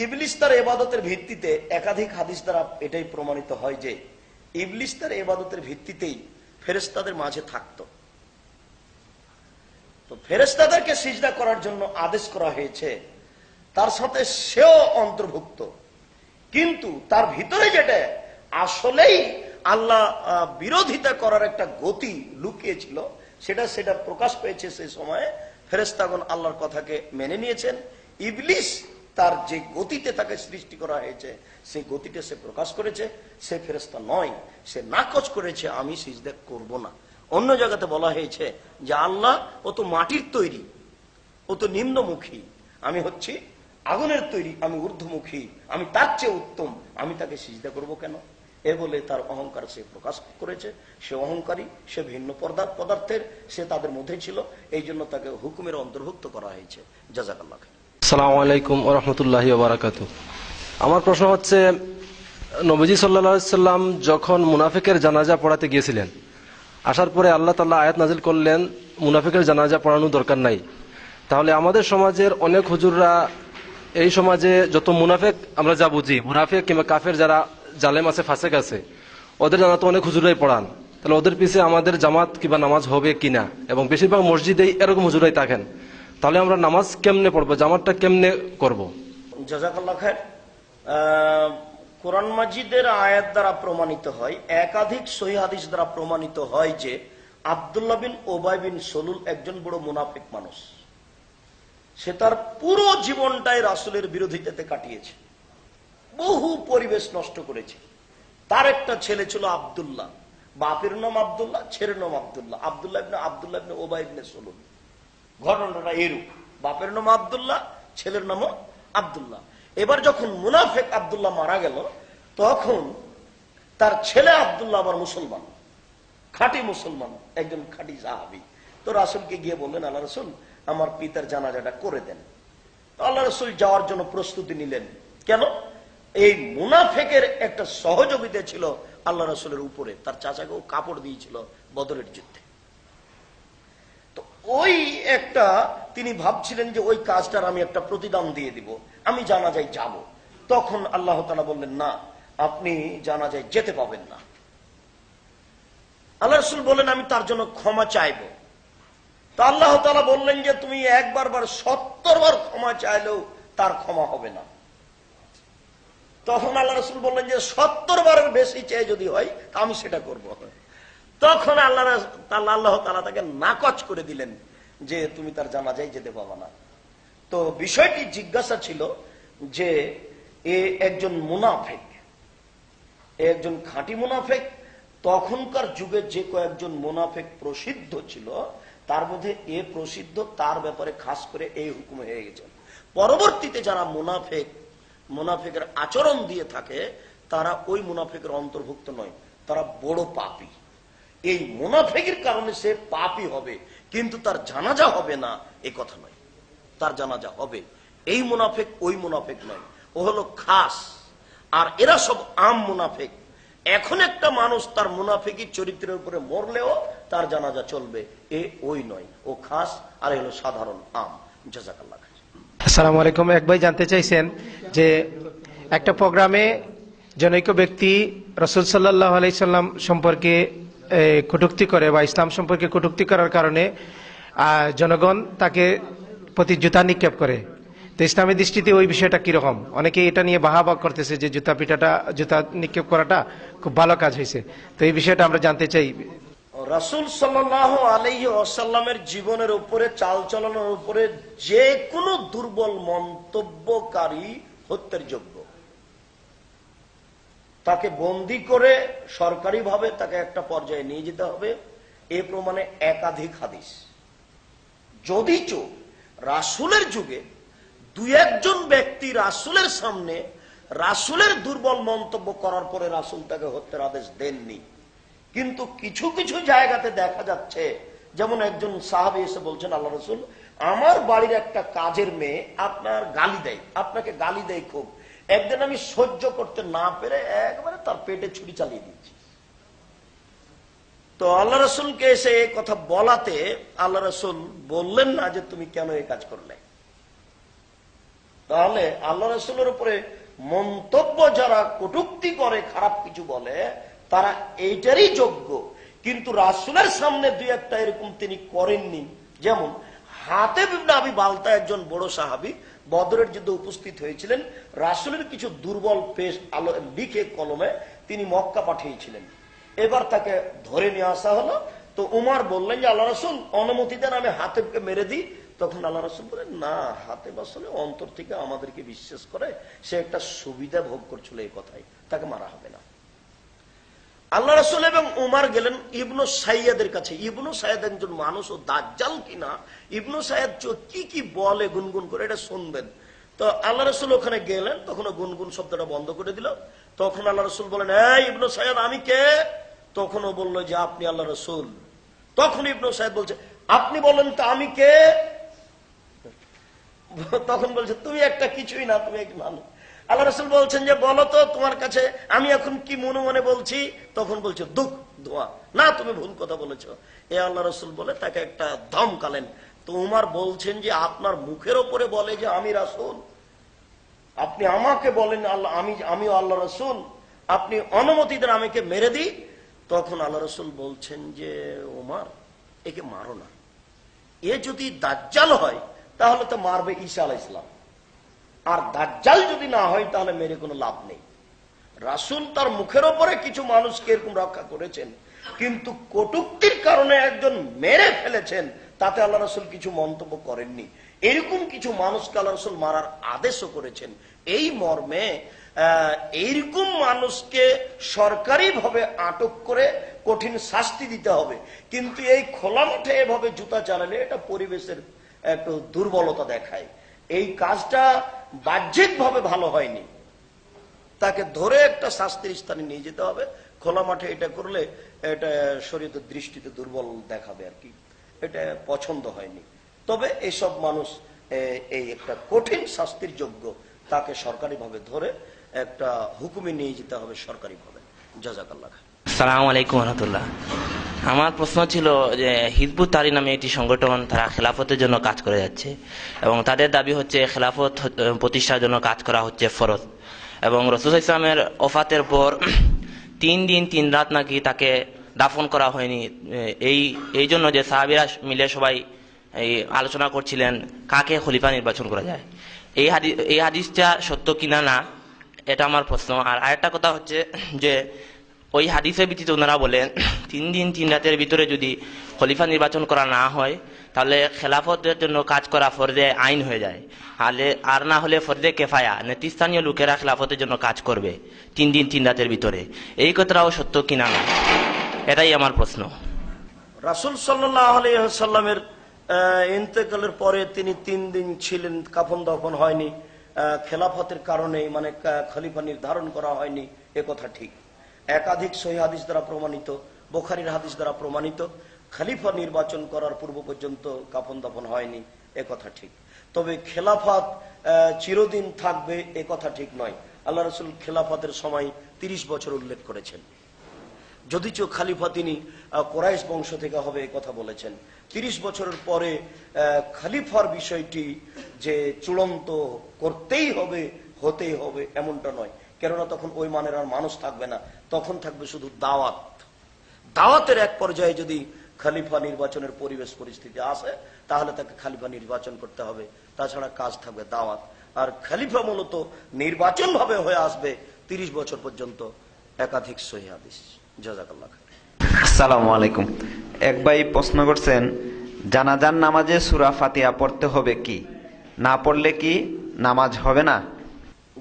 ইবলিস তার ইবাদতের ভিত্তিতে, একাধিক হাদিস দ্বারা এটাই প্রমাণিত হয় যে ইবলিস তার ইবাদতের ভিত্তিতেই ফেরেশতাদের মাঝে থাকতো। তো ফেরেশতাদেরকে সিজদা করার জন্য আদেশ করা হয়েছে, তার সাথে সেও অন্তর্ভুক্ত। কিন্তু তার ভিতরে যেটা আসলেই আল্লাহ বিরোধিতা করার একটা গতি লুকিয়েছিল, সেটা প্রকাশ পেয়েছে। সেই সময়ে ফেরেশতাগণ আল্লাহর কথাকে মেনে নিয়েছেন। ইবলিস তার যে গতিতে তাকে সৃষ্টি করা হয়েছে, সেই গতিতে সে প্রকাশ করেছে। সে ফেরেশতা নয়, সে নাকচ করেছে, আমি সিজদা করব না। অন্য জায়গাতে বলা হয়েছে যে আল্লাহ ও তো মাটির তৈরি, ও তো নিম্নমুখী, আমি হচ্ছি আগুনের তৈরি, আমি ঊর্ধ্বমুখী, আমি তার চেয়ে উত্তম, আমি তাকে সিজদা করব কেন? এ বলে তার অহংকার সে প্রকাশ করেছে। সে অহংকারী, সে ভিন্ন পদার্থের, সে তাদের মধ্যে ছিল, এই জন্য তাকে হুকুমের অন্তর্ভুক্ত করা হয়েছে। জাযাকাল্লাহ খাইর। আসসালামু আলাইকুম ওয়া রাহমাতুল্লাহি ওয়া বারাকাতুহু। আমার প্রশ্ন হচ্ছে, নবীজি সাল্লাল্লাহু আলাইহি সাল্লাম যখন মুনাফিকের জানাজা পড়াতে গিয়েছিলেন, আসার পরে আল্লাহ তাআলা আয়াত নাজিল করলেন মুনাফিকের জানাজা পড়ানোর দরকার নাই। তাহলে আমাদের সমাজের অনেক হুজুররা, এই সমাজে যত মুনাফিক আমরা যা বুঝি, মুনাফিক কিংবা কাফের যারা জালেম আছে, ফাসেক আছে, ওদের জানা তো অনেক হুজুরাই পড়ান। তাহলে ওদের পিছে আমাদের জামাত কিংবা নামাজ হবে কিনা? এবং বেশিরভাগ মসজিদেই এরকম হুজুরাই থাকেন। তাহলে আমরা নামাজ কেমনে পড়বো, জামাতটা কেমনে করব? জাযাকাল্লাহ খাইর। কোরআন মাজিদের আয়াত দ্বারা প্রমাণিত হয়, একাধিক সহিহ হাদিস দ্বারা প্রমাণিত হয় যে আব্দুল্লাহ বিন উবাই বিন সলুল একজন বড় মুনাফিক মানুষ। সে তার পুরো জীবনটাই রাসূলের বিরোধিতাতে কাটিয়েছে, বহু পরিবেশ নষ্ট করেছে। তার একটা ছেলে ছিল আব্দুল্লাহ, বাপের নাম আব্দুল্লাহ, ছেলের নাম আব্দুল্লাহ, আব্দুল্লাহ ইবনে উবাই ইবনে সলুল। ঘটনাটা এরূপ, বাপের নাম আব্দুল্লাহ, ছেলের নামও আব্দুল্লাহ। এবার যখন মুনাফিক আব্দুল্লাহ মারা গেল, তখন তার ছেলে আব্দুল্লাহ আবার মুসলমান, খাঁটি মুসলমান, একজন খাঁটি সাহাবী। তো রাসূলকে গিয়ে বললেন, আল্লাহ রাসূল আমার পিতার জানাজাটা করে দেন। আল্লাহ রাসূল যাওয়ার জন্য প্রস্তুতি নিলেন। কেন? এই মুনাফিকের একটা সহযোগিতা ছিল আল্লাহ রাসূলের উপরে, তার চাচাকেও কাপড় দিয়েছিল বদরের যুদ্ধে। তো ওই একটা তিনি ভাবছিলেন যে ওই কাজটার আমি একটা প্রতিদান দিয়ে দিব, আমি জানাজায় যাব। তখন আল্লাহ তাআলা বললেন, না, আপনি জানাজায় যেতে পাবেন না। আল্লাহ রাসূল বললেন, আমি তার জন্য ক্ষমা চাইব। তো আল্লাহ তাআলা বললেন যে তুমি 70 বার ক্ষমা চাইলেও তার ক্ষমা হবে না। তখন আল্লাহ রাসূল বললেন যে 70 বারের বেশি চেয়ে যদি হয় আমি সেটা করব। তখন আল্লাহ তাআলা তাকে নাকচ করে দিলেন যে তুমি তার জানাজায় যেতে পাবা না। তো বিষয়টি জিজ্ঞাসা ছিল যে এ একজন মুনাফিক, একজন খাঁটি মুনাফিক। তখনকার যুগে যে কয়েকজন মুনাফিক প্রসিদ্ধ ছিল, তার মধ্যে এ প্রসিদ্ধ, তার ব্যাপারে খাস করে এই হুকুম হয়ে গেছে। পরবর্তীতে যারা মুনাফিকের আচরণ দিয়ে থাকে, তারা ওই মুনাফিকের অন্তর্ভুক্ত নয়, তারা বড় পাপী। এই মুনাফিকের কারণে সে পাপী হবে, কিন্তু তার জানাজা হবে না এ কথা নয়, তার জানাজা হবে। এই মুনাফিক ওই মুনাফিক নয়, ও হলো খাস, আর এরা সব আম মুনাফিক। এখন একটা মানুষ তার মুনাফিকি চরিত্রের উপরে মরলেও তার জানাজা চলবে, এ ওই নয়, ও খাস, আর হলো সাধারণ আম। জাযাকাল্লাহ খাইর। আসসালামু আলাইকুম। এক ভাই জানতে চাইছেন যে একটা প্রোগ্রামে জনৈক ব্যক্তি রাসূল সাল্লাল্লাহু আলাইহি সাল্লাম সম্পর্কে কটূক্তি করে বা ইসলাম সম্পর্কে কটূক্তি করার কারণে জনগণ তাকে প্রতি জুতা নিক্ষেপ করে। তো ইসলামের দৃষ্টিতে ওই বিষয়টা কিরকম? অনেকে এটা নিয়ে বাহাবা করতেছে যে জুতা নিক্ষেপ করাটা খুব ভালো কাজ হয়েছে। তো এই বিষয়টা আমরা জানতে চাই। রাসূল সাল্লাল্লাহু আলাইহি ওয়াসাল্লামের জীবনের উপরে, চালচলনের উপরে যে কোনো দুর্বল মন্তব্যকারী হত্যার যোগ্য। তাকে বন্দী করে সরকারিভাবে তাকে একটা পর্যায়ে নিয়ে যেতে হবে। এ প্রমাণে একাধিক হাদিস। যদিচ রাসূলের যুগে দুই একজন ব্যক্তি রাসূলের সামনে রাসূলের দুর্বল মন্তব্য করার পরে রাসূল তাকে হত্যার আদেশ দেননি, কিন্তু কিছু কিছু জায়গাতে দেখা যাচ্ছে, যেমন একজন সাহাবী এসে বলছেন, আল্লাহ রাসূল, আমার বাড়ির একটা কাজের মেয়ে আপনার গালি দেয়, আপনাকে গালি দেয় খুব। একদিন আমি সহ্য করতে না পেরে একবারে তার পেটে ছুরি চালিয়ে দিচ্ছি। তো আল্লাহ রাসূলকে এসে এই কথা বলাতে আল্লাহ রাসূল বললেন না যে তুমি কেন এই কাজ করলে। তাহলে আল্লাহ রাসূলের উপরে মন্তব্য যারা কটূক্তি করে, খারাপ কিছু বলে, তারা এইটারই যোগ্য। কিন্তু রাসূলের সামনে দুই একটা এরকম তিনি করেননি। যেমন হাতেব ইবনে আবি বালতা একজন বড় সাহাবী, বদরের যুদ্ধে উপস্থিত হয়েছিলেন। রাসূলের কিছু দুর্বল পেশ লিখে কলমে তিনি মক্কা পাঠিয়েছিলেন। এবার তাকে ধরে নিয়ে আসা হলো। তো উমর বললেন যে আল্লাহ রাসূল অনুমতি দেন আমি হাতেবকে মেরে দিই। তখন আল্লাহ রাসূল বলেন, না, হাতেব আসলে অন্তর থেকে আমাদেরকে বিশ্বাস করে, সে একটা সুবিধা ভোগ করছিল এই কথাই, তাকে মারা হবে না। আল্লাহ রাসূল এবং উমর গেলেন ইবনু সাইয়্যিদের কাছে। ইবনু সাইয়্যিদ একজন মানুষ, ও দাজ্জাল কিনা, ইবনু সাইয়্যিদ কি কি বলে গুনগুন করে এটা শুনবেন। তো আল্লাহ রাসূল ওখানে গেলেন, তখন গুনগুন শব্দটা বন্ধ করে দিল। তখন আল্লাহ রাসূল বলেন, এই ইবনু সাইয়্যিদ, আমি কে? তখন ও বলল যে আপনি আল্লাহ রাসূল। তখন ইবনু সাইয়্যিদ বলছে, আপনি বলেন তো আমি কে? তখন বলছে, তুমি একটা কিছুই না, তুমি এক মানুষ। আল্লাহ রাসূল বলছেন যে বলো তো তোমার কাছে আমি এখন কি মনে মনে বলছি? তখন বলছে দুঃখ ধোয়া, না তুমি ভুল কথা বলেছ। এ আল্লাহ রাসূল বলে তাকে একটা ধমকালেন। তো উমর বলছেন যে আপনার মুখের ওপরে বলে যে আমি রাসূল, আপনি আমাকে বলেন আল্লাহ, আমিও আল্লাহ রাসূল, আপনি অনুমতি দেন আমাকে মেরে দিই। তখন আল্লাহ রাসূল বলছেন যে উমর, একে মারো না, এ যদি দাজ্জাল হয় তাহলে তো মারবে ঈসা আলাইহিস সালাম, আর দাজ্জাল যদি না হয় তাহলে মেরে কোনো লাভ নেই। রাসূল তার মুখের ওপরে কিছু মানুষকে এরকম রক্ষা করেছেন, কিন্তু কটূক্তির কারণে একজন মেরে ফেলেছেন, তাতে আল্লাহ রাসূল কিছু মন্তব্য করেননি। এরকম কিছু মানুষকে আল্লাহ রাসূল মারার আদেশও করেছেন। এই মর্মে এইরকম মানুষকে সরকারিভাবে আটক করে কঠিন শাস্তি দিতে হবে। কিন্তু এই খোলা মাঠে এভাবে জুতা চালালে এটা পরিবেশের একটু দুর্বলতা দেখায়। এই কাজটা বাহ্যিকভাবে ভালো হয়নি, তাকে ধরে একটা শাস্তির স্থানে নিয়ে যেতে হবে। খোলা মাঠে এটা করলে এটা শরীয়তের দৃষ্টিতে দুর্বল দেখাবে আর কি, এটা পছন্দ হয়নি। তবে এইসব মানুষ এই একটা কঠিন শাস্তির যোগ্য, তাকে সরকারিভাবে ধরে একটা হুকুমে নিয়ে যেতে হবে সরকারিভাবে। জাযাকাল্লাহ। আসসালামু আলাইকুম রহমতুল্লাহ। আমার প্রশ্ন ছিল যে হিজবুত তাহরীর নামে একটি সংগঠন, তারা খেলাফতের জন্য কাজ করে যাচ্ছে এবং তাদের দাবি হচ্ছে খেলাফত প্রতিষ্ঠার জন্য কাজ করা হচ্ছে ফরজ, এবং রাসূল সাল্লাল্লাহু আলাইহি ওয়াসাল্লামের ওফাতের পর 3 দিন 3 রাত নাকি তাকে দাফন করা হয়নি। এই জন্য যে সাহাবীরা মিলে সবাই এই আলোচনা করছিলেন কাকে খলিফা নির্বাচন করা যায়, এই হাদিসটা সত্য কিনা না, এটা আমার প্রশ্ন। আর আরেকটা কথা হচ্ছে যে ওই হাদিসের ভিত্তিতে ওনারা বলেন 3 দিন 3 রাতের ভিতরে যদি খলিফা নির্বাচন করা না হয় তাহলে খেলাফতের জন্য কাজ করা ফরজে আইন হয়ে যায়, আর না হলে ফরজে কেফায়া, নেতৃস্থানীয় লোকেরা খেলাফতের জন্য কাজ করবে 3 দিন 3 রাতের ভিতরে। এই কথাটাও সত্য কিনা না, এটাই আমার প্রশ্ন। রাসূল সাল্লাল্লাহু আলাইহি ওয়াসাল্লামের ইন্তেকালের পরে তিনি 3 দিন ছিলেন, কাফন দাফন হয়নি, খেলাফতের কারণে মানে খলিফা নির্ধারণ করা হয়নি, এ কথা ঠিক। একাধিক সহিহ হাদিস দ্বারা প্রমাণিত, বুখারীর হাদিস দ্বারা প্রমাণিত, খলিফা নির্বাচন করার পূর্ব পর্যন্ত কাফন দাফন হয়নি, এ কথা ঠিক। তবে খেলাফত চিরদিন থাকবে এ কথা ঠিক নয়। আল্লাহ রাসূল খেলাফতের সময় 30 বছর উল্লেখ করেছেন। যদিচ খালিফা তিনি কোরাইশ বংশ থেকে হবে এই কথা বলেছেন। 30 বছরের পরে খালিফার বিষয়টি যে চূড়ান্ত করতেই হবে, হতেই হবে এমনটা নয়, কেননা তখন ওই মানের আর মানুষ থাকবে না, তখন থাকবে শুধু দাওয়াত। দাওয়াতের এক পর্যায়ে যদি খলিফা নির্বাচনের পরিবেশ পরিস্থিতি আসে তাহলে তাকে খলিফা নির্বাচন করতে হবে, তাছাড়া কাজ থাকবে দাওয়াত। আর খলিফা মূলত নির্বাচন ভাবে হয়ে আসবে 30 বছর পর্যন্ত। একাধিক সহিহ হাদিস। জাযাকাল্লাহ খাইর। আসসালামু আলাইকুম। এক ভাই প্রশ্ন করছেন, জানাজার নামাজে সূরা ফাতিহা পড়তে হবে কি? না পড়লে কি নামাজ হবে না?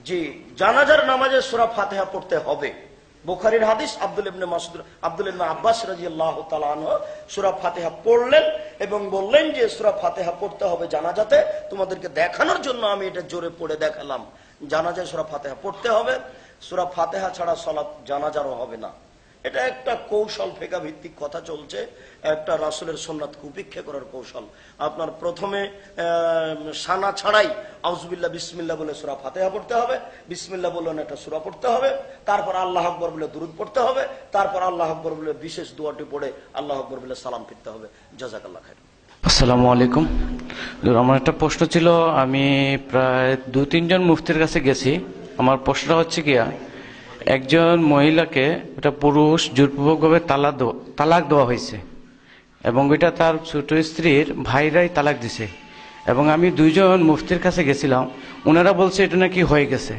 জি, জানাজার নামাজে সূরা ফাতিহা পড়তে হবে। বুখারীর হাদিস, আব্দুল ইবনে আব্বাস রাদিয়াল্লাহু তাআলা আনহু সূরা ফাতিহা পড়লেন এবং বললেন যে সূরা ফাতিহা পড়তে হবে জানাজাতে। তোমাদেরকে দেখানোর জন্য আমি এটা জোরে পড়ে দেখালাম। জানাজায় সূরা ফাতিহা পড়তে হবে। সূরা ফাতিহা ছাড়া সালাত জানাজারও হবে না। এটা একটা কৌশল, ফিকহ ভিত্তিক কথা চলছে, একটা রাসূলের সুন্নাতকে উপেক্ষা করার কৌশল। আপনার প্রথমে সানা ছাড়াই আউযুবিল্লাহ বিসমিল্লাহ বলে সূরা ফাতিহা পড়তে হবে, বিসমিল্লাহ বলে একটা সূরা পড়তে হবে, তারপর আল্লাহু আকবার বলে দুরূদ পড়তে হবে, তারপর আল্লাহু আকবার বলে বিশেষ দোয়াটি পড়ে আল্লাহু আকবার বলে সালাম ফিরতে হবে। জাযাকাল্লাহ খাইর। আসসালামু আলাইকুম। আমার একটা প্রশ্ন ছিল, আমি প্রায় 2-3 জন মুফতির কাছে গেছি। আমার প্রশ্নটা হচ্ছে গিয়া, একজন মহিলাকে একটা পুরুষ জোরপূর্বকভাবে তালাক দেওয়া হয়েছে এবং এটা তার ছোট স্ত্রীর ভাইরাই তালাক দিছে, এবং আমি 2 জন মুফতির কাছে গেছিলাম, ওনারা বলছে এটা নাকি হয়ে গেছে।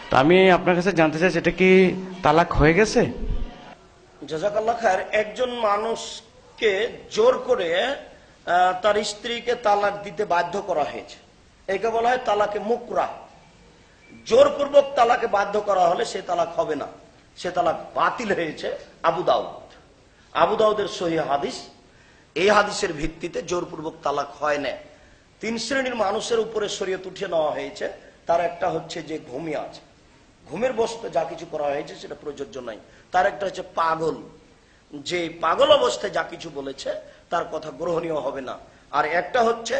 তো আমি আপনার কাছে জানতে চাইছি, এটা কি তালাক হয়ে গেছে? জাযাকাল্লাহ খায়ের। একজন মানুষকে জোর করে তার স্ত্রীকে তালাক দিতে বাধ্য করা হয়েছে, একে বলা হয় তালাকে মুকরাহ। জোরপূর্বক তালাকে বাধ্য করা হলে সে তালাক হবে না, সে তালাক বাতিল হয়েছে। আবু দাউদের সহিহ হাদিস, এই হাদিসের ভিত্তিতে জোরপূর্বক তালাক হয় না। 3 শ্রেণীর মানুষের উপরে শরীয়ত উঠিয়ে নেওয়া হয়েছে। তার একটা হচ্ছে যে ঘুমিয়ে আছে, ঘুমের বসতে যা কিছু করা হয়েছে সেটা প্রযোজ্য নাই। তার একটা হচ্ছে পাগল, যে পাগল অবস্থায় যা কিছু বলেছে তার কথা গ্রহণীয় হবে না। আর একটা হচ্ছে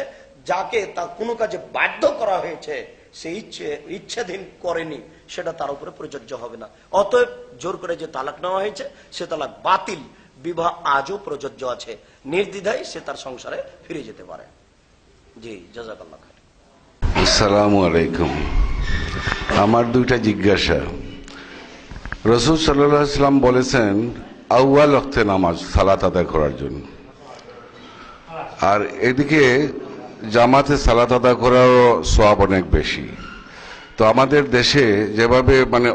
যাকে তা কোনো কাজে বাধ্য করা হয়েছে, সে ইচ্ছাধীন করেনি, সেটা তার উপরে প্রযোজ্য হবে না। অতএব জোর করে যে তালাক নেওয়া হয়েছে সে তালাক বাতিল। বিবাহ আজও প্রযোজ্য আছে, নির্দ্বিধায় সে তার সংসারে ফিরে যেতে পারে। জি, জাযাকাল্লাহ খাইর। আসসালামু আলাইকুম। আমার 2টা জিজ্ঞাসা। রাসূল সাল্লাল্লাহু আলাইহি ওয়াসাল্লাম বলেছেন আউয়াল ওয়াক্তে নামাজ সালাত আদায় করার জন্য, আর এদিকে জামাতে সালাত আদায় করারও সওয়াব অনেক বেশি। তো আমাদের দেশে যেভাবে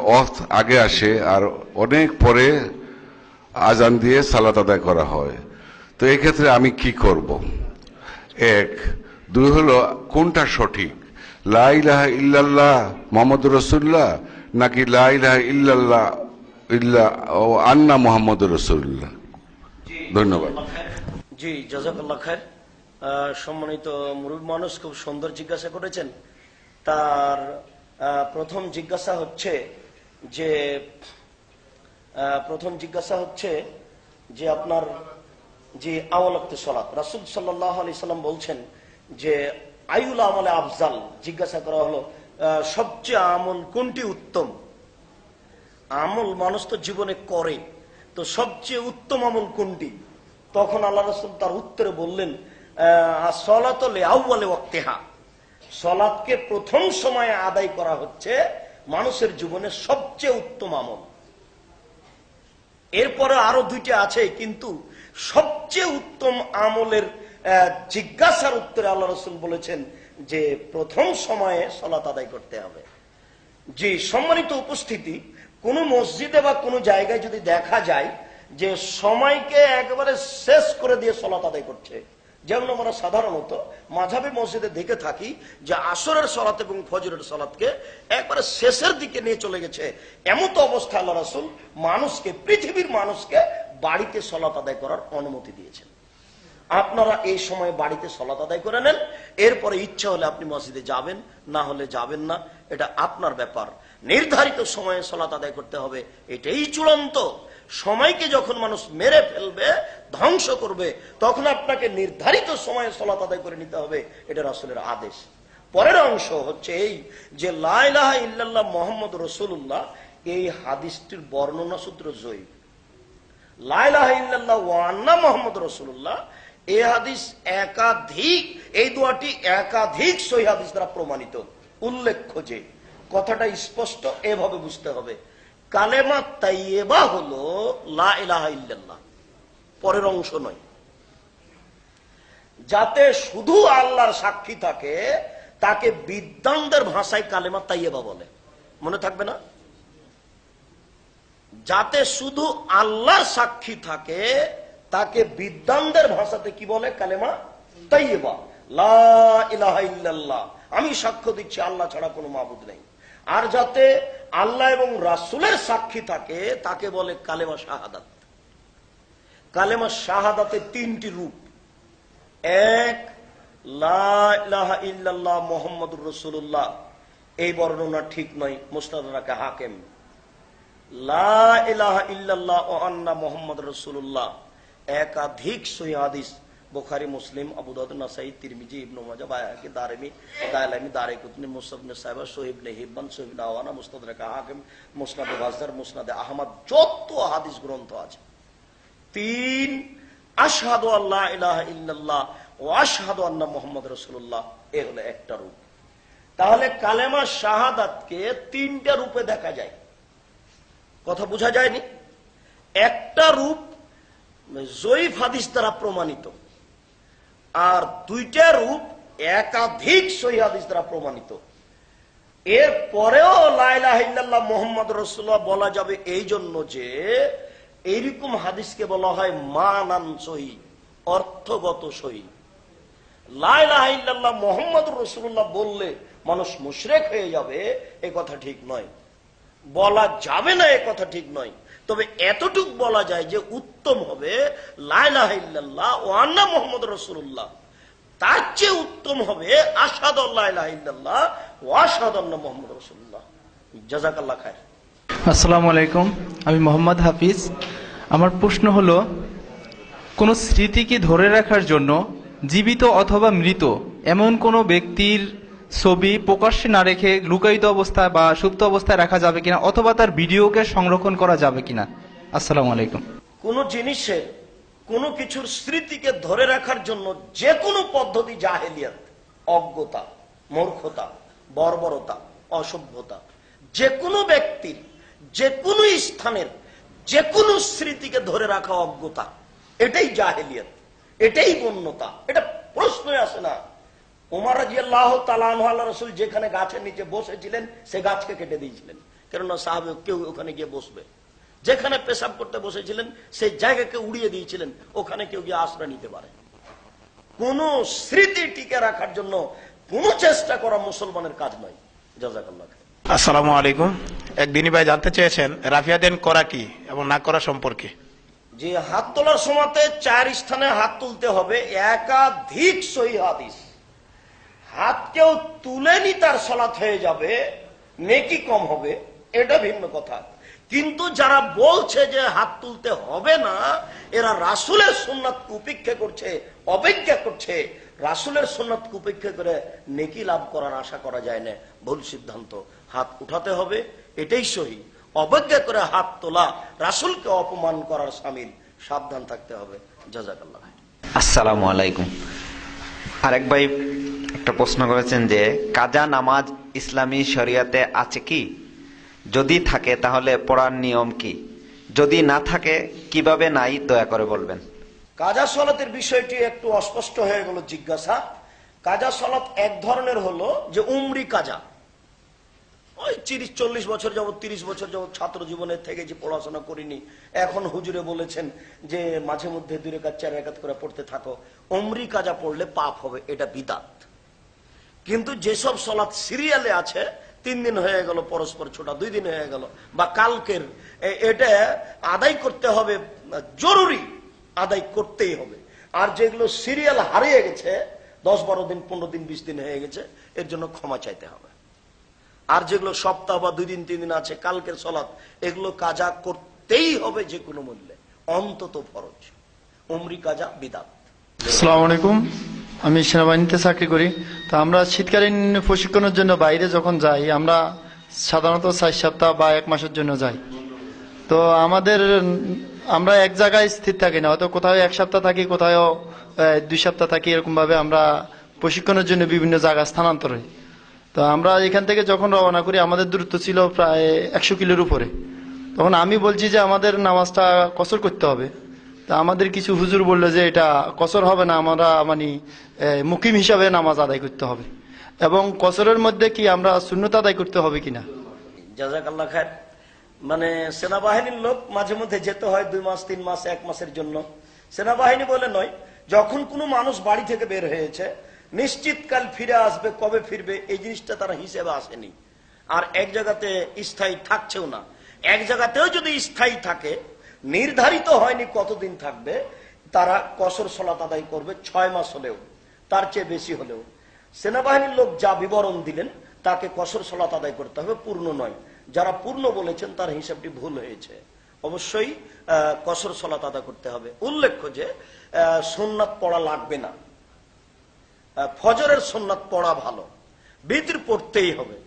ওয়াক্ত আগে আসে আর অনেক পরে আজান দিয়ে সালাত আদায় করা হয়, তো এক্ষেত্রে আমি কি করব? 1, 2 হলো কোনটা সঠিক, লা ইলাহা ইল্লাল্লাহ মুহাম্মাদুর রাসূলুল্লাহ নাকি লা ইলাহা ইল্লাল্লাহ আন্না মুহাম্মাদুর রাসূলুল্লাহ? ধন্যবাদ। জি, জাযাকাল্লাহ খাইর। সম্মানিত মুরব্বী মানুষ খুব সুন্দর জিজ্ঞাসা করেছেন। তার প্রথম জিজ্ঞাসা হচ্ছে যে আপনার যে আউয়াল ওয়াক্তে সালাত, রাসূল সাল্লাল্লাহু আলাইহি সাল্লাম বলছেন যে আইউল আমলে আফজাল। জিজ্ঞাসা করা হলো সবচেয়ে আমল কোনটি উত্তম? আমল মানুষ তো জীবনে করে, তো সবচেয়ে উত্তম আমল কোনটি? তখন আল্লাহ রাসূল তার উত্তরে বললেন আসসালাতু লিআউয়ালি ওয়াক্তিহা, সালাতকে প্রথম সময়ে আদায় করা হচ্ছে মানুষের জীবনে সবচেয়ে উত্তম আমল। এরপরে আরো 2টা আছে, কিন্তু সবচেয়ে উত্তম আমলের জিজ্ঞাসার উত্তরে আল্লাহ রাসূল বলেছেন যে প্রথম সময়ে সালাত আদায় করতে হবে। জি, সম্মানিত উপস্থিতি, কোন মসজিদে বা কোন জায়গায় যদি দেখা যায় যে সময়কে একেবারে শেষ করে দিয়ে সালাত আদায় করছে, যেমন আমরা সাধারণত মাযহাবী মসজিদে দেখে থাকি যে আসরের সালাত এবং ফজরের সালাতকে একবারে শেষের দিকে নিয়ে চলে গেছে, এমত অবস্থা আল্লাহ রাসূল পৃথিবীর মানুষকে বাড়িতে সালাত আদায় করার অনুমতি দিয়েছেন। আপনারা এই সময় বাড়িতে সালাত আদায় করে নেন, এরপরে ইচ্ছা হলে আপনি মসজিদে যাবেন, না হলে যাবেন না, এটা আপনার ব্যাপার। নির্ধারিত সময়ে সালাত আদায় করতে হবে, এটাই চূড়ান্ত। সময়কে যখন মানুষ মেরে ফেলবে, ধ্বংস করবে, তখন আপনাকে নির্ধারিত সময়ে সালাত আদায় করে নিতে হবে, এটা রাসূলের আদেশ। পরের অংশ হচ্ছে এই যে লা ইলাহা ইল্লাল্লাহ মুহাম্মাদুর রাসূলুল্লাহ, এই হাদিসটির বর্ণনা সূত্র জয়ীফ। লা ইলাহা ইল্লাল্লাহ ওয়া আন্না মুহাম্মাদুর রাসূলুল্লাহ, এই হাদিস একাধিক, এই দোয়াটি একাধিক সহিহ হাদিস দ্বারা প্রমাণিত। উল্লেখ্য যে কথাটা স্পষ্ট এভাবে বুঝতে হবে, কালেমা তাইয়্যিবা হলো লা ইলাহা ইল্লাল্লাহ, পরের অংশ নয়। যাতে শুধু আল্লাহর সাক্ষী থাকে তাকে বিদ্বানদের ভাষায় কালেমা তাইয়্যিবা বলে, মনে থাকবে না? যাতে শুধু আল্লাহর সাক্ষী থাকে তাকে বিদ্বানদের ভাষাতে কি বলে? কালেমা তাইয়্যিবা, লা ইলাহা ইল্লাল্লাহ, আমি সাক্ষ্য দিচ্ছি আল্লাহ ছাড়া কোনো মাবুদ নেই। আর যাতে আল্লাহ এবং রাসূলের সাক্ষী থাকে তাকে বলে কালেমা শাহাদাত। কালেমা শাহাদাতের তিনটি রূপ। এক, লা ইলাহা ইল্লাল্লাহ মুহাম্মাদুর রাসূলুল্লাহ, এই বর্ণনা ঠিক নয়, মুস্তাদরাক হাকিম। লা ইলাহা ইল্লাল্লাহ ওয়া আন্না মুহাম্মাদুর রাসূলুল্লাহ, একাধিক সহিহ হাদিস, বুখারী, মুসলিম, আবু দাউদ, নাসাই, তিরমিজি, ইবনে মাজাহ, বায়হাকি, দারিমি, দায়লামি, দারিকুতনি, মুসনাদ ইবনে সাহিবা, সহিহ ইবনে হিব্বান, সহিহ ইবনে আওয়ানা, মুস্তাদরাক হাকিম, মুসনাদে বাজ্জার, মুসনাদে আহমদ, যত হাদিস গ্রন্থ আছে। তিন, আশহাদু আল্লা ইলাহা ইল্লাল্লাহ ওয়া আশহাদু আন্না মুহাম্মাদুর রাসূলুল্লাহ, এ হলো একটা রূপ। তাহলে কালেমা শাহাদাতকে তিনটা রূপে দেখা যায়, কথা বোঝা যায়নি? একটা রূপ জয়ীফ হাদিস দ্বারা প্রমাণিত, আর দুইটা রূপ একাধিক সহিহ হাদিস দ্বারা প্রমাণিত। এর পরেও লা ইলাহা ইল্লাল্লাহ মুহাম্মাদুর রাসূলুল্লাহ বলা যাবে এই জন্য যে এইরকম হাদিসকে বলা হয় মানান সহিহ, অর্থগত সহিহ। লা ইলাহা ইল্লাল্লাহ মুহাম্মাদুর রাসূলুল্লাহ বললে মানুষ মুশরিক হয়ে যাবে, এই কথা ঠিক নয়। বলা যাবে না, এই কথা ঠিক নয়। তবে এতটুক বলা যায় যে উত্তম হবে লা ইলাহা ইল্লাল্লাহ ওয়া আন্না মুহাম্মাদুর রাসূলুল্লাহ, তার চেয়ে উত্তম হবে আশহাদু আল্লা ইলাহা ইল্লাল্লাহ ওয়া আশহাদু আন্না মুহাম্মাদুর রাসূলুল্লাহ। জাযাকাল্লাহ খায়র। আসসালামু আলাইকুম, আমি মোহাম্মদ হাফিজ। আমার প্রশ্ন হলো, কোন স্মৃতিকে ধরে রাখার জন্য জীবিত অথবা মৃত এমন কোন ব্যক্তির ছবি প্রকাশ্যে না রেখে লুকায়িত অবস্থায় বা সুপ্ত অবস্থায় রাখা যাবে কিনা, অথবা তার ভিডিওকে সংরক্ষণ করা যাবে কিনা? আসসালামু আলাইকুম। কোন জিনিসের, কোন কিছুর স্মৃতিকে ধরে রাখার জন্য যে কোনো পদ্ধতি জাহেলিয়াত, অজ্ঞতা, মূর্খতা, বর্বরতা, অসভ্যতা। যে কোনো ব্যক্তির, যে কোনো স্থানের, যে কোনো স্মৃতিকে ধরে রাখা অজ্ঞতা, এটাই জাহেলিয়াত, এটাই বন্যতা, এটা প্রশ্নই আসে না। ওমর রাদিয়াল্লাহু তাআলা আনহু, আল্লাহর রাসূল যেখানে গাছের নিচে বসেছিলেন সে গাছকে কেটে দিয়েছিলেন, কেননা সাহাবে কেউ ওখানে গিয়ে বসবে। যেখানে পেশাব করতে বসেছিলেন সেই জায়গাকে উড়িয়ে দিয়েছিলেন, ওখানে কেউ গিয়ে আশ্রয় নিতে পারে। কোন স্মৃতি টিকে রাখার জন্য কোন চেষ্টা করা মুসলমানের কাজ নয়। জাযাকাল্লাহ। আসসালামু আলাইকুম। একদিনই ভাই জানতে চেয়েছেন রাফিয়া দেন করা কি এবং না করা সম্পর্কে। যে হাত তোলার সময়তে 4 স্থানে হাত তুলতে হবে, একাধিক সহিহ হাদিস। হাত কেউ তুলেনি তার সালাত হয়ে যাবে, নেকি কম হবে, এটা ভিন্ন কথা। কিন্তু যারা বলছে যে হাত তুলতে হবে না, এরা রাসূলের সুন্নাতকে উপেক্ষা করছে, অবজ্ঞা করছে। রাসূলের সুন্নাতকে উপেক্ষা করে নেকি লাভ করার আশা করা যায় না, ভুল সিদ্ধান্ত। হাত উঠাতে হবে, এটাই সহি। অবজ্ঞা করে হাত তোলা রাসূলকে অপমান করার শামিল, সাবধান থাকতে হবে। জাযাকাল্লাহ। আসসালামু আলাইকুম। আরেক ভাই একটা প্রশ্ন করেছেন যে কাজা নামাজ ইসলামী শরিয়াতে আছে কি? যদি থাকে তাহলে পড়ার নিয়ম কি? যদি না থাকে কিভাবে নাই দয়া করে বলবেন। কাজা সালাতের বিষয়টি একটু অস্পষ্ট হয়ে গেল জিজ্ঞাসা। কাজা সালাত এক ধরনের হলো যে উমরি কাজা। ওই 30-40 বছর যাবত, 30 বছর যাবত ছাত্র জীবনে থেকে যে পড়াশোনা করিনি, এখন হুজুরে বলেছেন যে মাঝে মধ্যে 2 রাকাত 4 রাকাত করে পড়তে থাকো। উমরি কাজা পড়লে পাপ হবে, এটা বিদাত। কিন্তু যেসব সালাত সিরিয়ালে আছে, 3 দিন হয়ে গেল পরস্পর ছোটা, 2 দিন হয়ে গেল, বা কালকের, এটা আদায় করতে হবে, জরুরি আদায় করতেই হবে। আর যেগুলো সিরিয়াল হারিয়ে গেছে, 10-12 দিন, 15 দিন, 20 দিন হয়ে গেছে, এর জন্য ক্ষমা চাইতে হবে। আর যেগুলো সপ্তাহ বা 2 দিন 3 দিন আছে, কালকের সালাত, এগুলো কাজা করতেই হবে যে কোনো মূল্যে, অন্তত ফরজ। উমরি কাজা বিদাত। আসসালামু আলাইকুম, আমি সেনাবাহিনীতে চাকরি করি। তো আমরা শীতকালীন প্রশিক্ষণের জন্য বাইরে যখন যাই, আমরা সাধারণত 4 সপ্তাহ বা 1 মাসের জন্য যাই। তো আমরা এক জায়গায় স্থির থাকি না, হয়তো কোথাও 1 সপ্তাহ থাকি, কোথাও 2 সপ্তাহ থাকি, এরকম ভাবে আমরা প্রশিক্ষণের জন্য বিভিন্ন জায়গা স্থানান্তর হই। তো আমরা এখান থেকে যখন রওনা করি আমাদের দূরত্ব ছিল প্রায় 100 কিলোর উপরে। তখন আমি বলছি যে আমাদের নামাজটা কসর করতে হবে। তা আমাদের কিছু হুজুর বললো যে এটা কসর হবে না, আমরা মানে মুকিম হিসাবে নামাজ আদায় করতে হবে, এবং কসরের মধ্যে কি আমরা সুন্নত আদায় করতে হবে কিনা। জাযাকাল্লাহ খায়ের। মানে সেনাবাহিনীর লোক মাঝে মধ্যে যেতে হয় 2 মাস 3 মাস 1 মাসের জন্য। সেনাবাহিনী বলে নয়, যখন কোনো মানুষ বাড়ি থেকে বের হয়েছে নিশ্চিত কাল ফিরে আসবে, কবে ফিরবে এই জিনিসটা তারা হিসেবে আসেনি, আর এক জায়গাতে স্থায়ী থাকছেও না। এক জায়গাতেও যদি স্থায়ী থাকে, নির্ধারিত হয়নি কতদিন থাকবে, তারা কসর সালাত আদায় করবে 6 মাস হলেও, তার চেয়ে বেশি হলেও। সেনাবাহিনীর লোক যা বিবরণ দিলেন তাকে কসর সালাত আদায় করতে হবে, পূর্ণ নয়। যারা পূর্ণ বলেছেন তার হিসাবটি ভুল হয়েছে, অবশ্যই কসর সালাত আদায় করতে হবে। উল্লেখ্য যে সুন্নাত পড়া লাগবে না, ফজরের সুন্নাত পড়া ভালো, বিতির পড়তেই হবে।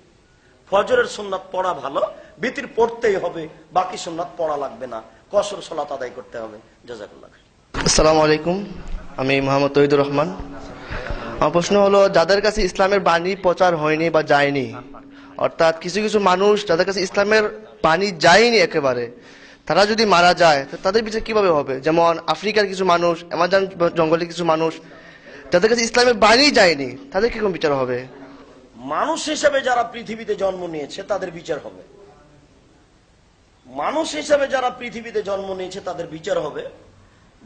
ফজরের সুন্নাত পড়া ভালো, বিতির পড়তেই হবে, বাকি সুন্নাত পড়া লাগবে না, কসর সালাত আদায় করতে হবে। জাযাকাল্লাহ। আসসালামু আলাইকুম, আমি মোহাম্মদ তৌহিদুর রহমান। আমার প্রশ্ন হলো, যাদের কাছে ইসলামের বাণী প্রচার হয়নি বা যায়নি, অর্থাৎ কিছু কিছু মানুষ যাদের কাছে ইসলামের বাণী যায়নি একেবারে, তারা যদি মারা যায় তো তাদের বিচার কিভাবে হবে? যেমন আফ্রিকার কিছু মানুষ, অ্যামাজন জঙ্গলের কিছু মানুষ যাদের কাছে ইসলামের বাণী যায়নি, তাদের কিরকম বিচার হবে? মানুষ হিসেবে যারা পৃথিবীতে জন্ম নিয়েছে তাদের বিচার হবে। মানুষ হিসেবে যারা পৃথিবীতে জন্ম নিয়েছে তাদের বিচার হবে।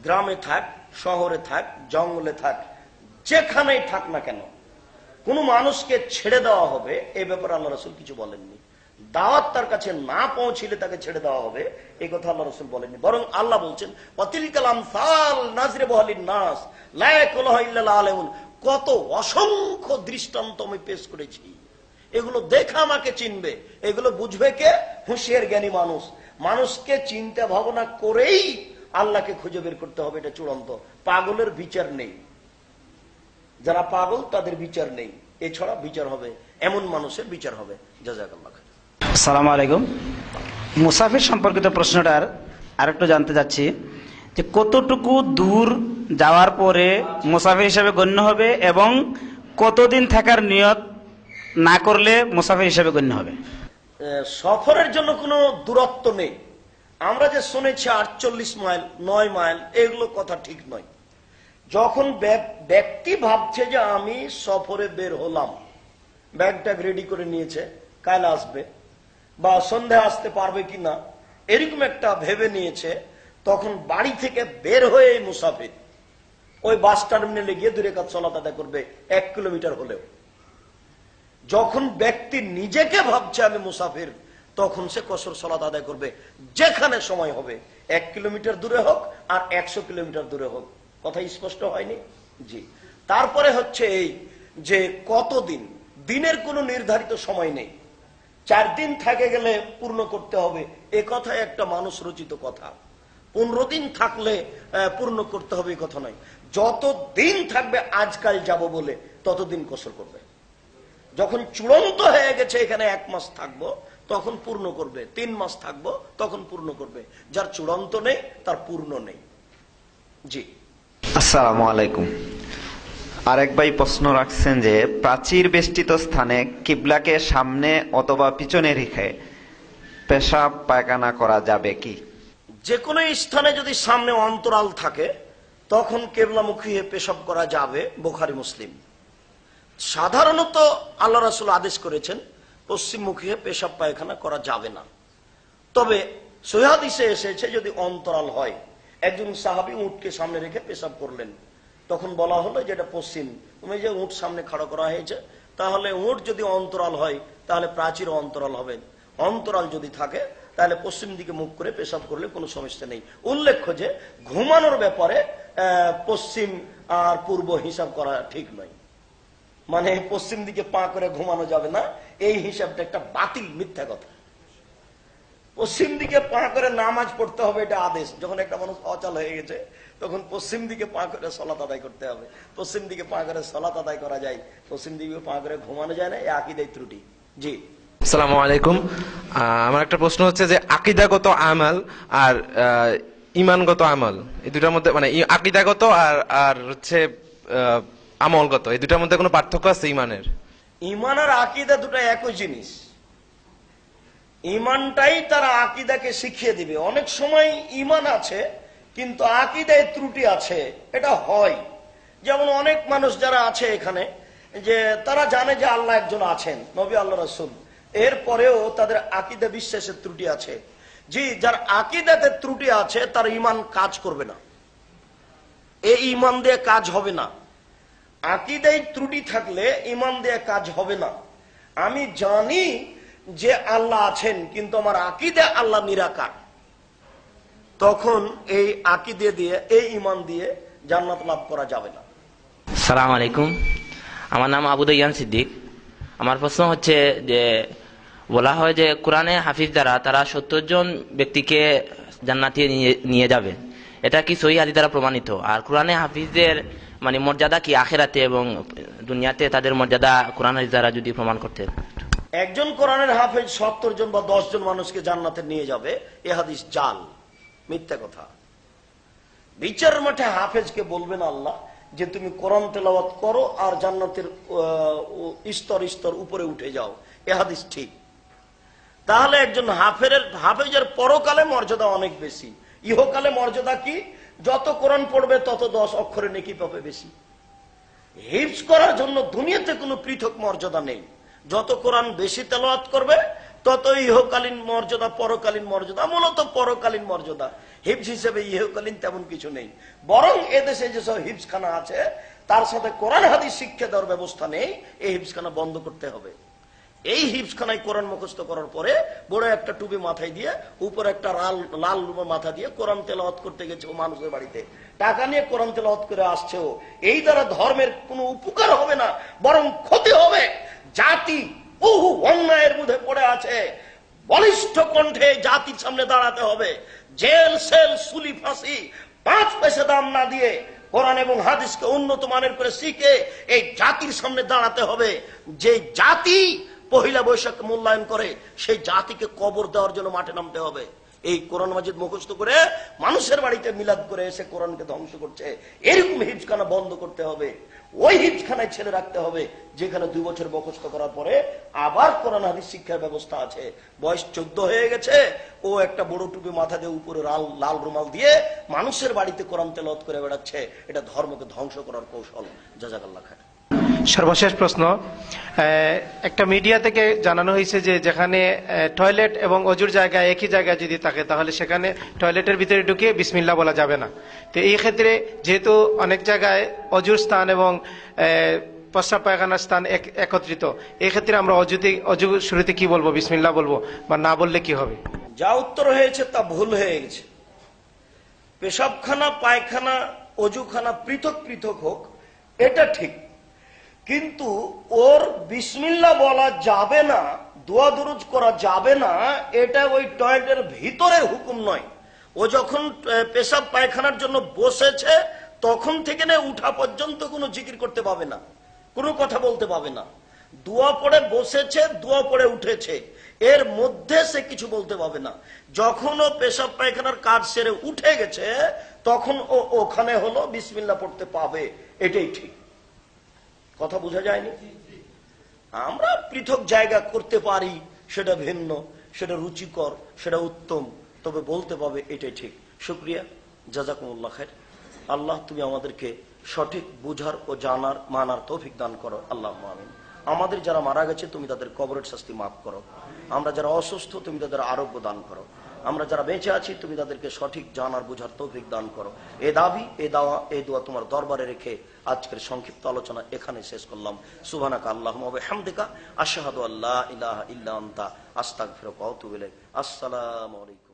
গ্রামে থাক, শহরে থাক, জঙ্গলে থাক, যেখানেই থাক না কেন, কোন মানুষকে ছেড়ে দেওয়া হবে এ ব্যাপারে আল্লাহ রাসূল কিছু বলেননি। দাওয়াত তার কাছে না পৌঁছিলে তাকে ছেড়ে দেওয়া হবে এই কথা আল্লাহ রাসূল বলেননি। বরং আল্লাহ বলছেন, ওয়াতিলকাল আমসাল নাযরিবুহা লিন-নাস লা ইয়াকুলুহা ইল্লাল আলিমুন। কত অসংখ্য দৃষ্টান্ত আমি পেশ করেছি, এগুলো দেখে আমাকে চিনবে, এগুলো বুঝবে কে? হুঁশিয়ার জ্ঞানী মানুষ। মানুষকে চিন্তা ভাবনা করেই আল্লাহকে খুঁজে বের করতে হবে, এটা চূড়ান্ত। পাগলের বিচার নেই, যারা পাগল তাদের বিচার নেই, এছাড়া বিচার হবে এমন মানুষের বিচার হবে। জাযাকাল্লাহ। আসসালামু আলাইকুম। মুসাফির সম্পর্কিত প্রশ্নটার আরেকটু জানতে চাচ্ছি যে কতটুকু দূর যাওয়ার পরে মুসাফির হিসেবে গণ্য হবে এবং কতদিন থাকার নিয়ত না করলে মুসাফির হিসেবে গণ্য হবে? সফরের জন্য কোনো দূরত্ব নেই। আমরা যে শুনেছি 48 মাইল 9 মাইল, এগুলো কথা ঠিক নয়। যখন ব্যক্তি ভাবছে যে আমি সফরে বের হলাম, ব্যাগটা রেডি করে নিয়েছে, কাল আসবে বা সন্ধ্যা আসতে পারবে কিনা এরকম একটা ভেবে নিয়েছে, তখন বাড়ি থেকে বের হয়ে মুসাফির ওই বাস টার্মিনালে গিয়ে 2 রাকাত সালাত আদায় করবে, 1 কিলোমিটার হলেও। যখন ব্যক্তি নিজেকে ভাবছে আমি মুসাফির, তখন সে কসর সালাত আদায় করবে, যেখানে সময় হবে, 1 কিলোমিটার দূরে হোক আর 100 কিলোমিটার দূরে হোক। কথা স্পষ্ট হয়নি? জি। তারপরে হচ্ছে এই যে কতদিন, দিনের কোনো নির্ধারিত সময় নেই। 4 দিন থেকে গেলে পূর্ণ করতে হবে, এ কথা একটা মানুষ রচিত কথা। 15 দিন থাকলে পূর্ণ করতে হবে এই কথা নয়। যত দিন থাকবে আজকাল যাব বলে ততদিন কসর করবে। যখন চূড়ান্ত হয়ে গেছে এখানে 1 মাস থাকবো তখন পূর্ণ করবে, 3 মাস থাকবো তখন পূর্ণ করবে। যার চূড়ান্ত নেই তার পূর্ণ নেই। জি। আসসালামু আলাইকুম। আরেক ভাই প্রশ্ন রাখছেন যে প্রাচীর বেষ্টিত স্থানে কিবলাকে সামনে অথবা পিছনে রেখে পেশাব পায়খানা করা যাবে কি? যে কোনো স্থানে যদি সামনে অন্তরাল থাকে তখন কেবলামুখী হয়ে পেশাব করা যাবে, বুখারী মুসলিম। সাধারণত আল্লাহ রাসূল আদেশ করেছেন পশ্চিমমুখী হয়ে পেশাব পায়খানা করা যাবে না। তবে সহিহ হাদিসে এসেছে যদি অন্তরাল হয়, একজন সাহাবী উটকে সামনে রেখে পেশাব করলেন, তখন বলা হলো যে এটা পশ্চিম, তুমি যে উট সামনে খাড়া করা হয়েছে, তাহলে উট যদি অন্তরাল হয় তাহলে প্রাচীর অন্তরাল হবে। অন্তরাল যদি থাকে তাহলে পশ্চিম দিকে মুখ করে পেশাব করলে কোনো সমস্যা নেই। উল্লেখ্য যে ঘুমানোর ব্যাপারে পশ্চিম আর পূর্ব হিসাব করা ঠিক নয়, মানে পশ্চিম দিকে পা করে ঘুমানো যাবে না, এই হিসাবটা একটা বাতিল, মিথ্যা কথা। পশ্চিম দিকে পা করে নামাজ পড়তে হবে, এটা আদেশ। যখন একটা মানুষ অচল হয়ে গেছে তখন পশ্চিম দিকে পা করে সালাত আদায় করতে হবে। পশ্চিম দিকে পা করে সালাত আদায় করা যায়, পশ্চিম দিকে পা করে ঘুমানো যায় না, এই আকীদায় ত্রুটি। জি। আসসালামু আলাইকুম। আমার একটা প্রশ্ন হচ্ছে যে আকীদাগত আমাল আর ইমানগত আমল, এই দুটার মধ্যে মানে আকীদাগত আর আর হচ্ছে আমলগত, এই দুটার মধ্যে কোনো পার্থক্য আছে ইমানের? ইমান আর আকীদা দুটো একই জিনিস। ইমানটাই তারা আকীদাকে শিখিয়ে দিবে। অনেক সময় ইমান আছে কিন্তু আকীদায় ত্রুটি আছে, এটা হয়। যেমন অনেক মানুষ যারা আছে এখানে, যে তারা জানে যে আল্লাহ একজন আছেন, নবী আল্লাহ রাসূল, এরপরেও তাদের আকীদা বিশ্বাসের ত্রুটি আছে। জি, যার আকীদাতে ত্রুটি আছে তার ইমান কাজ করবে না, এই ইমান দিয়ে কাজ হবে না। আকীদায় ত্রুটি থাকলে ইমান দিয়ে কাজ হবে না। আমি জানি যে আল্লাহ আছেন কিন্তু আমার আকীদা আল্লাহ নিরাকার, তখন এই আকীদা দিয়ে, এই ইমান দিয়ে জান্নাত লাভ করা যাবে না। সালাম আলাইকুম, আমার নাম আবু দয়ান সিদ্দিক। আমার প্রশ্ন হচ্ছে যে বলা হয় যে কোরআনে হাফিজ দ্বারা তারা 70 জন ব্যক্তিকে জান্নাতে নিয়ে যাবে, এটা কি সহিহ হাদিস দ্বারা প্রমাণিত? আর কোরআনে হাফিজদের মানে মর্যাদা কি আখিরাতে এবং দুনিয়াতে তাদের মর্যাদা কোরআন হাদিস দ্বারা যদি প্রমাণ করতেন? একজন কোরআনের হাফেজ 70 জন বা 10 জন মানুষকে জান্নাতে নিয়ে যাবে, এ হাদিস জাল, মিথ্যা কথা। বিচারের মাঠে হাফেজকে বলবেন আল্লাহ যে তুমি কোরআন তেলাওয়াত করো আর জান্নাতের স্তর স্তর উপরে উঠে যাও, এ হাদিস ঠিক। তাহলে একজন হাফেজের পরকালে মর্যাদা অনেক বেশি। ইহকালে মর্যাদা কি? যত কোরআন পড়বে তত 10 অক্ষরে নেকি পাবে বেশি। হিফজ করার জন্য দুনিয়াতে কোনো পৃথক মর্যাদা নেই। যত কোরআন বেশি তেলাওয়াত করবে তত ইহকালীন মর্যাদা, পরকালীন মর্যাদা, মূলত পরকালীন মর্যাদা। হিফজ হিসেবে ইহকালীন তেমন কিছু নেই। বরং এদেশে যেসব হিফজখানা আছে তার সাথে কোরআন হাদিস শিক্ষা দেওয়ার ব্যবস্থা নেই, এই হিফজখানা বন্ধ করতে হবে। এই হিফজখানায় কোরআন মুখস্থ করার পরে বড় একটা টুপি মাথায় দিয়ে, উপর একটা লাল মাথা দিয়ে কোরআন তেলাওয়াত করতে গেছে ও মানুষের বাড়িতে, টাকা নিয়ে কোরআন তেলাওয়াত করে আসছে ও। এই দ্বারা ধর্মের কোনো উপকার হবে না, বরং ক্ষতি হবে। জাতি বহু অন্যায়ের মধ্যে পড়ে আছে, বলিষ্ঠ কণ্ঠে জাতির সামনে দাঁড়াতে হবে। জেল, সেল, সুলি, ফাঁসি 5 পয়সা দাম না দিয়ে কোরআন এবং হাদিসকে উন্নত মানের করে শিখে এই জাতির সামনে দাঁড়াতে হবে। যে জাতি পহিলা বৈশাখ মূল্যায়ন করে সেই জাতিকে কবর দেওয়ার জন্য মাঠে নামতে হবে। এই কোরআন মাজিদ মুখস্থ করে মানুষের বাড়িতে মিলাদ করে এসে কোরআনকে ধ্বংস করছে, এরকম হিফজখানা বন্ধ করতে হবে। ওই হিফজখানায় ছেলে রাখতে হবে যেখানে 2 বছর মুখস্থ করার পরে আবার কোরআন হাদিস শিক্ষার ব্যবস্থা আছে। বয়স 14 হয়ে গেছে, ও একটা বড় টুপি মাথা দিয়ে উপরে লাল রুমাল দিয়ে মানুষের বাড়িতে কোরআন তেলাওয়াত করে বেড়াচ্ছে, এটা ধর্মকে ধ্বংস করার কৌশল। জাযাকাল্লাহ খায়র। সর্বশেষ প্রশ্ন, একটা মিডিয়া থেকে জানানো হয়েছে যে যেখানে টয়লেট এবং অজুর জায়গা একই জায়গায় যদি থাকে তাহলে সেখানে টয়লেটের ভিতরে ঢুকে বিসমিল্লাহ বলা যাবে না। তো এই ক্ষেত্রে যেহেতু অনেক জায়গায় অজুর স্থান এবং প্রস্রাব পায়খানার স্থান একত্রিত, এই ক্ষেত্রে আমরা অজু শুরুতে কি বলবো, বিসমিল্লাহ বলবো বা না বললে কি হবে? যা উত্তর হয়েছে তা ভুল হয়ে গেছে। পেশাবখানা, পায়খানা, অজুখানা পৃথক পৃথক হোক, এটা ঠিক, কিন্তু ওর বিসমিল্লাহ বলা যাবে না, দোয়া দরুদ করা যাবে না, এটা ওই টয়লেটের ভিতরের হুকুম নয়। ও যখন পেশাব পায়খানার জন্য বসেছে তখন থেকে না উঠা পর্যন্ত কোনো জিকির করতে পাবে না, কোনো কথা বলতে পাবে না। দোয়া পড়ে বসেছে, দোয়া পড়ে উঠেছে, এর মধ্যে সে কিছু বলতে পাবে না। যখন ও পেশাব পায়খানার কাজ সেরে উঠে গেছে তখন ও ওখানে হলো বিসমিল্লাহ পড়তে পাবে, এটাই ঠিক। কথা বোঝা যায়নি? আমরা পৃথক জায়গা করতে পারি, সেটা ভিন্ন, সেটা রুচিকর, সেটা উত্তম, তবে বলতে পাবে, এটাই ঠিক। শুকরিয়া, জাযাকুমুল্লাহ খায়র। আল্লাহ তুমি আমাদেরকে সঠিক বুঝার ও জানার মানার তৌফিক দান করো, আল্লাহ আমিন। আমাদের যারা মারা গেছে তুমি তাদের কবরের শাস্তি মাফ করো। আমরা যারা অসুস্থ তুমি তাদের আরোগ্য দান করো। আমরা যারা বেঁচে আছি তুমি তাদেরকে সঠিক জানার বুঝার তৌফিক দান করো। এ দাবি, এ দাওয়া, এই দোয়া তোমার দরবারে রেখে আজকের সংক্ষিপ্ত আলোচনা এখানে শেষ করলাম। সুবহানাকা আল্লাহুম্মা ওয়া বিহামদিকা আশহাদু আল্লা ইলাহা ইল্লা আনতা আস্তাগফিরুকা ওয়া আতুবু ইলাইক। আসসালামু আলাইকুম।